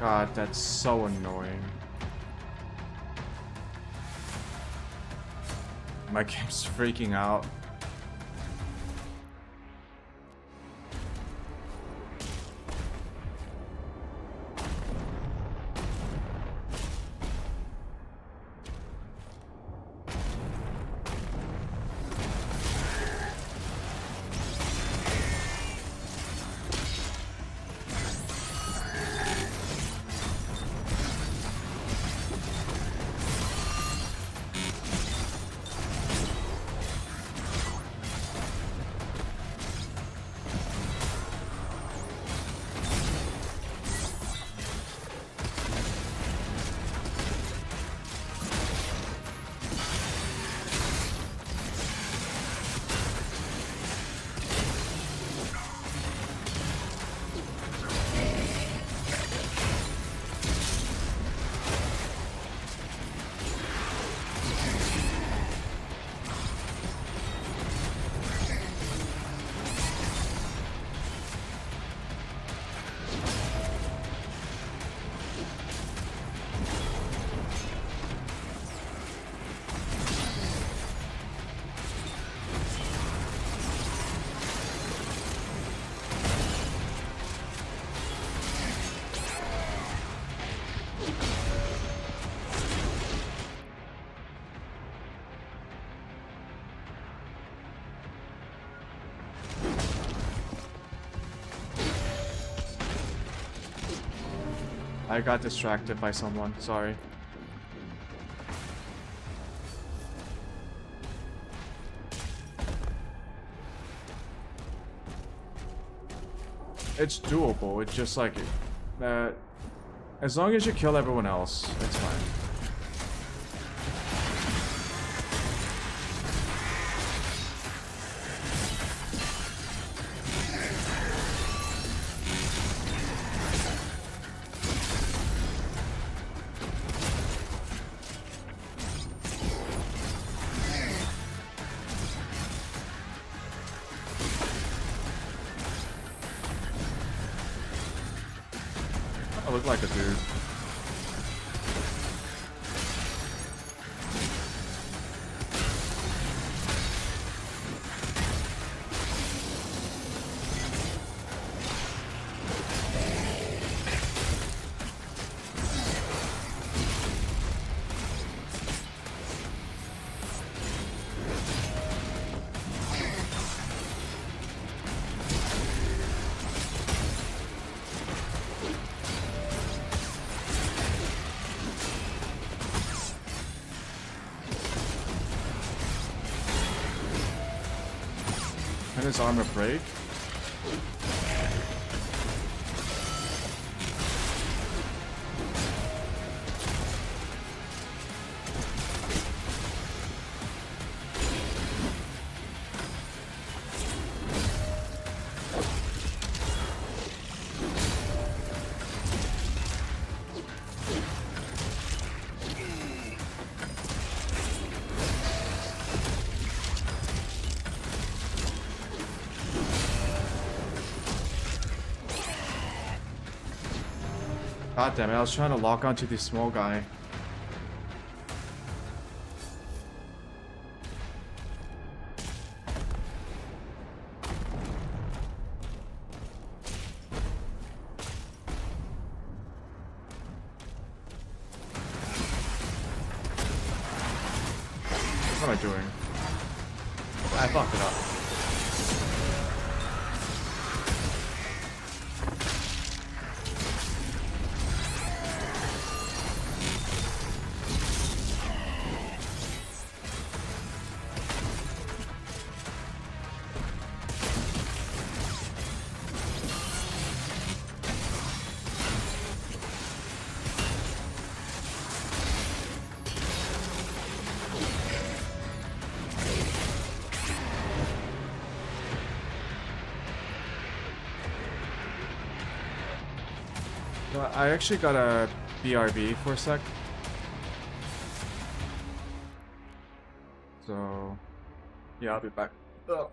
God, that's so annoying. My game's freaking out. I got distracted by someone. Sorry. It's doable. It's just like, as long as you kill everyone else, it's fine. I look like a dude. Can his armor break? God damn it, I was trying to lock onto this small guy. What am I doing? I fucked it up. I actually got a BRB for a sec. So, yeah, I'll be back. Oh.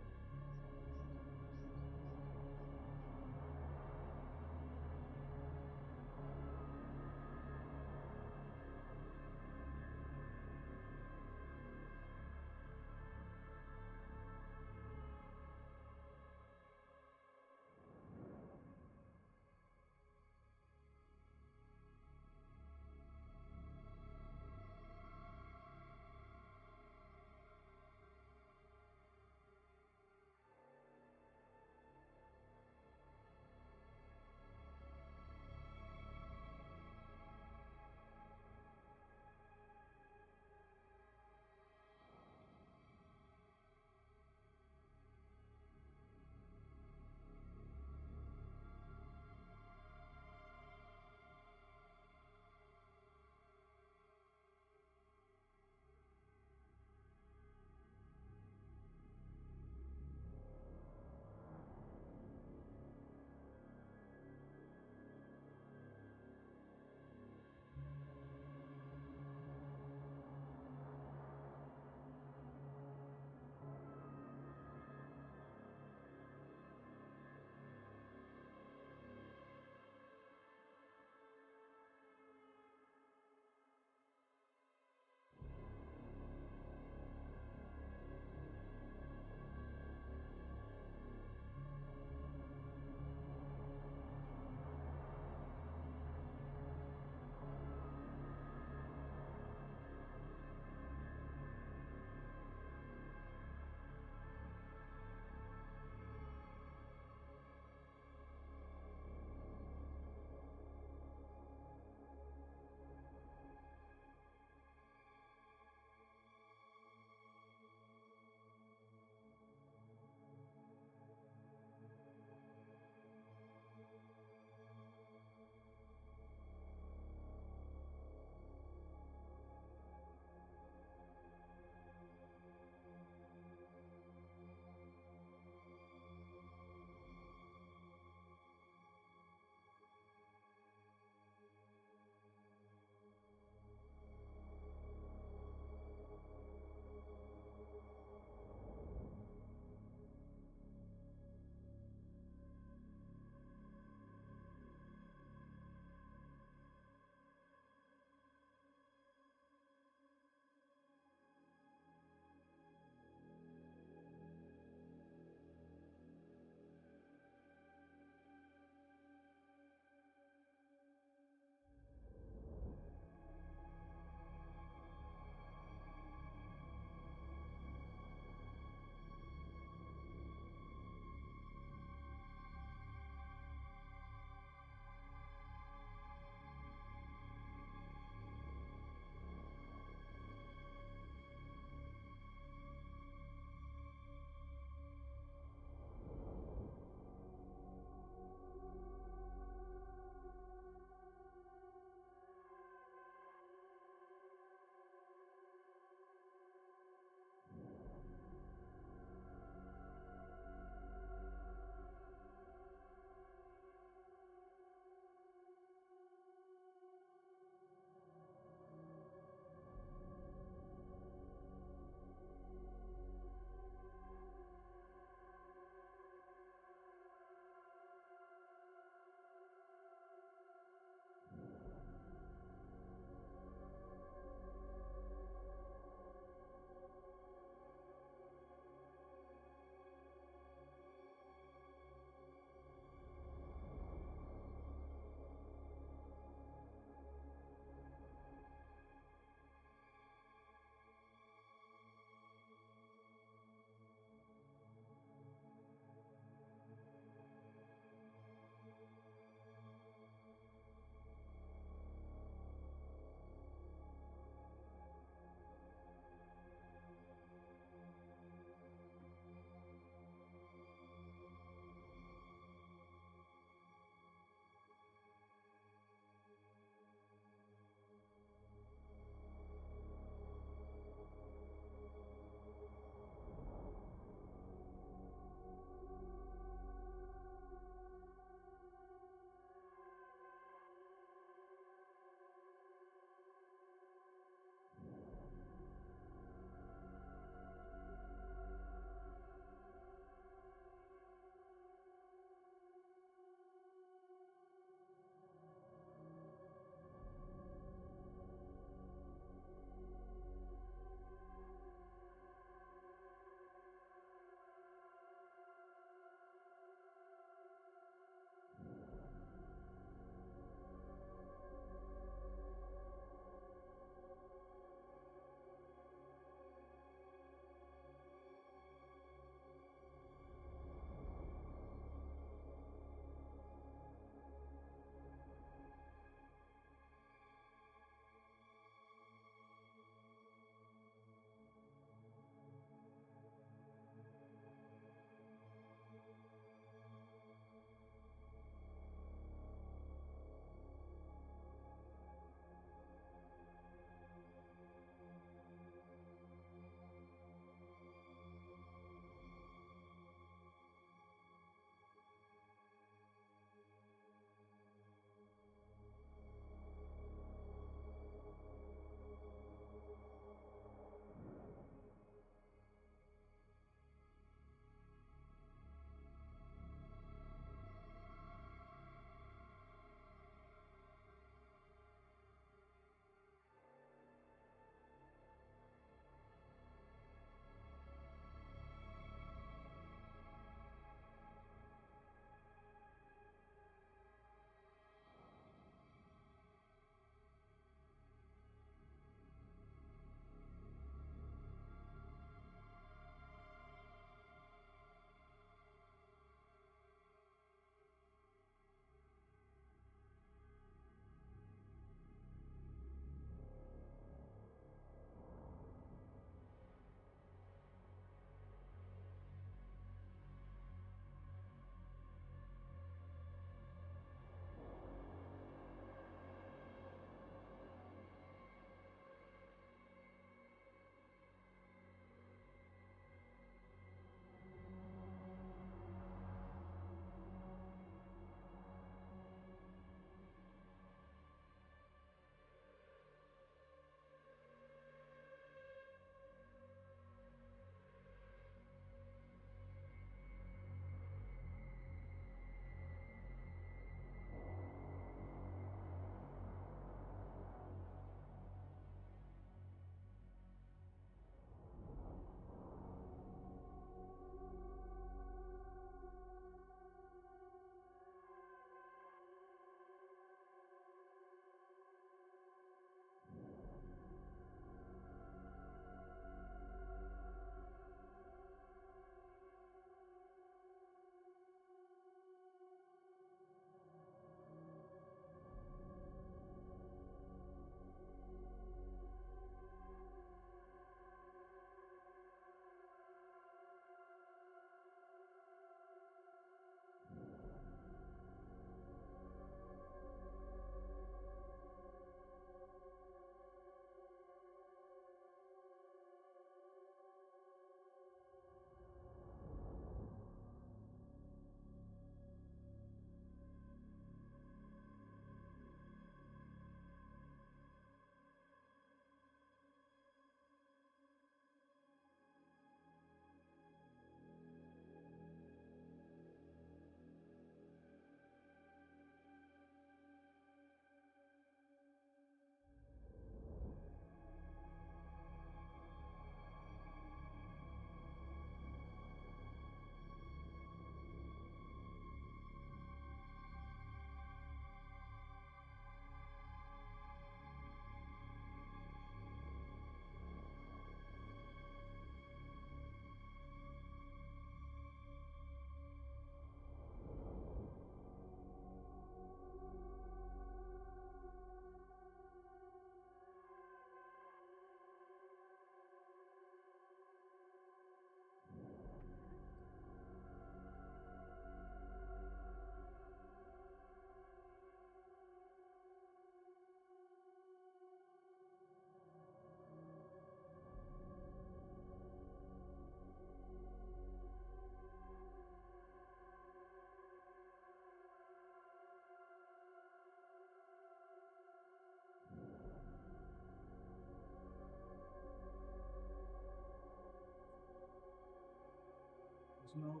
No.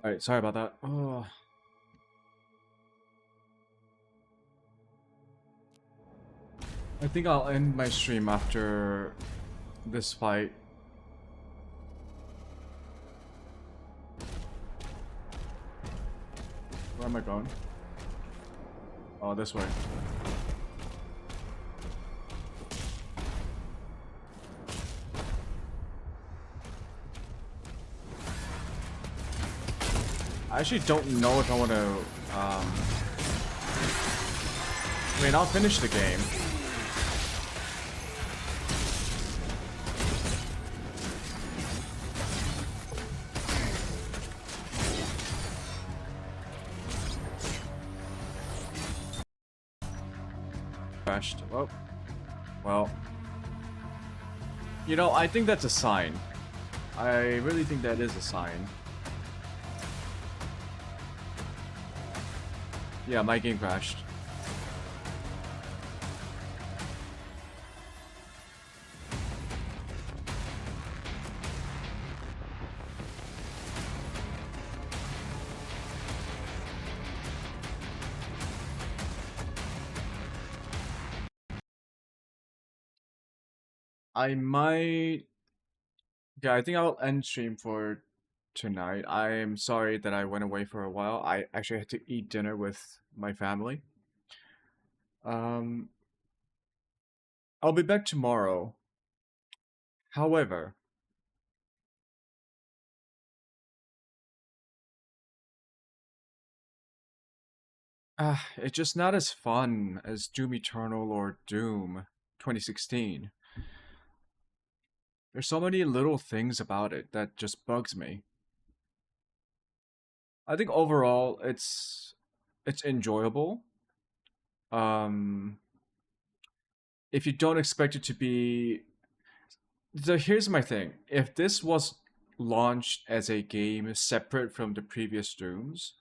Alright, sorry about that. Oh. I think I'll end my stream after this fight. Where am I going? Oh, this way. I actually don't know if I want to, I mean, I'll finish the game. Crashed. Well. You know, I think that's a sign. I really think that is a sign. Yeah, my game crashed. I might... Yeah, I think I'll end stream for tonight. I am sorry that I went away for a while. I actually had to eat dinner with my family. I'll be back tomorrow. However, it's just not as fun as Doom Eternal or Doom 2016. There's so many little things about it that just bugs me. I think overall it's enjoyable. If you don't expect it to be... So here's my thing. If this was launched as a game separate from the previous Dooms,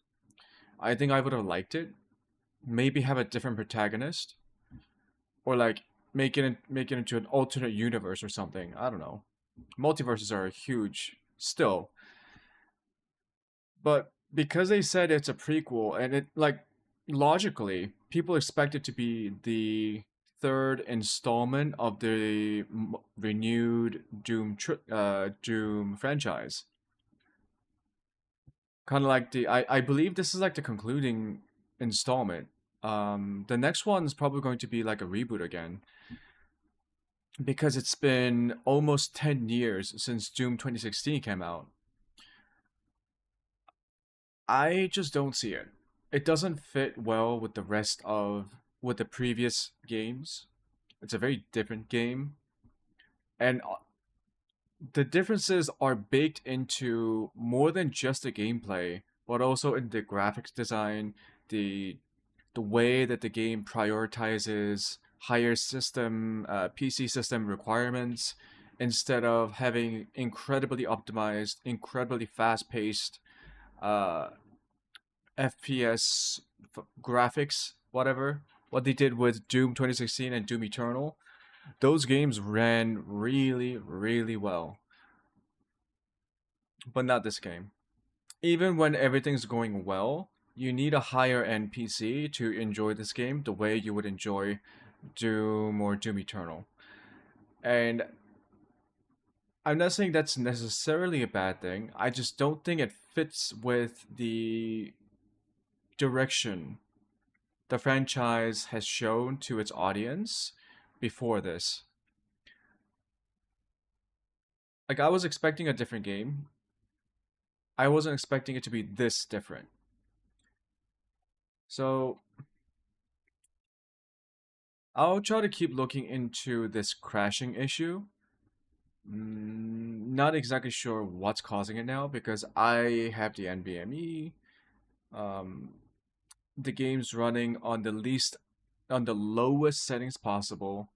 I think I would have liked it. Maybe have a different protagonist. Or like make it into an alternate universe or something. I don't know. Multiverses are huge still. But because they said it's a prequel, and it, like, logically, people expect it to be the third installment of the renewed Doom franchise. Kind of like I believe this is like the concluding installment. The next one is probably going to be like a reboot again. Because it's been almost 10 years since Doom 2016 came out. I just don't see it. It doesn't fit well with the rest of with the previous games. It's a very different game. And the differences are baked into more than just the gameplay, but also in the graphics design, the way that the game prioritizes higher system PC system requirements instead of having incredibly optimized, incredibly fast-paced FPS graphics, whatever. What they did with Doom 2016 and Doom Eternal, those games ran really, really well. But not this game. Even when everything's going well, you need a higher end PC to enjoy this game the way you would enjoy Doom or Doom Eternal. And I'm not saying that's necessarily a bad thing. I just don't think it fits with the direction the franchise has shown to its audience before this. Like, I was expecting a different game. I wasn't expecting it to be this different. So I'll try to keep looking into this crashing issue. Not exactly sure what's causing it now because I have the NVMe. The game's running on the lowest settings possible.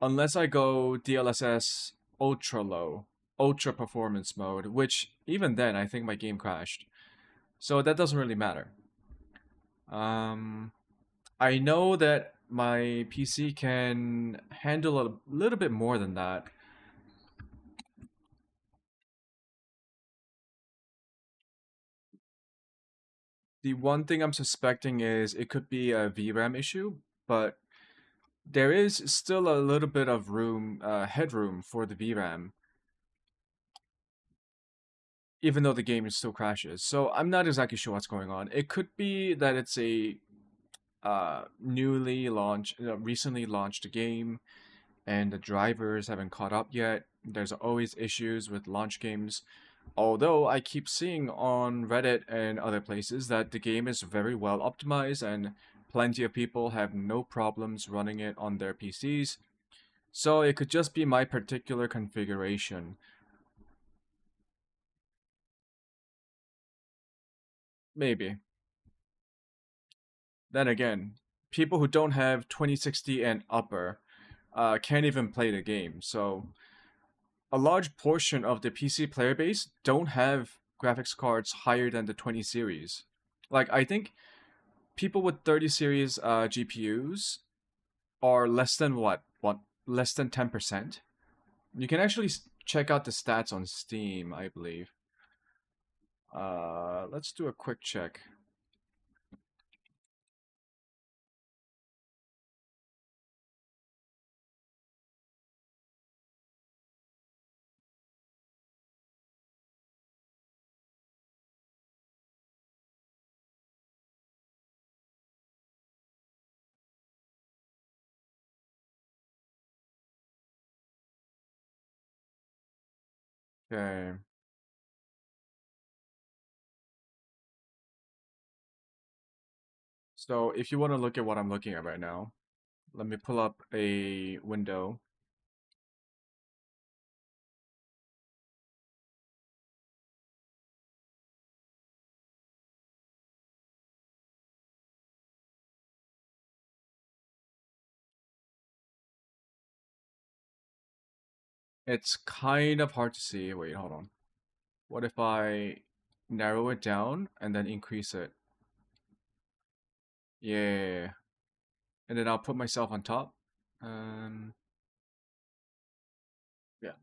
Unless I go DLSS ultra low, ultra performance mode, which even then I think my game crashed. So that doesn't really matter. Um, I know that my PC can handle a little bit more than that. The one thing I'm suspecting is it could be a VRAM issue, but there is still a little bit of headroom for the VRAM, even though the game still crashes. So I'm not exactly sure what's going on. It could be that it's a recently launched game, and the drivers haven't caught up yet. There's always issues with launch games. Although I keep seeing on Reddit and other places that the game is very well optimized and plenty of people have no problems running it on their PCs. So it could just be my particular configuration. Maybe. Then again, people who don't have 2060 and upper can't even play the game. So a large portion of the PC player base don't have graphics cards higher than the 20 series. Like, I think people with 30 series GPUs are less than what? Less than 10%? You can actually check out the stats on Steam, I believe. Let's do a quick check. Okay. So if you want to look at what I'm looking at right now, let me pull up a window. It's kind of hard to see. Wait, hold on. What if I narrow it down and then increase it? Yeah. And then I'll put myself on top. Um, yeah.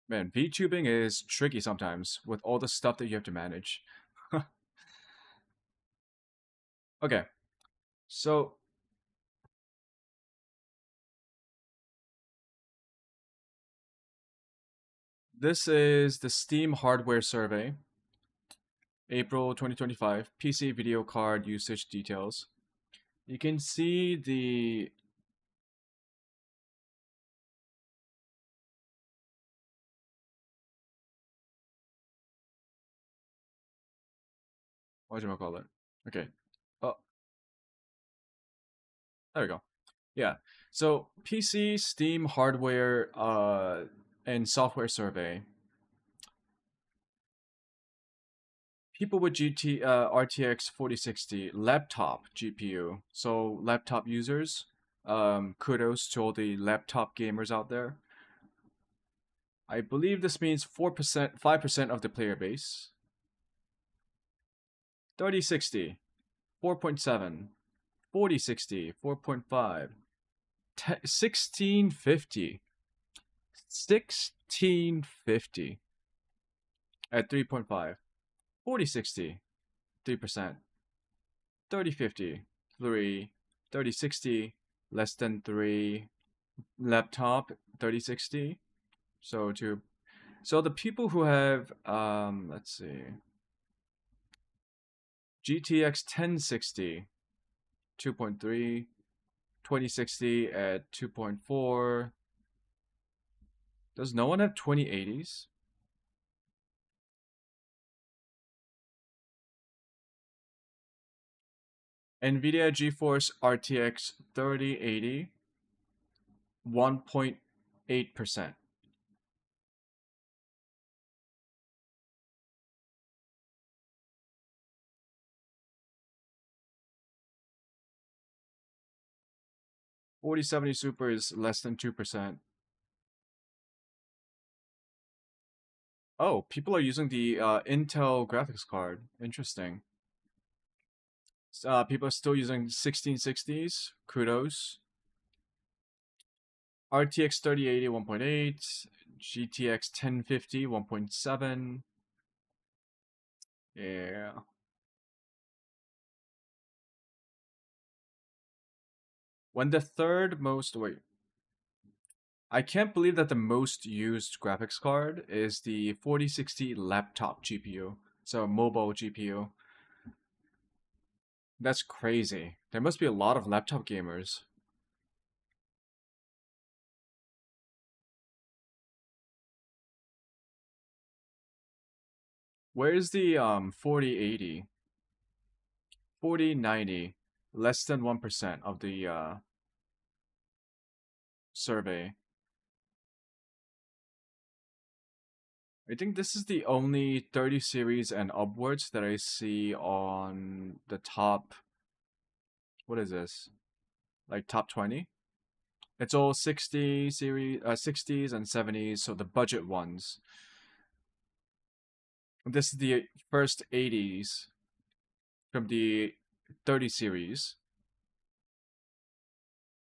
Man, VTubing is tricky sometimes with all the stuff that you have to manage. Okay, so this is the Steam hardware survey, April 2025, PC video card usage details. You can see the what do I call it? Okay. Oh, there we go. Yeah. So PC, Steam hardware, and software survey. People with RTX 4060 laptop GPU. So laptop users, kudos to all the laptop gamers out there. I believe this means 4%, 5% of the player base. 3060, 4.7. 4060, 4.5. 1650. 1650 at 3.5. 4060, 3%. 3050, 3. 3060, less than 3. Laptop, 3060. So the people who have, let's see, GTX 1060, 2.3. 2060 at 2.4. Does no one have 2080s? NVIDIA GeForce RTX 3080, 1.8%. Forty-70 Super is less than 2%. Oh, people are using the Intel graphics card. Interesting. People are still using 1660s. Kudos. RTX 3080 1.8, GTX 1050 1.7. Yeah. When the third most wait, I can't believe that the most used graphics card is the 4060 laptop GPU. So mobile GPU. That's crazy. There must be a lot of laptop gamers. Where's the 4080? 4090, less than 1% of the survey. I think this is the only 30 series and upwards that I see on the top. What is this? Like top 20? It's all 60 series, 60s and 70s, so the budget ones. This is the first 80s from the 30 series.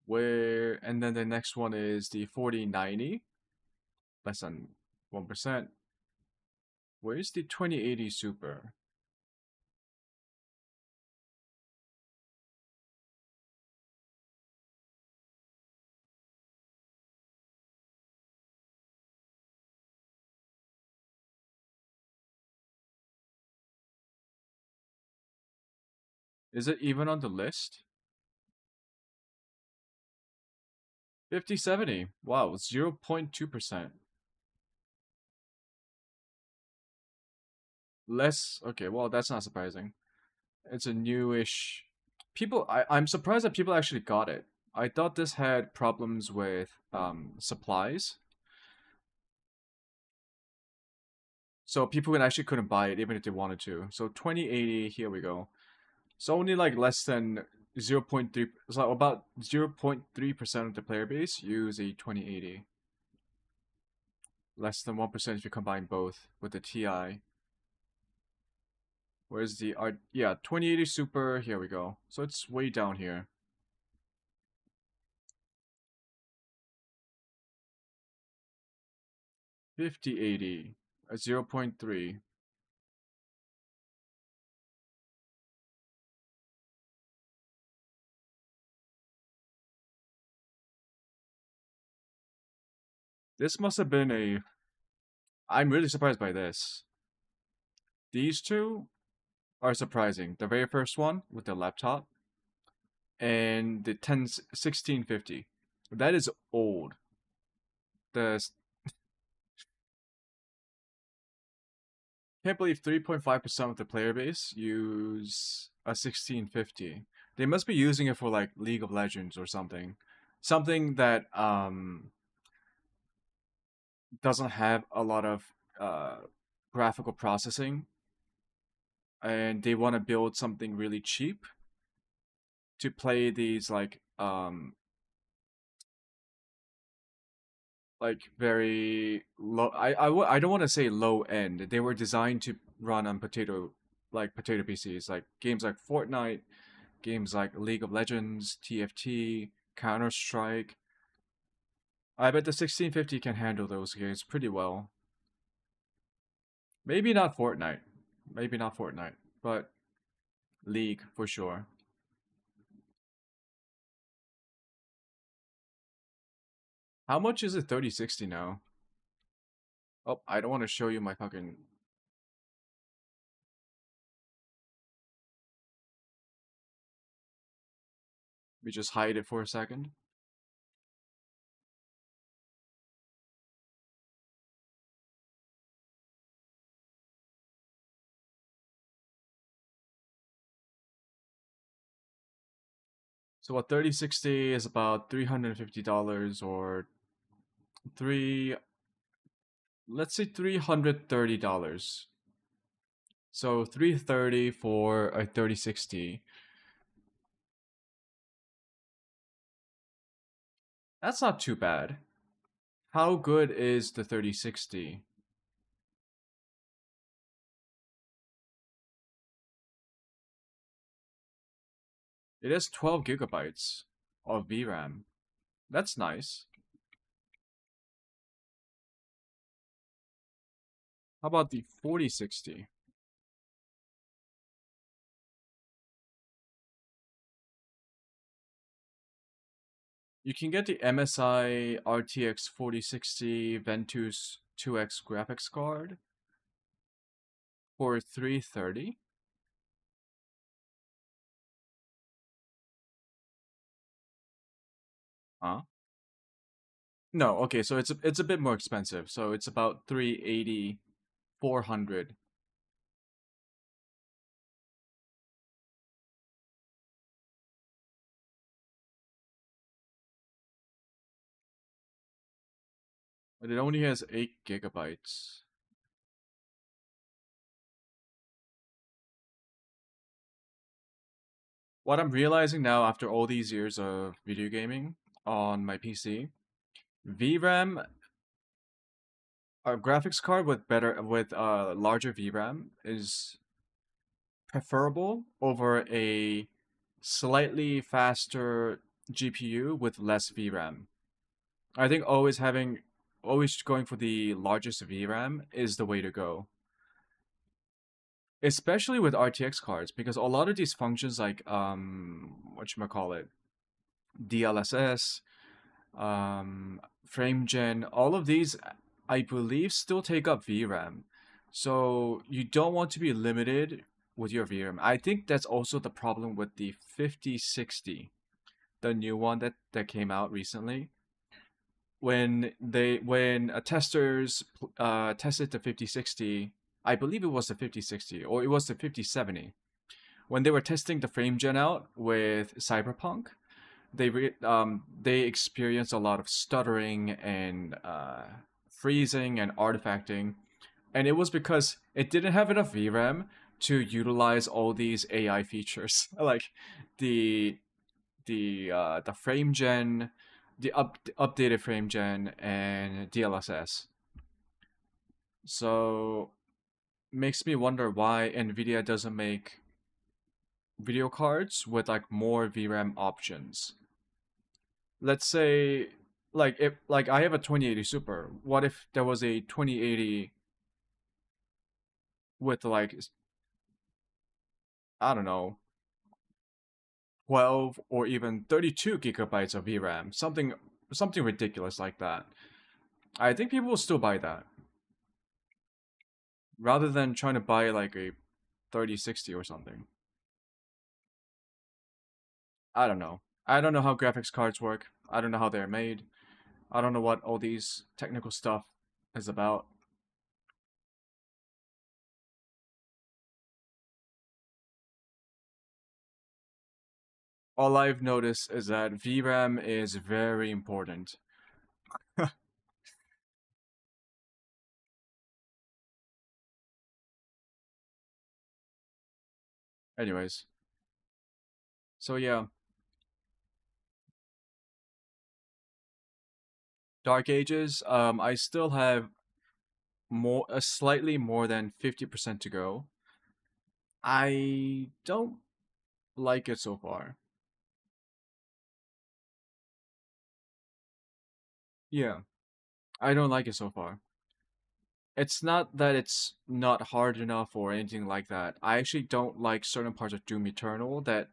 And then the next one is the 4090, less than 1%. Where's the 2080 Super? Is it even on the list? 5070. Wow, 0.2%. Less. Okay, well, that's not surprising. It's a newish. I'm surprised that people actually got it. I thought this had problems with supplies. So people actually couldn't buy it even if they wanted to. So 2080, here we go. So only like less than 0.3, so about 0.3% of the player base use a 2080. Less than 1% if you combine both with the TI. Where's the art? Yeah, 2080 Super, here we go. So it's way down here. $50.80 at 0.3. This must have been a. I'm really surprised by this. These two are surprising. The very first one with the laptop and the 1650. That is old. The Can't believe 3.5% of the player base use a 1650. They must be using it for like League of Legends or something. Something that doesn't have a lot of graphical processing, and they want to build something really cheap to play these like very low. I don't want to say low end. They were designed to run on potato PCs, like games like Fortnite, games like League of Legends, TFT, Counter Strike. I bet the 1650 can handle those games pretty well. Maybe not Fortnite. Maybe not Fortnite, but League for sure. How much is a 3060 now? Oh, I don't want to show you my fucking. We just hide it for a second. So a 3060 is about $350 or three. Let's say $330. So 330 for a 3060. That's not too bad. How good is the 3060? It has 12 gigabytes of VRAM. That's nice. How about the 4060? You can get the MSI RTX 4060 Ventus 2X graphics card for 330. Huh? No, okay, so it's a bit more expensive. So it's about 380, 400. But it only has 8 gigabytes. What I'm realizing now after all these years of video gaming on my PC, VRAM, a graphics card with larger VRAM is preferable over a slightly faster GPU with less VRAM. I think always going for the largest VRAM is the way to go. Especially with RTX cards, because a lot of these functions like whatchamacallit, DLSS, frame gen, all of these I believe still take up VRAM. So you don't want to be limited with your VRAM. I think that's also the problem with the 5060, the new one that came out recently. When testers tested the 5060, I believe it was the 5060 or it was the 5070. When they were testing the frame gen out with Cyberpunk, they experienced a lot of stuttering and freezing and artifacting, and it was because it didn't have enough VRAM to utilize all these AI features like the frame gen, the updated frame gen, and DLSS. So makes me wonder why Nvidia doesn't make video cards with like more VRAM options. Let's say like I have a 2080 Super. What if there was a 2080 with like, I don't know, 12 or even 32 gigabytes of VRAM, something ridiculous like that. I think people will still buy that rather than trying to buy like a 3060 or something. I don't know. I don't know how graphics cards work. I don't know how they're made. I don't know what all these technical stuff is about. All I've noticed is that VRAM is very important. Anyways, so yeah, Dark Ages. I still have slightly more than 50% to go. I don't like it so far. Yeah, I don't like it so far. It's not that it's not hard enough or anything like that. I actually don't like certain parts of Doom Eternal that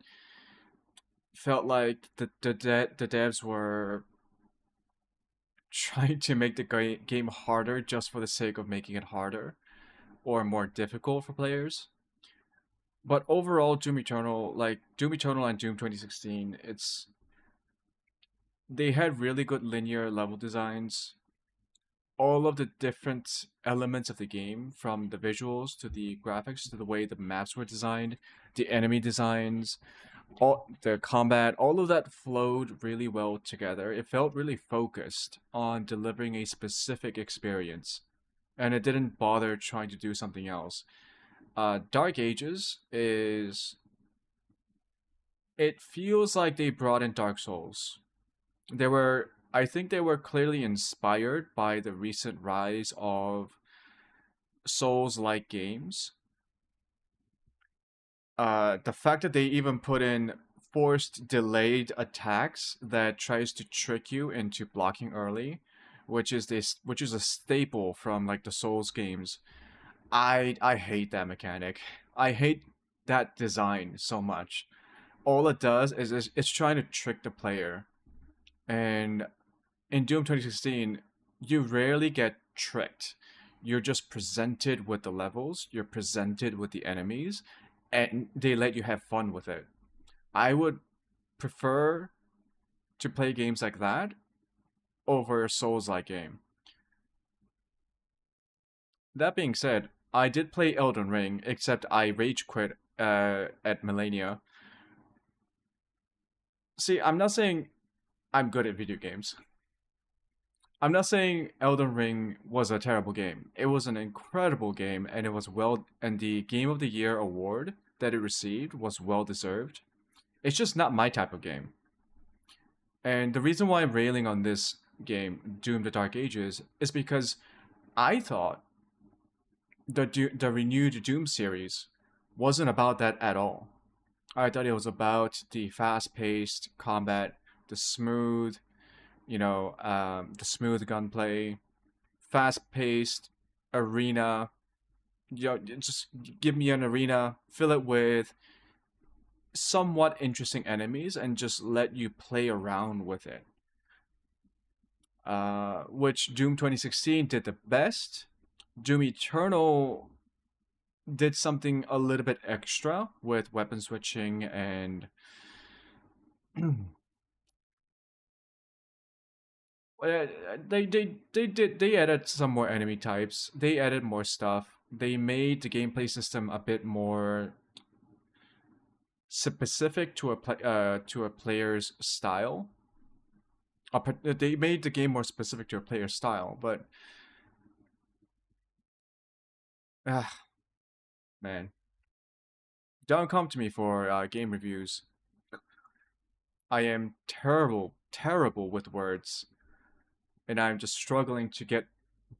felt like the devs were trying to make the game harder just for the sake of making it harder or more difficult for players. But overall, Doom Eternal and Doom 2016, they had really good linear level designs. All of the different elements of the game, from the visuals to the graphics to the way the maps were designed, the enemy designs, all the combat, all of that flowed really well together. It felt really focused on delivering a specific experience, and it didn't bother trying to do something else. Dark Ages is. It feels like they brought in Dark Souls. I think they were clearly inspired by the recent rise of Souls-like games. The fact that they even put in forced delayed attacks that tries to trick you into blocking early, which is a staple from like the Souls games. I hate that mechanic. I hate that design so much. All it does is it's trying to trick the player. And in Doom 2016, you rarely get tricked. You're just presented with the levels, you're presented with the enemies, and they let you have fun with it. I would prefer to play games like that over a Souls-like game. That being said, I did play Elden Ring, except I rage quit at Millennia. See, I'm not saying I'm good at video games. I'm not saying Elden Ring was a terrible game. It was an incredible game, and and the Game of the Year award that it received was well deserved. It's just not my type of game. And the reason why I'm railing on this game, Doom: The Dark Ages, is because I thought the renewed Doom series wasn't about that at all. I thought it was about the fast-paced combat, the smooth, the smooth gunplay, fast-paced arena. Just give me an arena, fill it with somewhat interesting enemies, and just let you play around with it. Which Doom 2016 did the best. Doom Eternal did something a little bit extra with weapon switching and they added some more enemy types. They added more stuff. They made the gameplay system a bit more specific to a player's style. They made the game more specific to a player's style, but man, don't come to me for game reviews. I am terrible with words, and I'm just struggling to get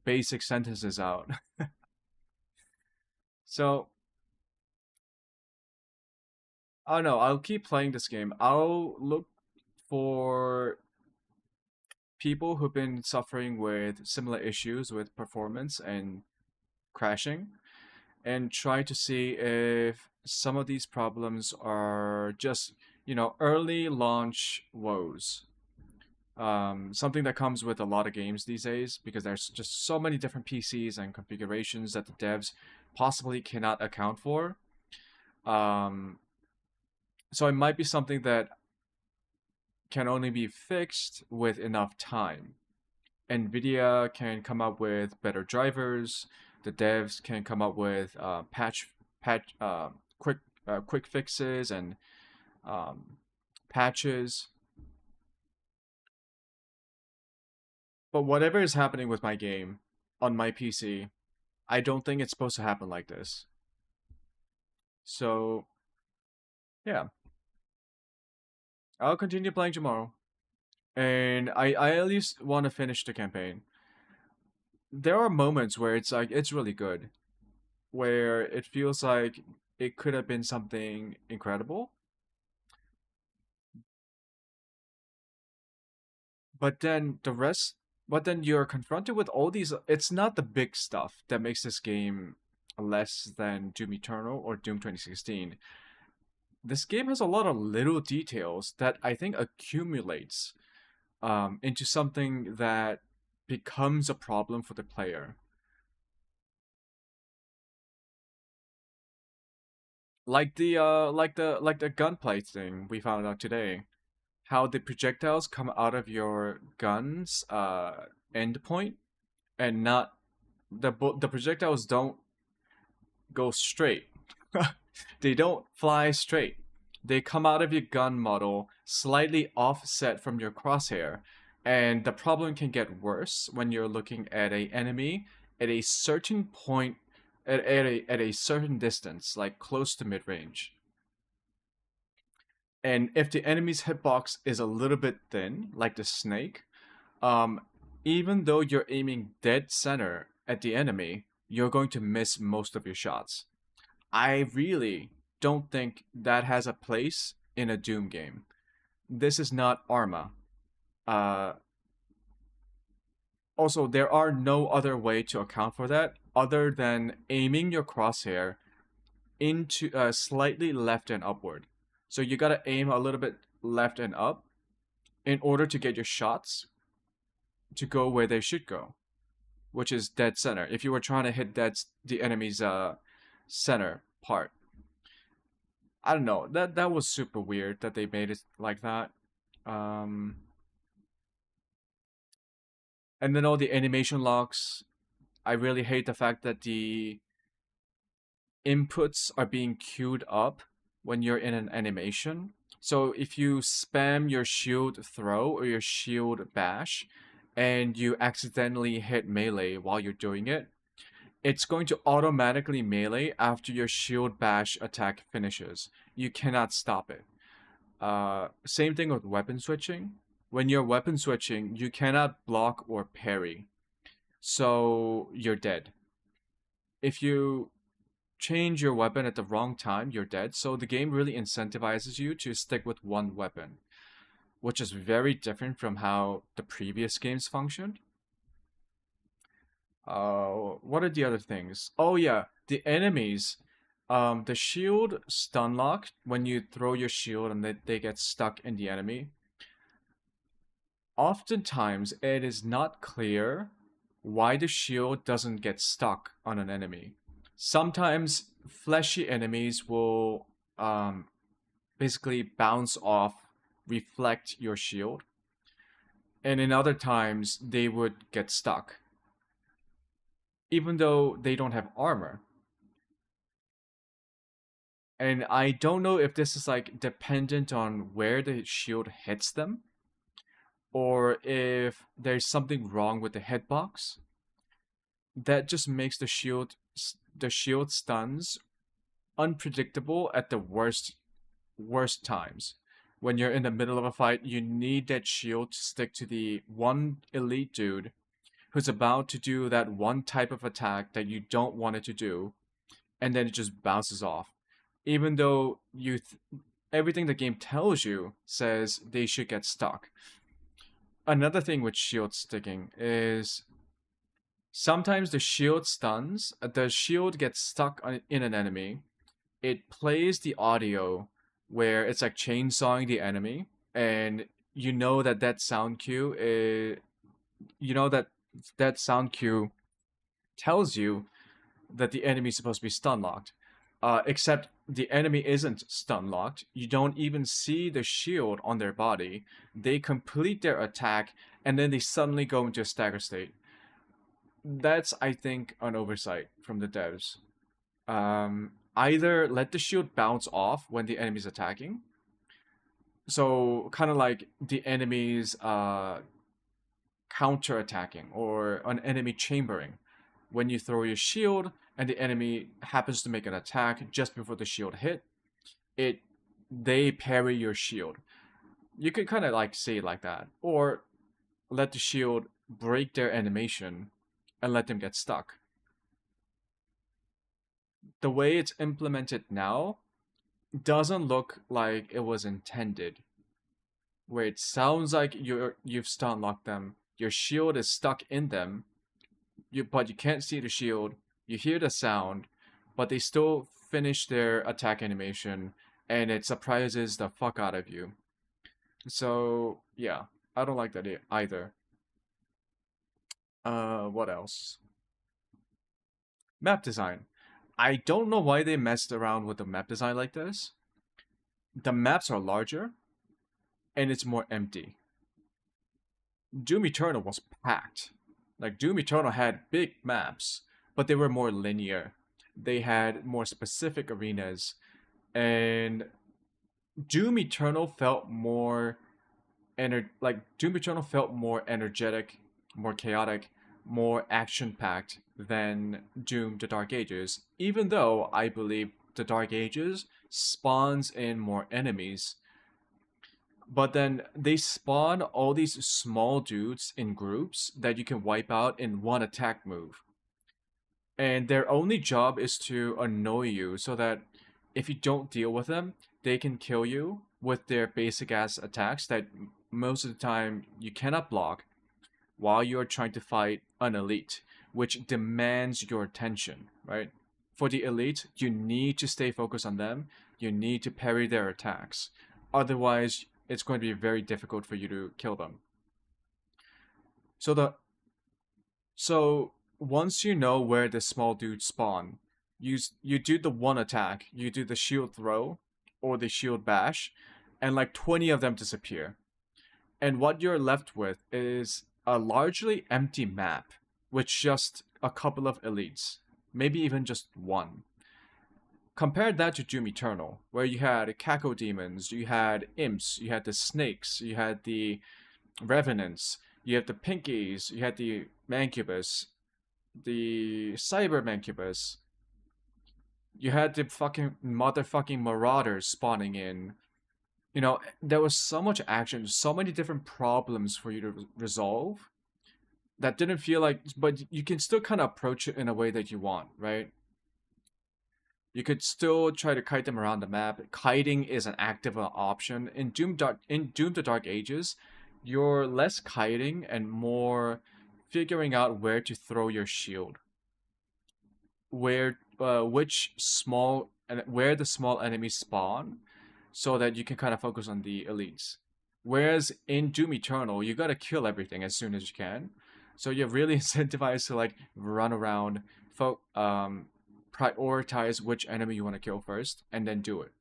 basic sentences out. So, I don't know. I'll keep playing this game. I'll look for people who've been suffering with similar issues with performance and crashing, and try to see if some of these problems are just, early launch woes. Something that comes with a lot of games these days, because there's just so many different PCs and configurations that the devs possibly cannot account for. So it might be something that can only be fixed with enough time. NVIDIA can come up with better drivers. The devs can come up with quick fixes and patches. But whatever is happening with my game on my PC, I don't think it's supposed to happen like this. So, yeah. I'll continue playing tomorrow. And I at least want to finish the campaign. There are moments where it's like, it's really good. Where it feels like it could have been something incredible. But then you're confronted with all these. It's not the big stuff that makes this game less than Doom Eternal or Doom 2016. This game has a lot of little details that I think accumulates into something that becomes a problem for the player. Like the gunplay thing we found out today. How the projectiles come out of your gun's end point, and not the projectiles don't go straight. They don't fly straight. They come out of your gun model slightly offset from your crosshair, and the problem can get worse when you're looking at an enemy at a certain point, at a certain distance, like close to mid-range. And if the enemy's hitbox is a little bit thin, like the snake, even though you're aiming dead center at the enemy, you're going to miss most of your shots. I really don't think that has a place in a Doom game. This is not Arma. Uh, Also, there are no other way to account for that other than aiming your crosshair into slightly left and upward. So you gotta aim a little bit left and up in order to get your shots to go where they should go, which is dead center. If you were trying to hit the enemy's center part. I don't know. That was super weird that they made it like that. Um, and then all the animation locks. I really hate the fact that the inputs are being queued up when you're in an animation. So if you spam your shield throw or your shield bash and you accidentally hit melee while you're doing it, it's going to automatically melee after your shield bash attack finishes. You cannot stop it. Same thing with weapon switching. When you're weapon switching, you cannot block or parry. So you're dead. If you change your weapon at the wrong time, you're dead. So the game really incentivizes you to stick with one weapon, which is very different from how the previous games functioned. What are the other things? Oh yeah, the enemies. The shield stun lock when you throw your shield and they get stuck in the enemy. Oftentimes, it is not clear why the shield doesn't get stuck on an enemy. Sometimes fleshy enemies will basically bounce off, reflect your shield, and in other times they would get stuck, even though they don't have armor. And I don't know if this is like dependent on where the shield hits them, or if there's something wrong with the hitbox that just makes the shield stuns unpredictable at the worst times. When you're in the middle of a fight, you need that shield to stick to the one elite dude who's about to do that one type of attack that you don't want it to do, and then it just bounces off. Even though everything the game tells you says they should get stuck. Another thing with shield sticking is sometimes the shield stuns, the shield gets stuck in an enemy. It plays the audio where it's like chainsawing the enemy, and you know that sound cue is, you know that sound cue tells you that the enemy is supposed to be stun locked. Except the enemy isn't stun locked. You don't even see the shield on their body. They complete their attack and then they suddenly go into a stagger state. That's, I think, an oversight from the devs. Either let the shield bounce off when the enemy's attacking. So kind of like the enemy's counter attacking or an enemy chambering. When you throw your shield and the enemy happens to make an attack just before the shield hit, they parry your shield. You could kind of like say it like that, or let the shield break their animation and let them get stuck. The way it's implemented now doesn't look like it was intended, where it sounds like you've stun locked them, your shield is stuck in them, but you can't see the shield, you hear the sound, but they still finish their attack animation, and it surprises the fuck out of you. So, yeah, I don't like that either. What else? Map design. I don't know why they messed around with the map design like this. The maps are larger, and it's more empty. Doom Eternal was packed. Like, Doom Eternal had big maps, but they were more linear. They had more specific arenas, and Doom Eternal felt more Doom Eternal felt more energetic, more chaotic, more action-packed than Doom the Dark Ages, even though I believe the Dark Ages spawns in more enemies. But then they spawn all these small dudes in groups that you can wipe out in one attack move. And their only job is to annoy you so that if you don't deal with them, they can kill you with their basic ass attacks that most of the time you cannot block while you're trying to fight an elite, which demands your attention, right? For the elite, you need to stay focused on them. You need to parry their attacks. Otherwise, it's going to be very difficult for you to kill them. So once you know where the small dudes spawn, you do the one attack, you do the shield throw or the shield bash, and like 20 of them disappear. And what you're left with is a largely empty map with just a couple of elites, maybe even just one. Compare that to Doom Eternal, where you had Caco Demons, you had Imps, you had the Snakes, you had the Revenants, you had the Pinkies, you had the Mancubus, the Cyber Mancubus, you had the fucking motherfucking Marauders spawning in. You know, there was so much action, so many different problems for you to resolve that didn't feel like, but you can still kind of approach it in a way that you want, right? You could still try to kite them around the map. Kiting is an active option. In Doom the Dark Ages, you're less kiting and more figuring out where to throw your shield. Where the small enemies spawn, so that you can kind of focus on the elites. Whereas in Doom Eternal, you gotta kill everything as soon as you can. So you're really incentivized to like run around, prioritize which enemy you want to kill first, and then do it.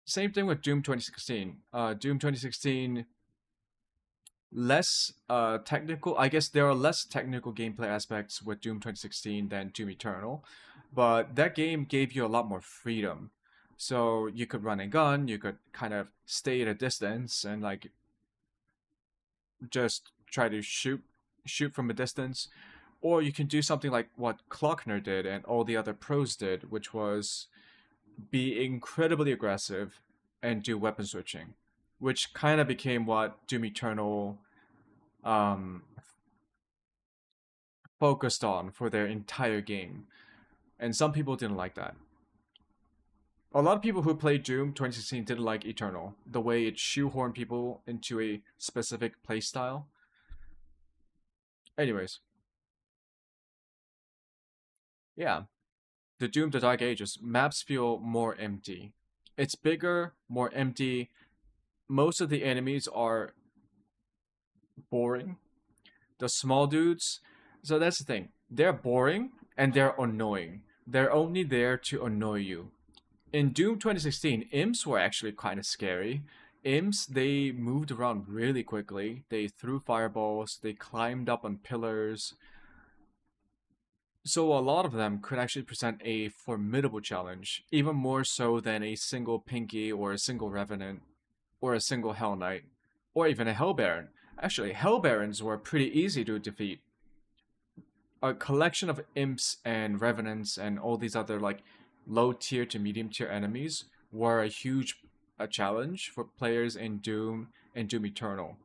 Same thing with Doom 2016. Doom 2016, less technical. I guess there are less technical gameplay aspects with Doom 2016 than Doom Eternal, but that game gave you a lot more freedom. So you could run and gun, you could kind of stay at a distance and like just try to shoot from a distance, or you can do something like what Klockner did and all the other pros did, which was be incredibly aggressive and do weapon switching, which kind of became what Doom Eternal focused on for their entire game. And some people didn't like that. A lot of people who played Doom 2016 didn't like Eternal, the way it shoehorned people into a specific playstyle. Anyways. Yeah. The Doom the Dark Ages, maps feel more empty. It's bigger, more empty. Most of the enemies are boring. The small dudes, so that's the thing. They're boring and they're annoying. They're only there to annoy you. In Doom 2016, imps were actually kind of scary. Imps, they moved around really quickly. They threw fireballs, they climbed up on pillars. So a lot of them could actually present a formidable challenge, even more so than a single Pinky or a single Revenant or a single Hell Knight or even a Hell Baron. Actually, Hell Barons were pretty easy to defeat. A collection of imps and revenants and all these other like low tier to medium tier enemies were a huge challenge for players in Doom and Doom Eternal.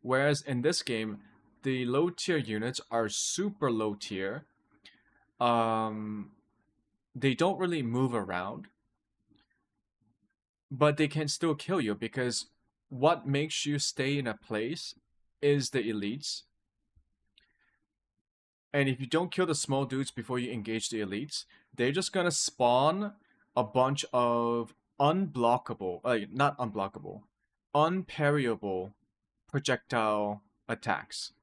Whereas in this game, the low tier units are super low tier. They don't really move around, but they can still kill you because what makes you stay in a place is the elites. And if you don't kill the small dudes before you engage the elites, they're just gonna spawn a bunch of unblockable, not unblockable, unparryable projectile attacks.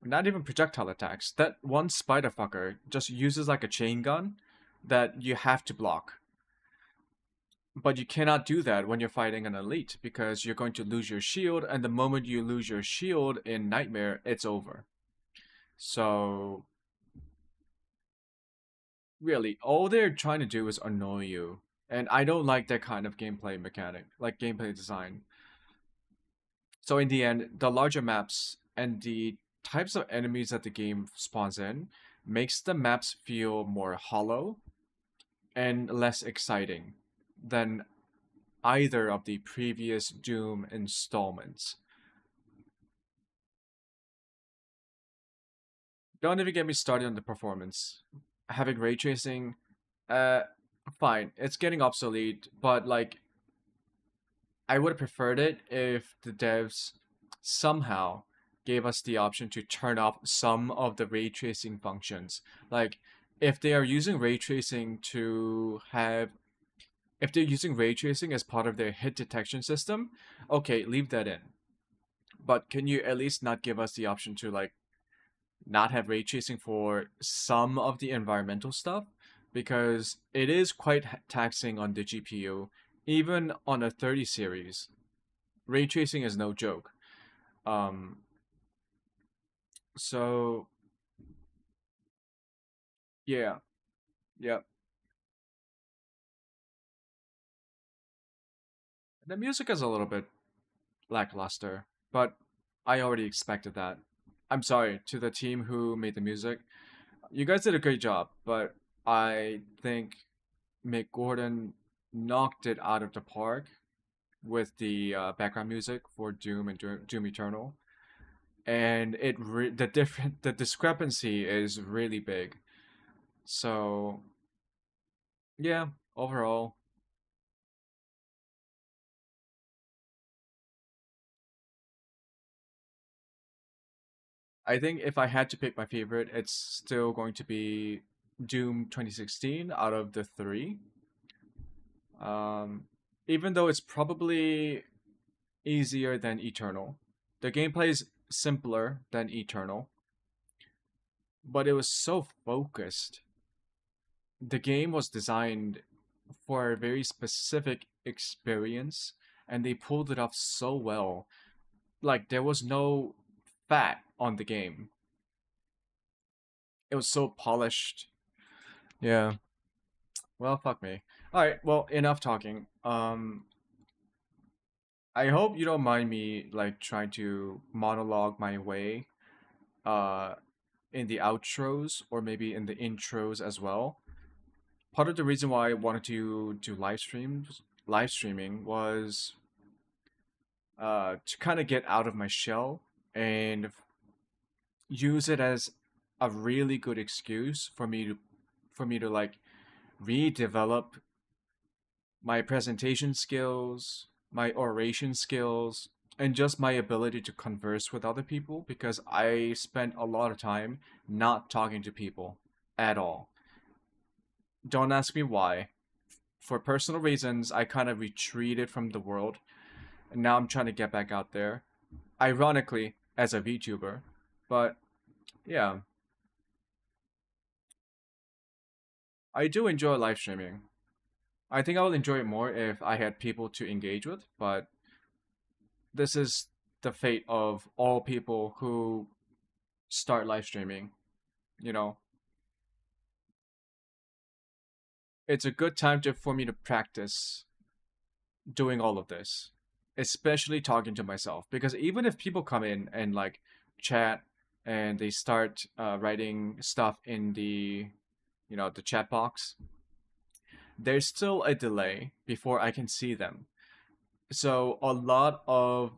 Not even projectile attacks. That one spider fucker just uses like a chain gun that you have to block. But you cannot do that when you're fighting an elite because you're going to lose your shield, and the moment you lose your shield in Nightmare, it's over. So really, all they're trying to do is annoy you. And I don't like that kind of gameplay mechanic, like gameplay design. So in the end, the larger maps and the types of enemies that the game spawns in makes the maps feel more hollow and less exciting than either of the previous Doom installments. Don't even get me started on the performance. Having ray tracing, fine. It's getting obsolete, but like I would have preferred it if the devs somehow gave us the option to turn off some of the ray tracing functions. Like if they are using ray tracing to have if they're using ray tracing as part of their hit detection system, okay, leave that in. But can you at least not give us the option to like not have ray tracing for some of the environmental stuff? Because it is quite taxing on the GPU, even on a 30 series. Ray tracing is no joke. Um, so yeah, yeah. The music is a little bit lackluster, but I already expected that. I'm sorry to the team who made the music. You guys did a great job, but I think Mick Gordon knocked it out of the park with the background music for Doom and Doom Eternal, and the discrepancy is really big. So yeah, overall, I think if I had to pick my favorite, it's still going to be Doom 2016 out of the three. Um, Even though it's probably easier than Eternal, the gameplay is simpler than Eternal, but it was so focused. The game was designed for a very specific experience, and they pulled it off so well. Like there was no fat on the game. It was so polished. Yeah. Well, fuck me. All right. Well, enough talking. I hope you don't mind me like trying to monologue my way uh in the outros or maybe in the intros as well. Part of the reason why I wanted to do live streaming was to kind of get out of my shell and use it as a really good excuse for me to like redevelop my presentation skills, my oration skills, and just my ability to converse with other people because I spent a lot of time not talking to people at all. Don't ask me why. For personal reasons, I kind of retreated from the world, and now I'm trying to get back out there. Ironically, as a VTuber, but yeah, I do enjoy live streaming. I think I would enjoy it more if I had people to engage with, but this is the fate of all people who start live streaming. You know, it's a good time for me to practice doing all of this, especially talking to myself. Because even if people come in and like chat and they start writing stuff in the chat box, there's still a delay before I can see them. So a lot of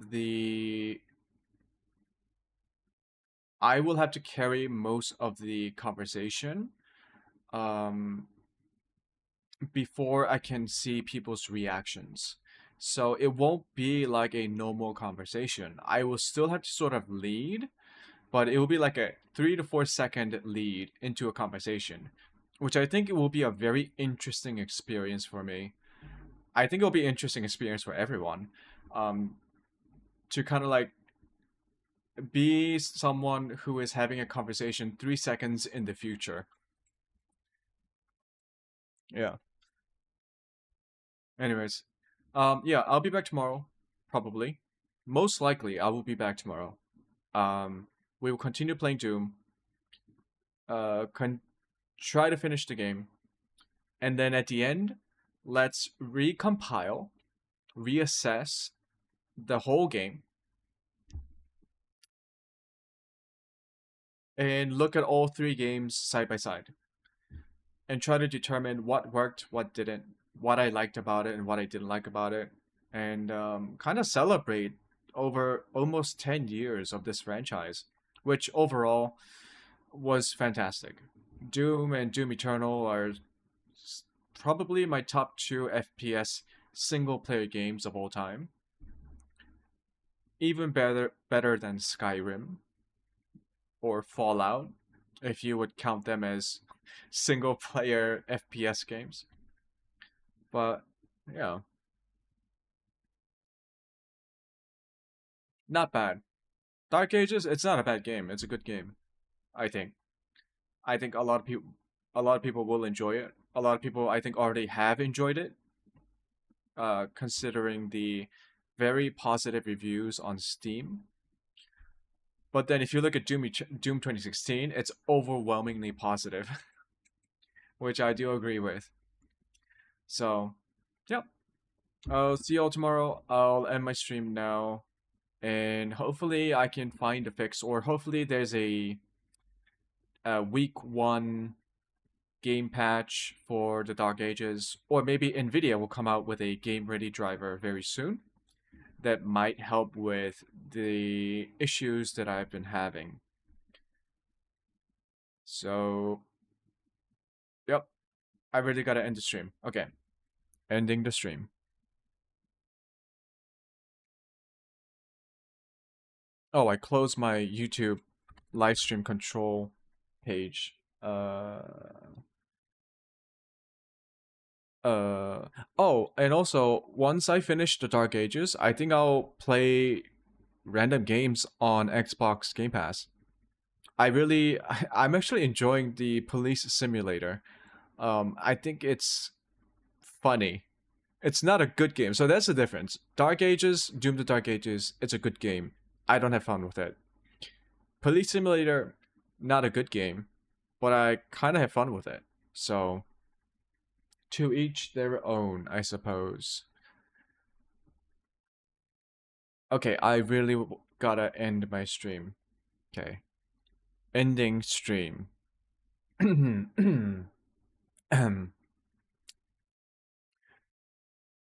I will have to carry most of the conversation um, before I can see people's reactions. So it won't be like a normal conversation. I will still have to sort of lead, but it will be like a 3 to 4 second lead into a conversation, which I think it will be a very interesting experience for me. I think it'll be an interesting experience for everyone. Um, to kind of like be someone who is having a conversation 3 seconds in the future. Yeah. Anyways, yeah, I'll be back tomorrow, probably. Most likely, I will be back tomorrow. We will continue playing Doom. Try to finish the game, and then at the end, let's recompile, reassess the whole game, and look at all three games side by side, and try to determine what worked, what didn't, what I liked about it, and what I didn't like about it, and kind of celebrate over almost 10 years of this franchise, which overall was fantastic. Doom and Doom Eternal are probably my top 2 FPS single player games of all time. Even better than Skyrim or Fallout, if you would count them as single player FPS games. But yeah, not bad. Dark Ages, it's not a bad game. It's a good game, I think. I think a lot of people will enjoy it. A lot of people, I think, already have enjoyed it, considering the very positive reviews on Steam. But then if you look at Doom 2016, it's overwhelmingly positive, which I do agree with. So, yep. I'll see you all tomorrow. I'll end my stream now, and hopefully I can find a fix, or hopefully there's a week 1 game patch for the Dark Ages, or maybe Nvidia will come out with a game ready driver very soon that might help with the issues that I've been having. So, yep, I really gotta end the stream. Okay, ending the stream. Oh, I closed my YouTube live stream control page. Oh, and also, once I finish the Dark Ages, I think I'll play random games on Xbox Game Pass. I'm actually enjoying the police simulator. I think it's funny. It's not a good game, so that's the difference. Dark Ages, Doom the Dark Ages, it's a good game. I don't have fun with it. Police Simulator, not a good game, but I kind of have fun with it. So, to each their own, I suppose. Okay, I really gotta end my stream. Okay. Ending stream.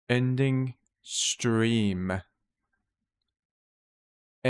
Ending stream.